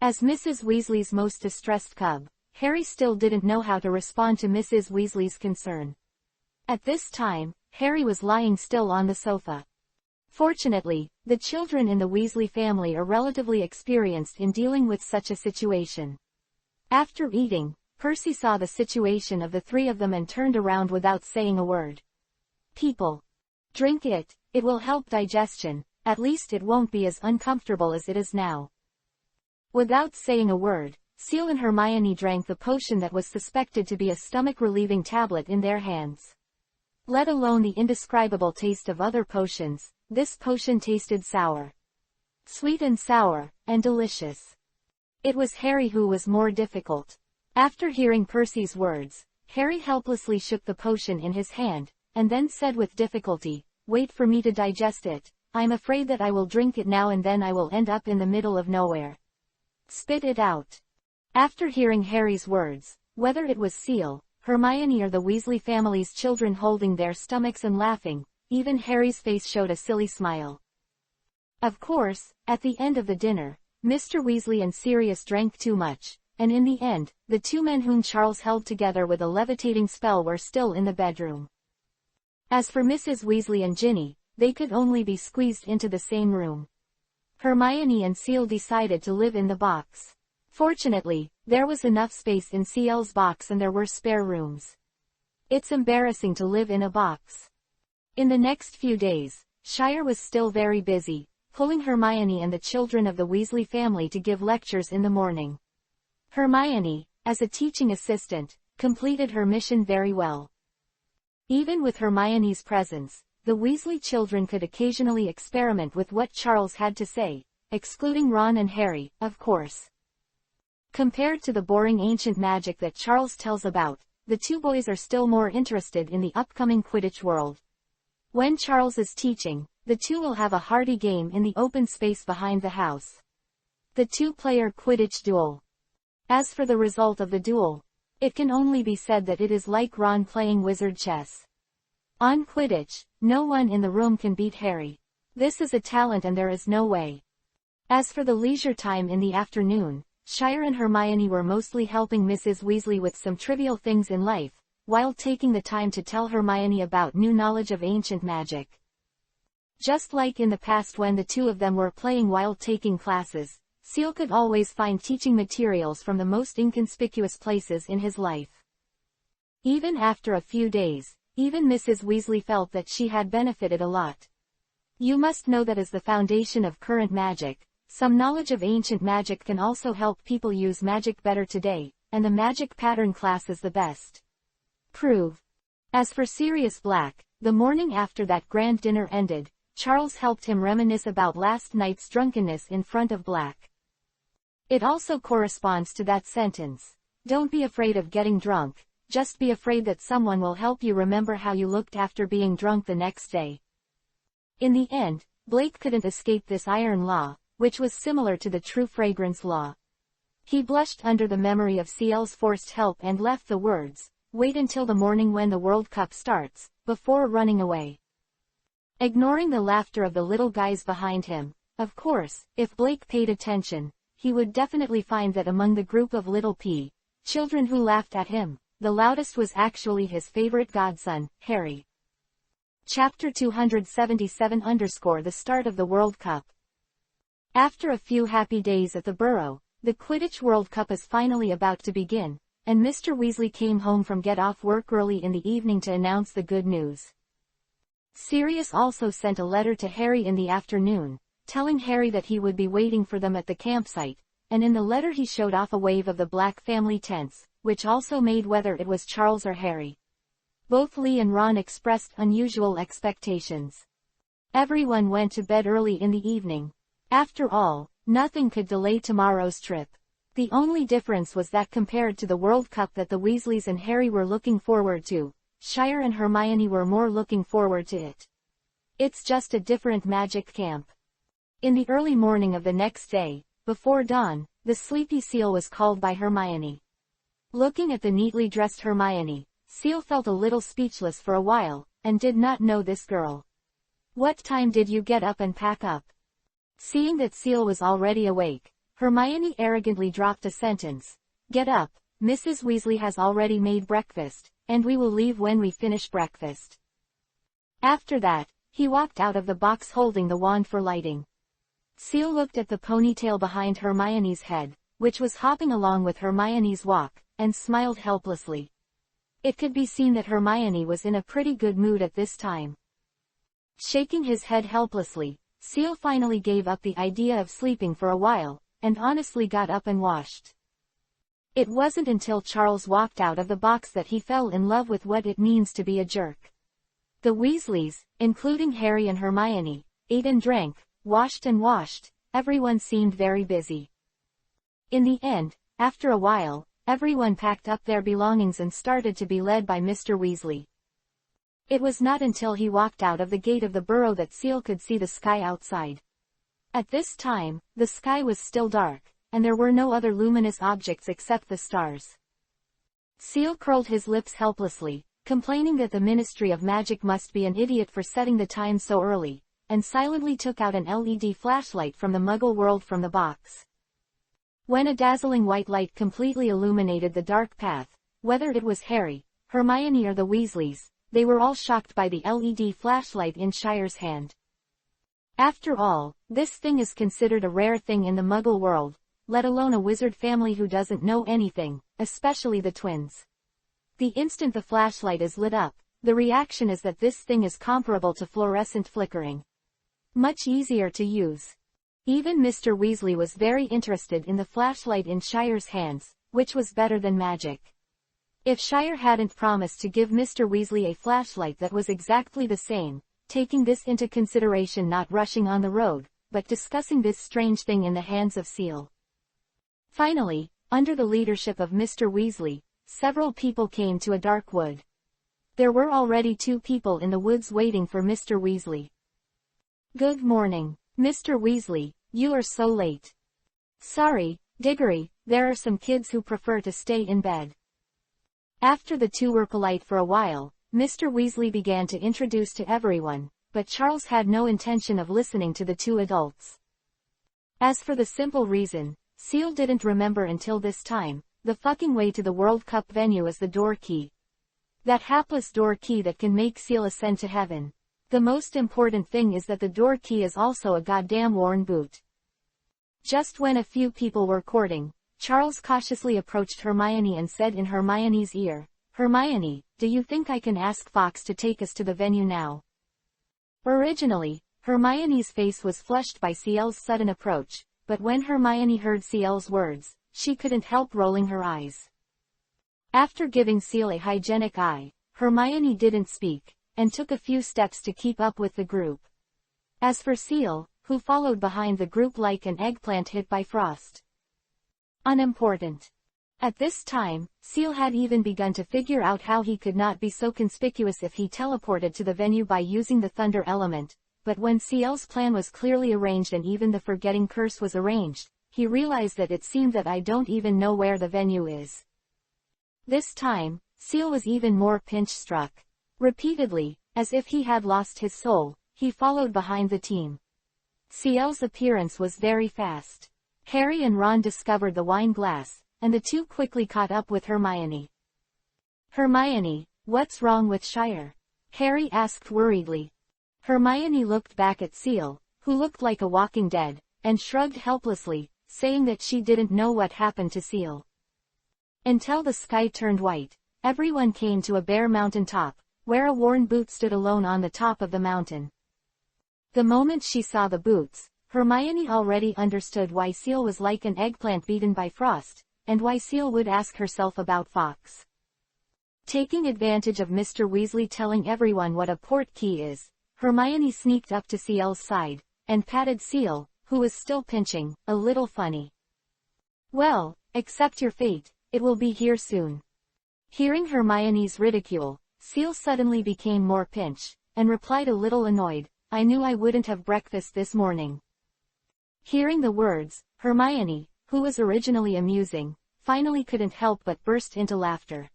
As Mrs. Weasley's most distressed cub, Harry still didn't know how to respond to Mrs. Weasley's concern. At this time, Harry was lying still on the sofa. Fortunately, the children in the Weasley family are relatively experienced in dealing with such a situation. After eating, Percy saw the situation of the three of them and turned around without saying a word. "People, drink it, it will help digestion, at least it won't be as uncomfortable as it is now." Without saying a word, Seal and Hermione drank the potion that was suspected to be a stomach-relieving tablet in their hands. Let alone the indescribable taste of other potions, this potion tasted sour. Sweet and sour, and delicious. It was Harry who was more difficult. After hearing Percy's words, Harry helplessly shook the potion in his hand, and then said with difficulty, "Wait for me to digest it. I'm afraid that I will drink it now and then I will end up in the middle of nowhere. Spit it out." After hearing Harry's words, whether it was Seal, Hermione or the Weasley family's children holding their stomachs and laughing, even Harry's face showed a silly smile. Of course, at the end of the dinner, Mr. Weasley and Sirius drank too much, and in the end, the two men whom Charles held together with a levitating spell were still in the bedroom. As for Mrs. Weasley and Ginny, they could only be squeezed into the same room. Hermione and Seal decided to live in the box. Fortunately, there was enough space in Seal's box and there were spare rooms. It's embarrassing to live in a box. In the next few days, Shire was still very busy, pulling Hermione and the children of the Weasley family to give lectures in the morning. Hermione, as a teaching assistant, completed her mission very well. Even with Hermione's presence, the Weasley children could occasionally experiment with what Charles had to say, excluding Ron and Harry, of course. Compared to the boring ancient magic that Charles tells about, the two boys are still more interested in the upcoming Quidditch world. When Charles is teaching, the two will have a hearty game in the open space behind the house. The two-player Quidditch duel. As for the result of the duel, it can only be said that it is like Ron playing wizard chess. On Quidditch, no one in the room can beat Harry. This is a talent and there is no way. As for the leisure time in the afternoon, Shire and Hermione were mostly helping Mrs. Weasley with some trivial things in life, while taking the time to tell Hermione about new knowledge of ancient magic. Just like in the past when the two of them were playing while taking classes, Seal could always find teaching materials from the most inconspicuous places in his life. Even after a few days, even Mrs. Weasley felt that she had benefited a lot. You must know that as the foundation of current magic, Some knowledge of ancient magic can also help people use magic better today, and the magic pattern class is the best. Prove. As for Sirius Black, the morning after that grand dinner ended, Charles helped him reminisce about last night's drunkenness in front of Black. It also corresponds to that sentence. Don't be afraid of getting drunk, just be afraid that someone will help you remember how you looked after being drunk the next day. In the end, Blake couldn't escape this iron law, which was similar to the true fragrance law. He blushed under the memory of CL's forced help and left the words, "Wait until the morning when the World Cup starts," before running away. Ignoring the laughter of the little guys behind him, of course, if Blake paid attention, he would definitely find that among the group of little children who laughed at him, the loudest was actually his favorite godson, Harry. Chapter 277 _ The start of the World Cup. After a few happy days at the Burrow, the Quidditch World Cup is finally about to begin, and Mr. Weasley came home from get off work early in the evening to announce the good news. Sirius also sent a letter to Harry in the afternoon, telling Harry that he would be waiting for them at the campsite, and in the letter he showed off a wave of the Black family tents, which also made whether it was Charles or Harry. Both Lee and Ron expressed unusual expectations. Everyone went to bed early in the evening. After all, nothing could delay tomorrow's trip. The only difference was that compared to the World Cup that the Weasleys and Harry were looking forward to, Shire and Hermione were more looking forward to it. It's just a different magic camp. In the early morning of the next day, before dawn, the sleepy Seal was called by Hermione. Looking at the neatly dressed Hermione, Seal felt a little speechless for a while, and did not know this girl. "What time did you get up and pack up?" Seeing that Seal was already awake, Hermione arrogantly dropped a sentence. "Get up, Mrs. Weasley has already made breakfast, and we will leave when we finish breakfast." After that, he walked out of the box holding the wand for lighting. Seal looked at the ponytail behind Hermione's head, which was hopping along with Hermione's walk, and smiled helplessly. It could be seen that Hermione was in a pretty good mood at this time. Shaking his head helplessly, Seal finally gave up the idea of sleeping for a while, and honestly got up and washed. It wasn't until Charles walked out of the box that he fell in love with what it means to be a jerk. The Weasleys, including Harry and Hermione, ate and drank, washed and washed, everyone seemed very busy. In the end, after a while, everyone packed up their belongings and started to be led by Mr. Weasley. It was not until he walked out of the gate of the Burrow that Seal could see the sky outside. At this time, the sky was still dark, and there were no other luminous objects except the stars. Seal curled his lips helplessly, complaining that the Ministry of Magic must be an idiot for setting the time so early, and silently took out an LED flashlight from the Muggle world from the box. When a dazzling white light completely illuminated the dark path, whether it was Harry, Hermione or the Weasleys, they were all shocked by the LED flashlight in Shire's hand. After all, this thing is considered a rare thing in the Muggle world, let alone a wizard family who doesn't know anything, especially the twins. The instant the flashlight is lit up, the reaction is that this thing is comparable to fluorescent flickering. Much easier to use. Even Mr. Weasley was very interested in the flashlight in Shire's hands, which was better than magic. If Shire hadn't promised to give Mr. Weasley a flashlight that was exactly the same, taking this into consideration, not rushing on the road, but discussing this strange thing in the hands of Seal. Finally, under the leadership of Mr. Weasley, several people came to a dark wood. There were already 2 people in the woods waiting for Mr. Weasley. "Good morning, Mr. Weasley, you are so late." "Sorry, Diggory, there are some kids who prefer to stay in bed." After the 2 were polite for a while, Mr. Weasley began to introduce to everyone, but Charles had no intention of listening to the 2 adults. As for the simple reason, Seal didn't remember until this time, the fucking way to the World Cup venue is the door key. That hapless door key that can make Seal ascend to heaven. The most important thing is that the door key is also a goddamn worn boot. Just when a few people were courting, Charles cautiously approached Hermione and said in Hermione's ear, "Hermione, do you think I can ask Fox to take us to the venue now?" Originally, Hermione's face was flushed by Ciel's sudden approach, but when Hermione heard Ciel's words, she couldn't help rolling her eyes. After giving Ciel a hygienic eye, Hermione didn't speak, and took a few steps to keep up with the group. As for Ciel, who followed behind the group like an eggplant hit by frost. Unimportant. At this time, Ciel had even begun to figure out how he could not be so conspicuous if he teleported to the venue by using the thunder element, but when Ciel's plan was clearly arranged and even the forgetting curse was arranged, he realized that it seemed that I don't even know where the venue is. This time, Ciel was even more pinch-struck. Repeatedly, as if he had lost his soul, he followed behind the team. Ciel's appearance was very fast. Harry and Ron discovered the wine glass, and the two quickly caught up with Hermione. "Hermione, what's wrong with Shire?" Harry asked worriedly. Hermione looked back at Ciel, who looked like a walking dead, and shrugged helplessly, saying that she didn't know what happened to Ciel. Until the sky turned white, everyone came to a bare mountain top, where a worn boot stood alone on the top of the mountain. The moment she saw the boots, Hermione already understood why Ciel was like an eggplant beaten by frost, and why Ciel would ask herself about Fawkes. Taking advantage of Mr. Weasley telling everyone what a port key is, Hermione sneaked up to Ciel's side, and patted Ciel, who was still pinching, a little funny. "Well, accept your fate, it will be here soon." Hearing Hermione's ridicule, Ciel suddenly became more pinch, and replied a little annoyed, "I knew I wouldn't have breakfast this morning." Hearing the words, Hermione, who was originally amusing, finally couldn't help but burst into laughter.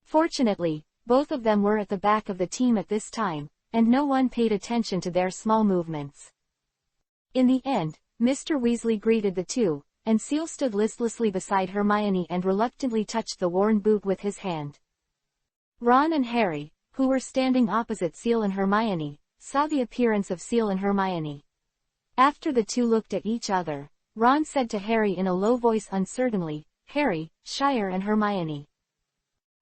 Fortunately, both of them were at the back of the team at this time, and no one paid attention to their small movements. In the end, Mr. Weasley greeted the two, and Ciel stood listlessly beside Hermione and reluctantly touched the worn boot with his hand. Ron and Harry, who were standing opposite Ciel and Hermione, saw the appearance of Ciel and Hermione. After the two looked at each other, Ron said to Harry in a low voice uncertainly, "Harry, Shire and Hermione."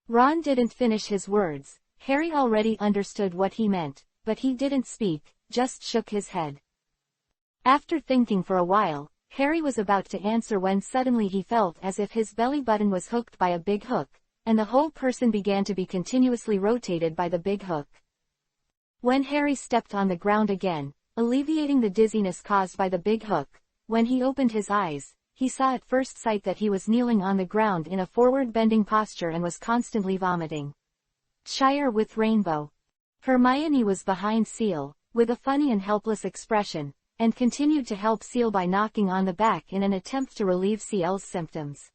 Ron didn't finish his words. Harry already understood what he meant, but he didn't speak, just shook his head. After thinking for a while, Harry was about to answer when suddenly he felt as if his belly button was hooked by a big hook, and the whole person began to be continuously rotated by the big hook. When Harry stepped on the ground again, alleviating the dizziness caused by the big hook, when he opened his eyes, he saw at first sight that he was kneeling on the ground in a forward-bending posture and was constantly vomiting. Shire with Rainbow. Hermione was behind Ciel, with a funny and helpless expression, and continued to help Ciel by knocking on the back in an attempt to relieve Ciel's symptoms.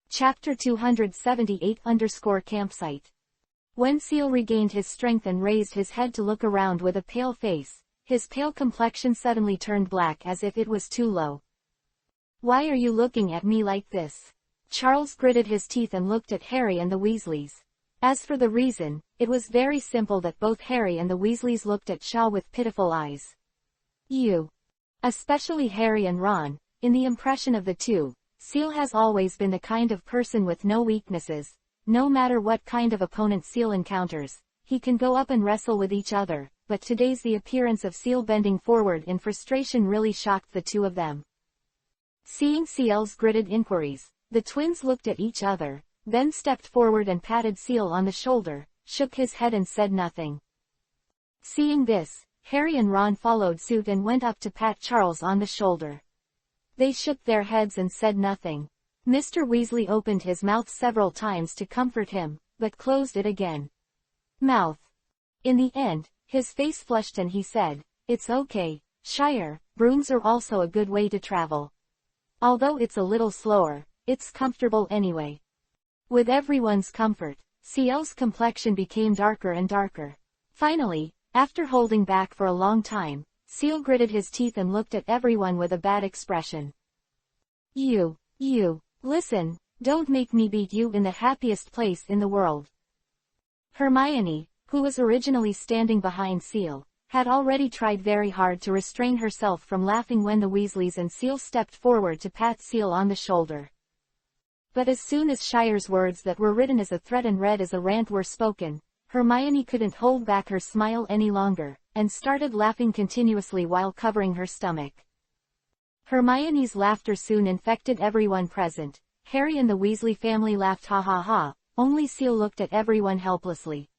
Chapter 278-Campsite. When Ciel regained his strength and raised his head to look around with a pale face, his pale complexion suddenly turned black as if it was too low. "Why are you looking at me like this?" Charles gritted his teeth and looked at Harry and the Weasleys. As for the reason, it was very simple that both Harry and the Weasleys looked at Shaw with pitiful eyes. "You." Especially Harry and Ron, in the impression of the two, Ciel has always been the kind of person with no weaknesses. No matter what kind of opponent Ciel encounters, he can go up and wrestle with each other, but today's the appearance of Ciel bending forward in frustration really shocked the two of them. Seeing Ciel's gritted inquiries, the twins looked at each other, then stepped forward and patted Ciel on the shoulder, shook his head and said nothing. Seeing this, Harry and Ron followed suit and went up to pat Charles on the shoulder. They shook their heads and said nothing. Mr. Weasley opened his mouth several times to comfort him, but closed it again. Mouth. In the end, his face flushed and he said, "It's okay, Shire, brooms are also a good way to travel. Although it's a little slower, it's comfortable anyway." With everyone's comfort, Ciel's complexion became darker and darker. Finally, after holding back for a long time, Ciel gritted his teeth and looked at everyone with a bad expression. You, listen, don't make me beat you in the happiest place in the world." Hermione, who was originally standing behind Ciel, had already tried very hard to restrain herself from laughing when the Weasleys and Ciel stepped forward to pat Ciel on the shoulder. But as soon as Shire's words that were written as a threat and read as a rant were spoken, Hermione couldn't hold back her smile any longer, and started laughing continuously while covering her stomach. Hermione's laughter soon infected everyone present. Harry and the Weasley family laughed ha ha ha, only Seal looked at everyone helplessly.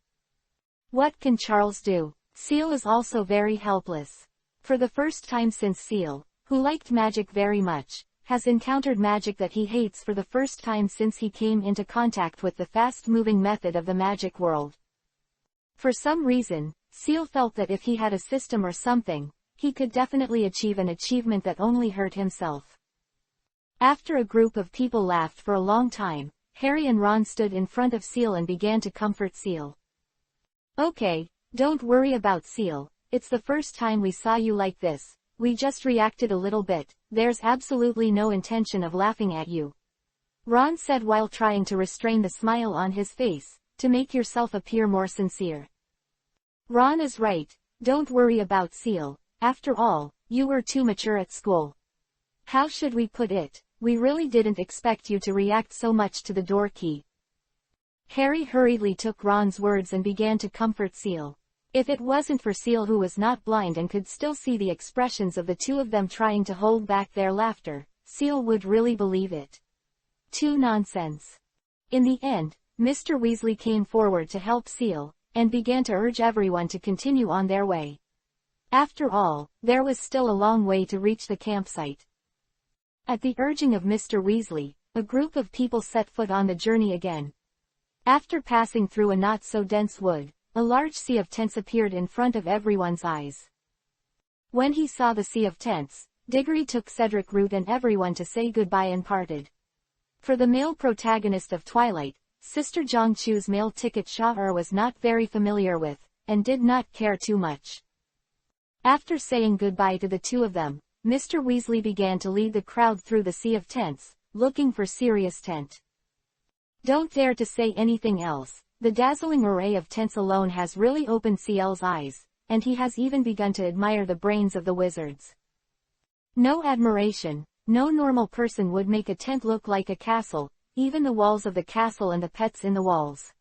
What can Charles do? Seal is also very helpless. For the first time since Seal, who liked magic very much, has encountered magic that he hates for the first time since he came into contact with the fast-moving method of the magic world. For some reason, Seal felt that if he had a system or something, he could definitely achieve an achievement that only hurt himself. After a group of people laughed for a long time, Harry and Ron stood in front of Seal and began to comfort Seal. Okay, don't worry about Seal, it's the first time we saw you like this, we just reacted a little bit, there's absolutely no intention of laughing at you. Ron said while trying to restrain the smile on his face, to make yourself appear more sincere. Ron is right, don't worry about Seal, after all, you were too mature at school. How should we put it, we really didn't expect you to react so much to the door key. Harry hurriedly took Ron's words and began to comfort Seal. If it wasn't for Seal, who was not blind and could still see the expressions of the two of them trying to hold back their laughter, Seal would really believe it. Too nonsense. In the end, Mr. Weasley came forward to help Seal, and began to urge everyone to continue on their way. After all, there was still a long way to reach the campsite. At the urging of Mr. Weasley, a group of people set foot on the journey again. After passing through a not-so-dense wood, a large sea of tents appeared in front of everyone's eyes. When he saw the sea of tents, Diggory took Cedric Root and everyone to say goodbye and parted. For the male protagonist of Twilight, Sister Zhongchu's mail ticket Shah was not very familiar with, and did not care too much. After saying goodbye to the two of them, Mr. Weasley began to lead the crowd through the sea of tents, looking for Sirius' tent. Don't dare to say anything else, the dazzling array of tents alone has really opened CL's eyes, and he has even begun to admire the brains of the wizards. No admiration, no normal person would make a tent look like a castle, even the walls of the castle and the pets in the walls.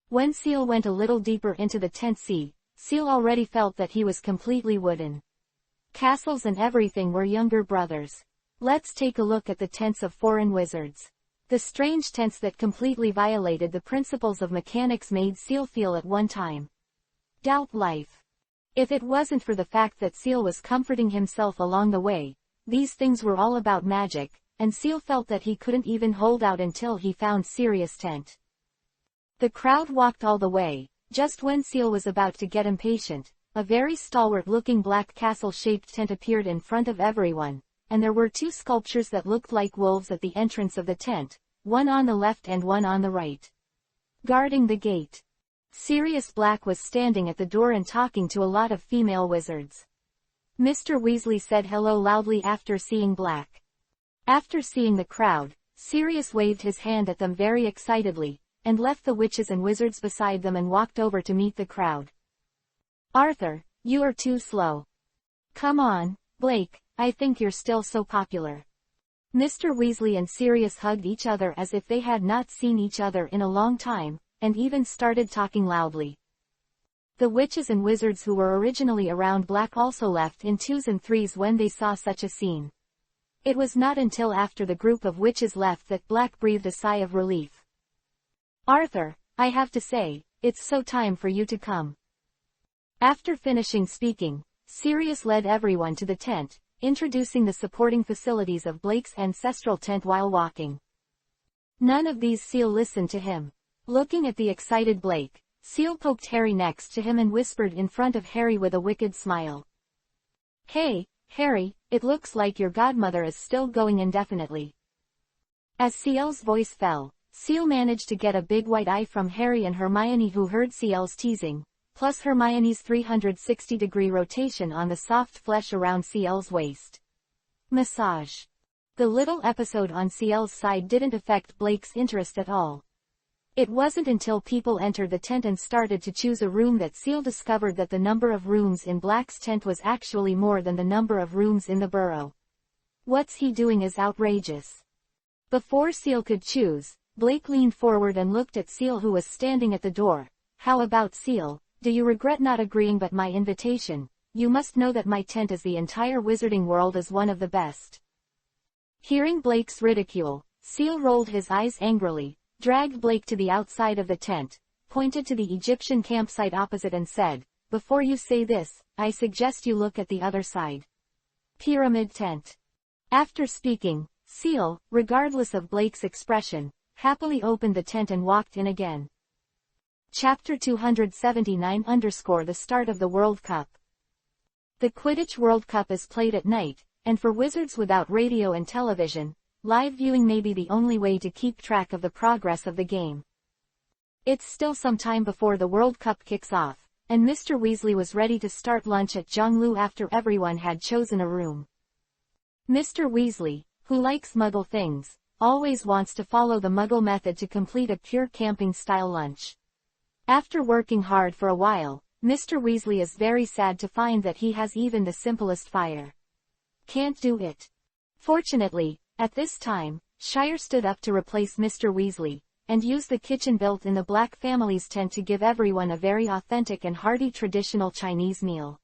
When Seal went a little deeper into the tent sea, Seal already felt that he was completely wooden. Castles and everything were younger brothers. Let's take a look at the tents of foreign wizards. The strange tents that completely violated the principles of mechanics made Seal feel at one time. Doubt life. If it wasn't for the fact that Seal was comforting himself along the way, these things were all about magic, and Seal felt that he couldn't even hold out until he found Sirius' tent. The crowd walked all the way. Just when Seal was about to get impatient, a very stalwart-looking black castle-shaped tent appeared in front of everyone, and there were two sculptures that looked like wolves at the entrance of the tent, one on the left and one on the right. Guarding the gate. Sirius Black was standing at the door and talking to a lot of female wizards. Mr. Weasley said hello loudly after seeing Black. After seeing the crowd, Sirius waved his hand at them very excitedly, and left the witches and wizards beside them and walked over to meet the crowd. Arthur, you are too slow. Come on, Blake, I think you're still so popular. Mr. Weasley and Sirius hugged each other as if they had not seen each other in a long time, and even started talking loudly. The witches and wizards who were originally around Black also left in twos and threes when they saw such a scene. It was not until after the group of witches left that Black breathed a sigh of relief. Arthur, I have to say, it's so time for you to come. After finishing speaking, Sirius led everyone to the tent, introducing the supporting facilities of Blake's ancestral tent while walking. None of these Seal listened to him. Looking at the excited Blake, Seal poked Harry next to him and whispered in front of Harry with a wicked smile. Hey, Harry, it looks like your godmother is still going indefinitely. As Seal's voice fell, Seal managed to get a big white eye from Harry and Hermione, who heard Seal's teasing, plus Hermione's 360-degree rotation on the soft flesh around Seal's waist. Massage. The little episode on Seal's side didn't affect Blake's interest at all. It wasn't until people entered the tent and started to choose a room that Seal discovered that the number of rooms in Black's tent was actually more than the number of rooms in the burrow. What's he doing is outrageous. Before Seal could choose, Blake leaned forward and looked at Seal, who was standing at the door. How about Seal? Do you regret not agreeing but my invitation? you must know that my tent is the entire wizarding world is one of the best. Hearing Blake's ridicule, Seal rolled his eyes angrily, dragged Blake to the outside of the tent, pointed to the Egyptian campsite opposite and said, "Before you say this, I suggest you look at the other side. Pyramid tent." After speaking, Seal, regardless of Blake's expression, happily opened the tent and walked in again. Chapter 279 _ The start of the World Cup. The Quidditch World Cup is played at night, and for wizards without radio and television, live viewing may be the only way to keep track of the progress of the game. It's still some time before the World Cup kicks off, and Mr. Weasley was ready to start lunch at Zhonglu after everyone had chosen a room. Mr. Weasley, who likes Muggle things, always wants to follow the Muggle method to complete a pure camping-style lunch. After working hard for a while, Mr. Weasley is very sad to find that he has even the simplest fire. Can't do it. Fortunately, at this time, Shire stood up to replace Mr. Weasley, and used the kitchen built in the Black family's tent to give everyone a very authentic and hearty traditional Chinese meal.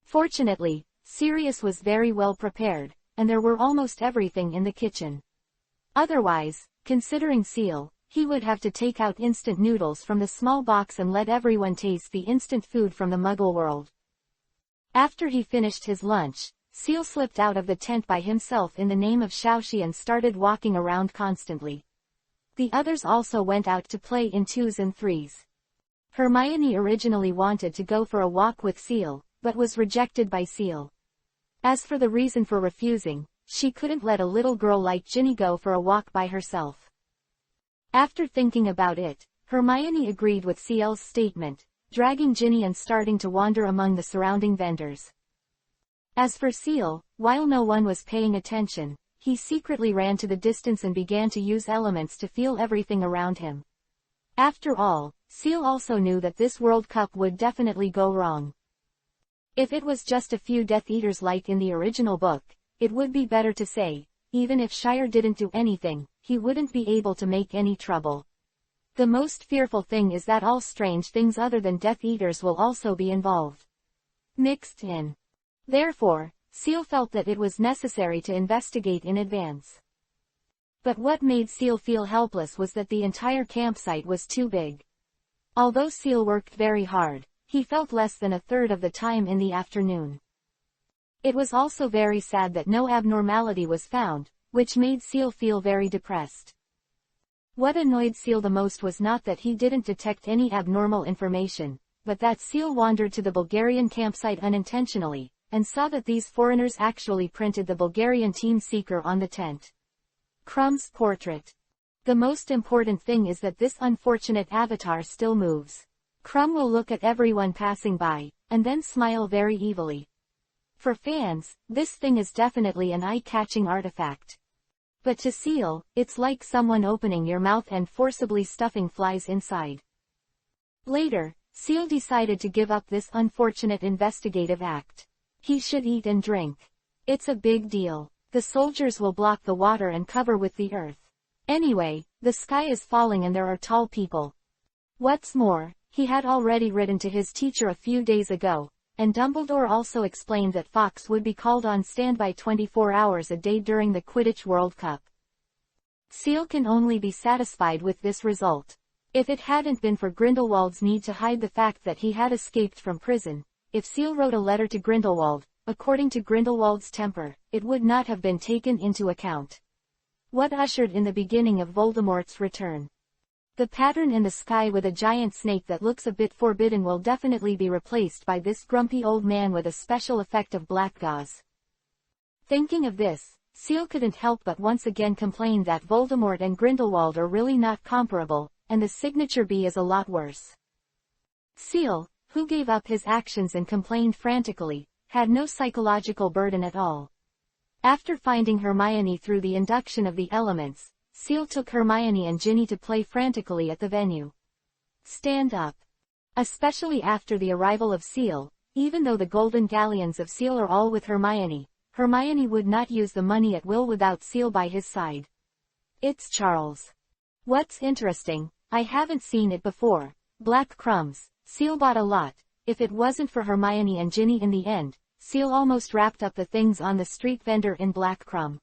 Fortunately, Sirius was very well prepared, and there were almost everything in the kitchen. Otherwise, considering Seal, he would have to take out instant noodles from the small box and let everyone taste the instant food from the Muggle world. After he finished his lunch, Seal slipped out of the tent by himself in the name of Xiaoxi and started walking around constantly. The others also went out to play in 2s and 3s. Hermione originally wanted to go for a walk with Seal, but was rejected by Seal. As for the reason for refusing, she couldn't let a little girl like Ginny go for a walk by herself. After thinking about it, Hermione agreed with Seal's statement, dragging Ginny and starting to wander among the surrounding vendors. As for Seal, while no one was paying attention, he secretly ran to the distance and began to use elements to feel everything around him. After all, Seal also knew that this World Cup would definitely go wrong. If it was just a few Death Eaters like in the original book, it would be better to say, even if Shire didn't do anything, he wouldn't be able to make any trouble. The most fearful thing is that all strange things other than Death Eaters will also be involved. Mixed in. Therefore, Seal felt that it was necessary to investigate in advance. But what made Seal feel helpless was that the entire campsite was too big. Although Seal worked very hard, he felt less than a third of the time in the afternoon. It was also very sad that no abnormality was found, which made Seal feel very depressed. What annoyed Seal the most was not that he didn't detect any abnormal information, but that Seal wandered to the Bulgarian campsite unintentionally, and saw that these foreigners actually printed the Bulgarian team seeker on the tent. Krumm's portrait. The most important thing is that this unfortunate avatar still moves. Krumm will look at everyone passing by, and then smile very evilly. For fans, this thing is definitely an eye-catching artifact. But to Seal, it's like someone opening your mouth and forcibly stuffing flies inside. Later, Seal decided to give up this unfortunate investigative act. He should eat and drink. It's a big deal. The soldiers will block the water and cover with the earth. Anyway, the sky is falling and there are tall people. What's more, he had already written to his teacher a few days ago, and Dumbledore also explained that Fawkes would be called on standby 24 hours a day during the Quidditch World Cup. Seal can only be satisfied with this result. If it hadn't been for Grindelwald's need to hide the fact that he had escaped from prison, if Seal wrote a letter to Grindelwald, according to Grindelwald's temper, it would not have been taken into account. What ushered in the beginning of Voldemort's return? The pattern in the sky with a giant snake that looks a bit forbidden will definitely be replaced by this grumpy old man with a special effect of black gauze. Thinking of this, Seal couldn't help but once again complain that Voldemort and Grindelwald are really not comparable, and the signature B is a lot worse. Seal, who gave up his actions and complained frantically, had no psychological burden at all. After finding Hermione through the induction of the elements, Seal took Hermione and Ginny to play frantically at the venue. Stand up. Especially after the arrival of Seal, even though the golden galleons of Seal are all with Hermione, Hermione would not use the money at will without Seal by his side. It's Charles. What's interesting, I haven't seen it before. Black crumbs. Seal bought a lot. if it wasn't for Hermione and Ginny in the end, Seal almost wrapped up the things on the street vendor in black crumb.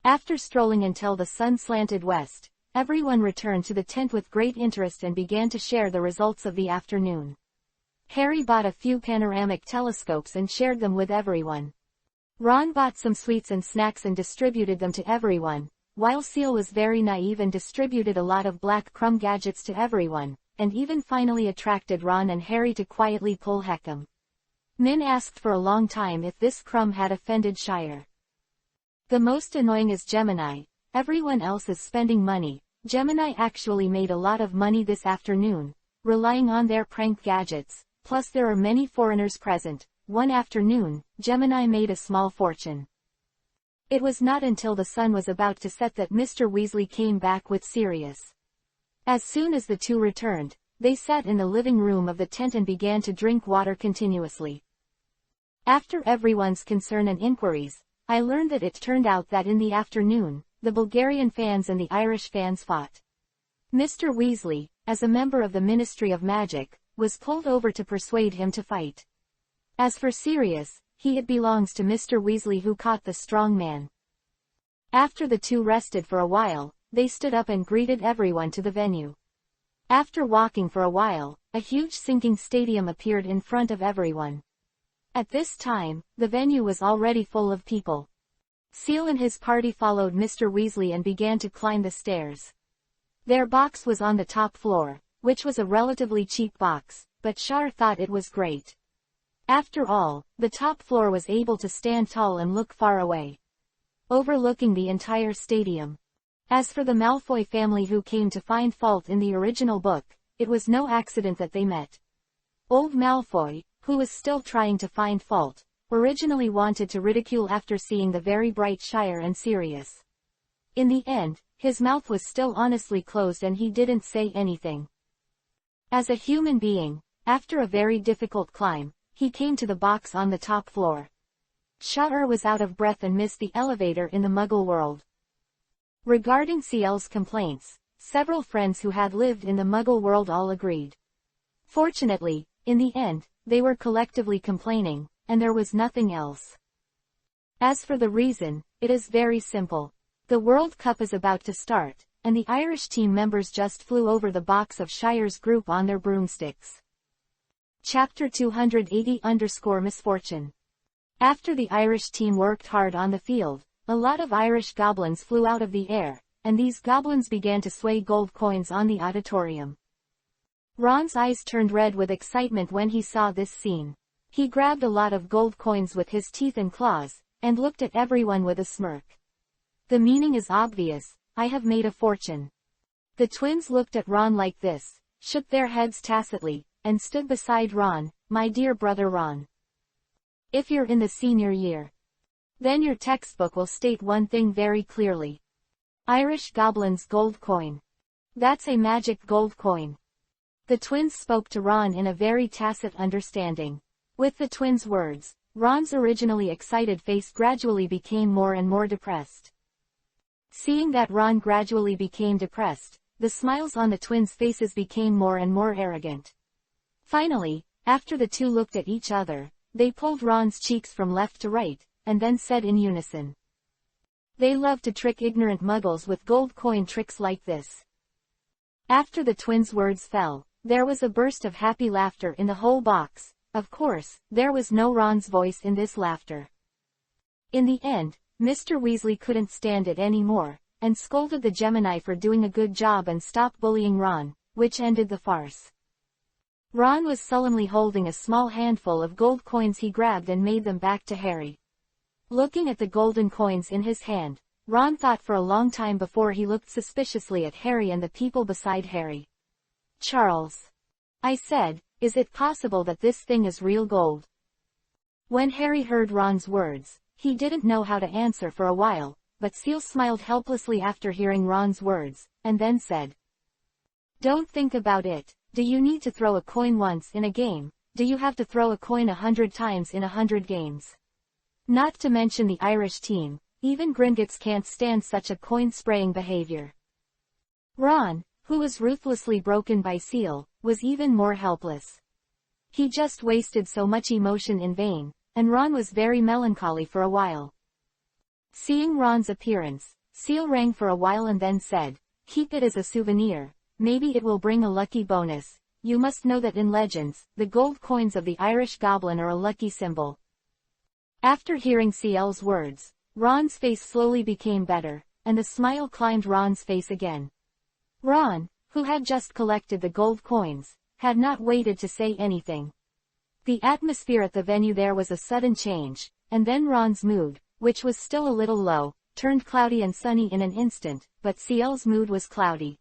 After strolling until the sun slanted west, everyone returned to the tent with great interest and began to share the results of the afternoon. Harry bought a few panoramic telescopes and shared them with everyone. Ron bought some sweets and snacks and distributed them to everyone, while Seal was very naive and distributed a lot of black crumb gadgets to everyone, and even finally attracted Ron and Harry to quietly pull heck 'em. Min asked for a long time if this crumb had offended Shire. The most annoying is Gemini. Everyone else is spending money. Gemini actually made a lot of money this afternoon, relying on their prank gadgets, plus there are many foreigners present. One afternoon, Gemini made a small fortune. It was not until the sun was about to set that Mr. Weasley came back with Sirius. As soon as the two returned, they sat in the living room of the tent and began to drink water continuously. After everyone's concern and inquiries, I learned that it turned out that in the afternoon, the Bulgarian fans and the Irish fans fought. Mr. Weasley, as a member of the Ministry of Magic, was pulled over to persuade him to fight. As for Sirius, it belongs to Mr. Weasley who caught the strong man. After the two rested for a while, they stood up and greeted everyone to the venue. After walking for a while, a huge sinking stadium appeared in front of everyone. At this time, the venue was already full of people. Seal and his party followed Mr. Weasley and began to climb the stairs. Their box was on the top floor, which was a relatively cheap box, but Shar thought it was great. After all, the top floor was able to stand tall and look far away, overlooking the entire stadium. As for the Malfoy family who came to find fault in the original book, it was no accident that they met. Old Malfoy, who was still trying to find fault, originally wanted to ridicule after seeing the very bright Shire and Sirius. In the end, his mouth was still honestly closed and he didn't say anything. As a human being, after a very difficult climb, he came to the box on the top floor. Shire was out of breath and missed the elevator in the Muggle world. Regarding Ciel's complaints, several friends who had lived in the Muggle world all agreed. Fortunately, in the end, they were collectively complaining, and there was nothing else. As for the reason, it is very simple. The World Cup is about to start, and the Irish team members just flew over the box of Shire's group on their broomsticks. Chapter 280-Misfortune. After the Irish team worked hard on the field, a lot of Irish goblins flew out of the air, and these goblins began to sway gold coins on the auditorium. Ron's eyes turned red with excitement when he saw this scene. He grabbed a lot of gold coins with his teeth and claws, and looked at everyone with a smirk. The meaning is obvious: I have made a fortune. The twins looked at Ron like this, shook their heads tacitly, and stood beside Ron. My dear brother Ron, if you're in the senior year, then your textbook will state one thing very clearly. Irish goblins gold coin. That's a magic gold coin. The twins spoke to Ron in a very tacit understanding. With the twins' words, Ron's originally excited face gradually became more and more depressed. Seeing that Ron gradually became depressed, the smiles on the twins' faces became more and more arrogant. Finally, after the two looked at each other, they pulled Ron's cheeks from left to right, and then said in unison, "They love to trick ignorant muggles with gold coin tricks like this." After the twins' words fell, there was a burst of happy laughter in the whole box. Of course, there was no Ron's voice in this laughter. In the end, Mr. Weasley couldn't stand it anymore, and scolded the Gemini for doing a good job and stopped bullying Ron, which ended the farce. Ron was sullenly holding a small handful of gold coins. He grabbed and made them back to Harry. Looking at the golden coins in his hand, Ron thought for a long time before he looked suspiciously at Harry and the people beside Harry. "Charles," I said, "is it possible that this thing is real gold?" When Harry heard Ron's words, he didn't know how to answer for a while, but Seal smiled helplessly after hearing Ron's words, and then said, "Don't think about it. Do you need to throw a coin once in a game? Do you have to throw a coin 100 times in 100 games? Not to mention the Irish team, even Gringotts can't stand such a coin-spraying behavior." Ron, who was ruthlessly broken by Seal, was even more helpless. He just wasted so much emotion in vain, and Ron was very melancholy for a while. Seeing Ron's appearance, Seal rang for a while and then said, "Keep it as a souvenir, maybe it will bring a lucky bonus. You must know that in legends, the gold coins of the Irish goblin are a lucky symbol." After hearing Seal's words, Ron's face slowly became better, and a smile climbed Ron's face again. Ron, who had just collected the gold coins, had not waited to say anything. The atmosphere at the venue there was a sudden change, and then Ron's mood, which was still a little low, turned cloudy and sunny in an instant, but Seal's mood was cloudy.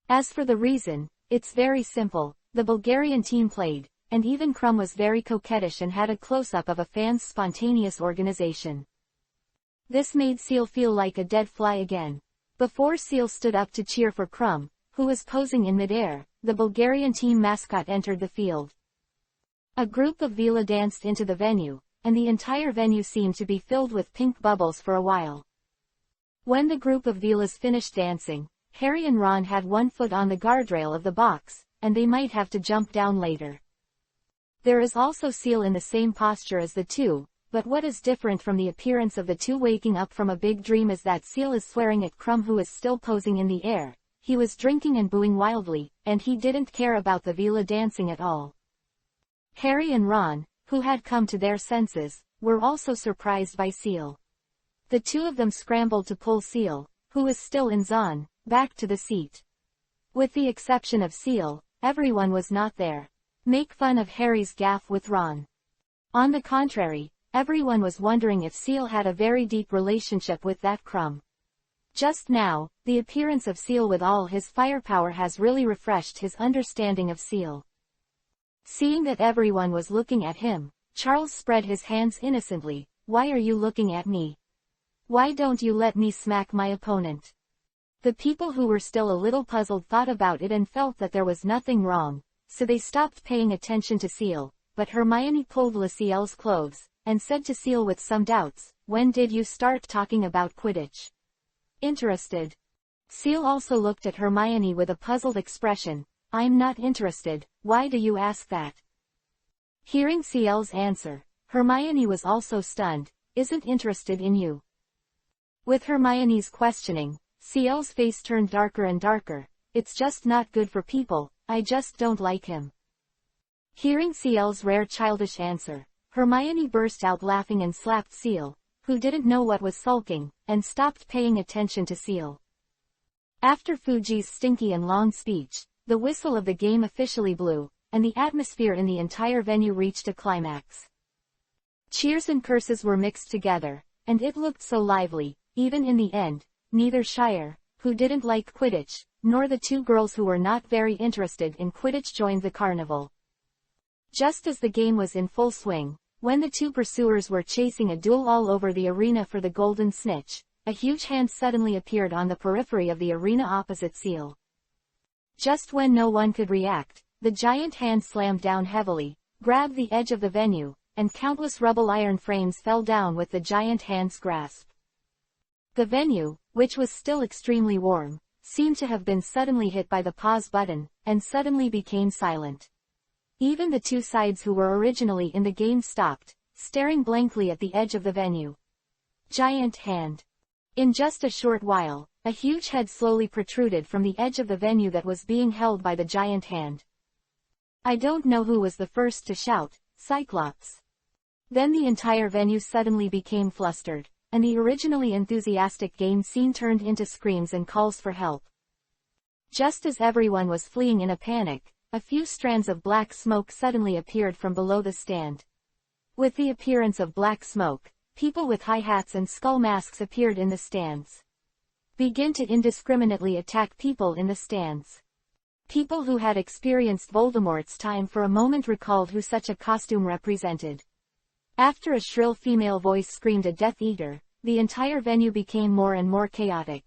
As for the reason, it's very simple. The Bulgarian team played, and even Crumb was very coquettish and had a close-up of a fan's spontaneous organization. This made Seal feel like a dead fly again. Before Seal stood up to cheer for Crumb, who was posing in midair, the Bulgarian team mascot entered the field. A group of Vila danced into the venue, and the entire venue seemed to be filled with pink bubbles for a while. When the group of Vilas finished dancing, Harry and Ron had one foot on the guardrail of the box, and they might have to jump down later. There is also Seal in the same posture as the two, but what is different from the appearance of the two waking up from a big dream is that Seal is swearing at Crumb, who is still posing in the air. He was drinking and booing wildly, and he didn't care about the Vila dancing at all. Harry and Ron, who had come to their senses, were also surprised by Seal. The two of them scrambled to pull Seal, who was still in Zon, back to the seat. With the exception of Seal, everyone was not there. Make fun of Harry's gaffe with Ron. On the contrary, everyone was wondering if Seal had a very deep relationship with that Crumb. Just now, the appearance of Seal with all his firepower has really refreshed his understanding of Seal. Seeing that everyone was looking at him, Charles spread his hands innocently. "Why are you looking at me? Why don't you let me smack my opponent?" The people who were still a little puzzled thought about it and felt that there was nothing wrong, so they stopped paying attention to Seal, but Hermione pulled Seal's clothes, and said to Seal with some doubts, "When did you start talking about Quidditch?" "Interested." Seal also looked at Hermione with a puzzled expression. "I'm not interested, why do you ask that?" Hearing Seal's answer, Hermione was also stunned. "Isn't interested in you?" With Hermione's questioning, Seal's face turned darker and darker. "It's just not good for people, I just don't like him." Hearing Seal's rare childish answer, Hermione burst out laughing and slapped Seal, who didn't know what was sulking, and stopped paying attention to Seal. After Fuji's stinky and long speech, the whistle of the game officially blew, and the atmosphere in the entire venue reached a climax. Cheers and curses were mixed together, and it looked so lively. Even in the end, neither Shire, who didn't like Quidditch, nor the two girls who were not very interested in Quidditch joined the carnival. Just as the game was in full swing, when the two pursuers were chasing a duel all over the arena for the golden snitch, a huge hand suddenly appeared on the periphery of the arena opposite Seal. Just when no one could react, the giant hand slammed down heavily, grabbed the edge of the venue, and countless rubble iron frames fell down with the giant hand's grasp. The venue, which was still extremely warm, seemed to have been suddenly hit by the pause button, and suddenly became silent. Even the two sides who were originally in the game stopped, staring blankly at the edge of the venue. Giant hand. In just a short while, a huge head slowly protruded from the edge of the venue that was being held by the giant hand. I don't know who was the first to shout, "Cyclops." Then the entire venue suddenly became flustered, and the originally enthusiastic game scene turned into screams and calls for help. Just as everyone was fleeing in a panic, a few strands of black smoke suddenly appeared from below the stand. With the appearance of black smoke, people with high hats and skull masks appeared in the stands. Begin to indiscriminately attack people in the stands. People who had experienced Voldemort's time for a moment recalled who such a costume represented. After a shrill female voice screamed a Death Eater, the entire venue became more and more chaotic.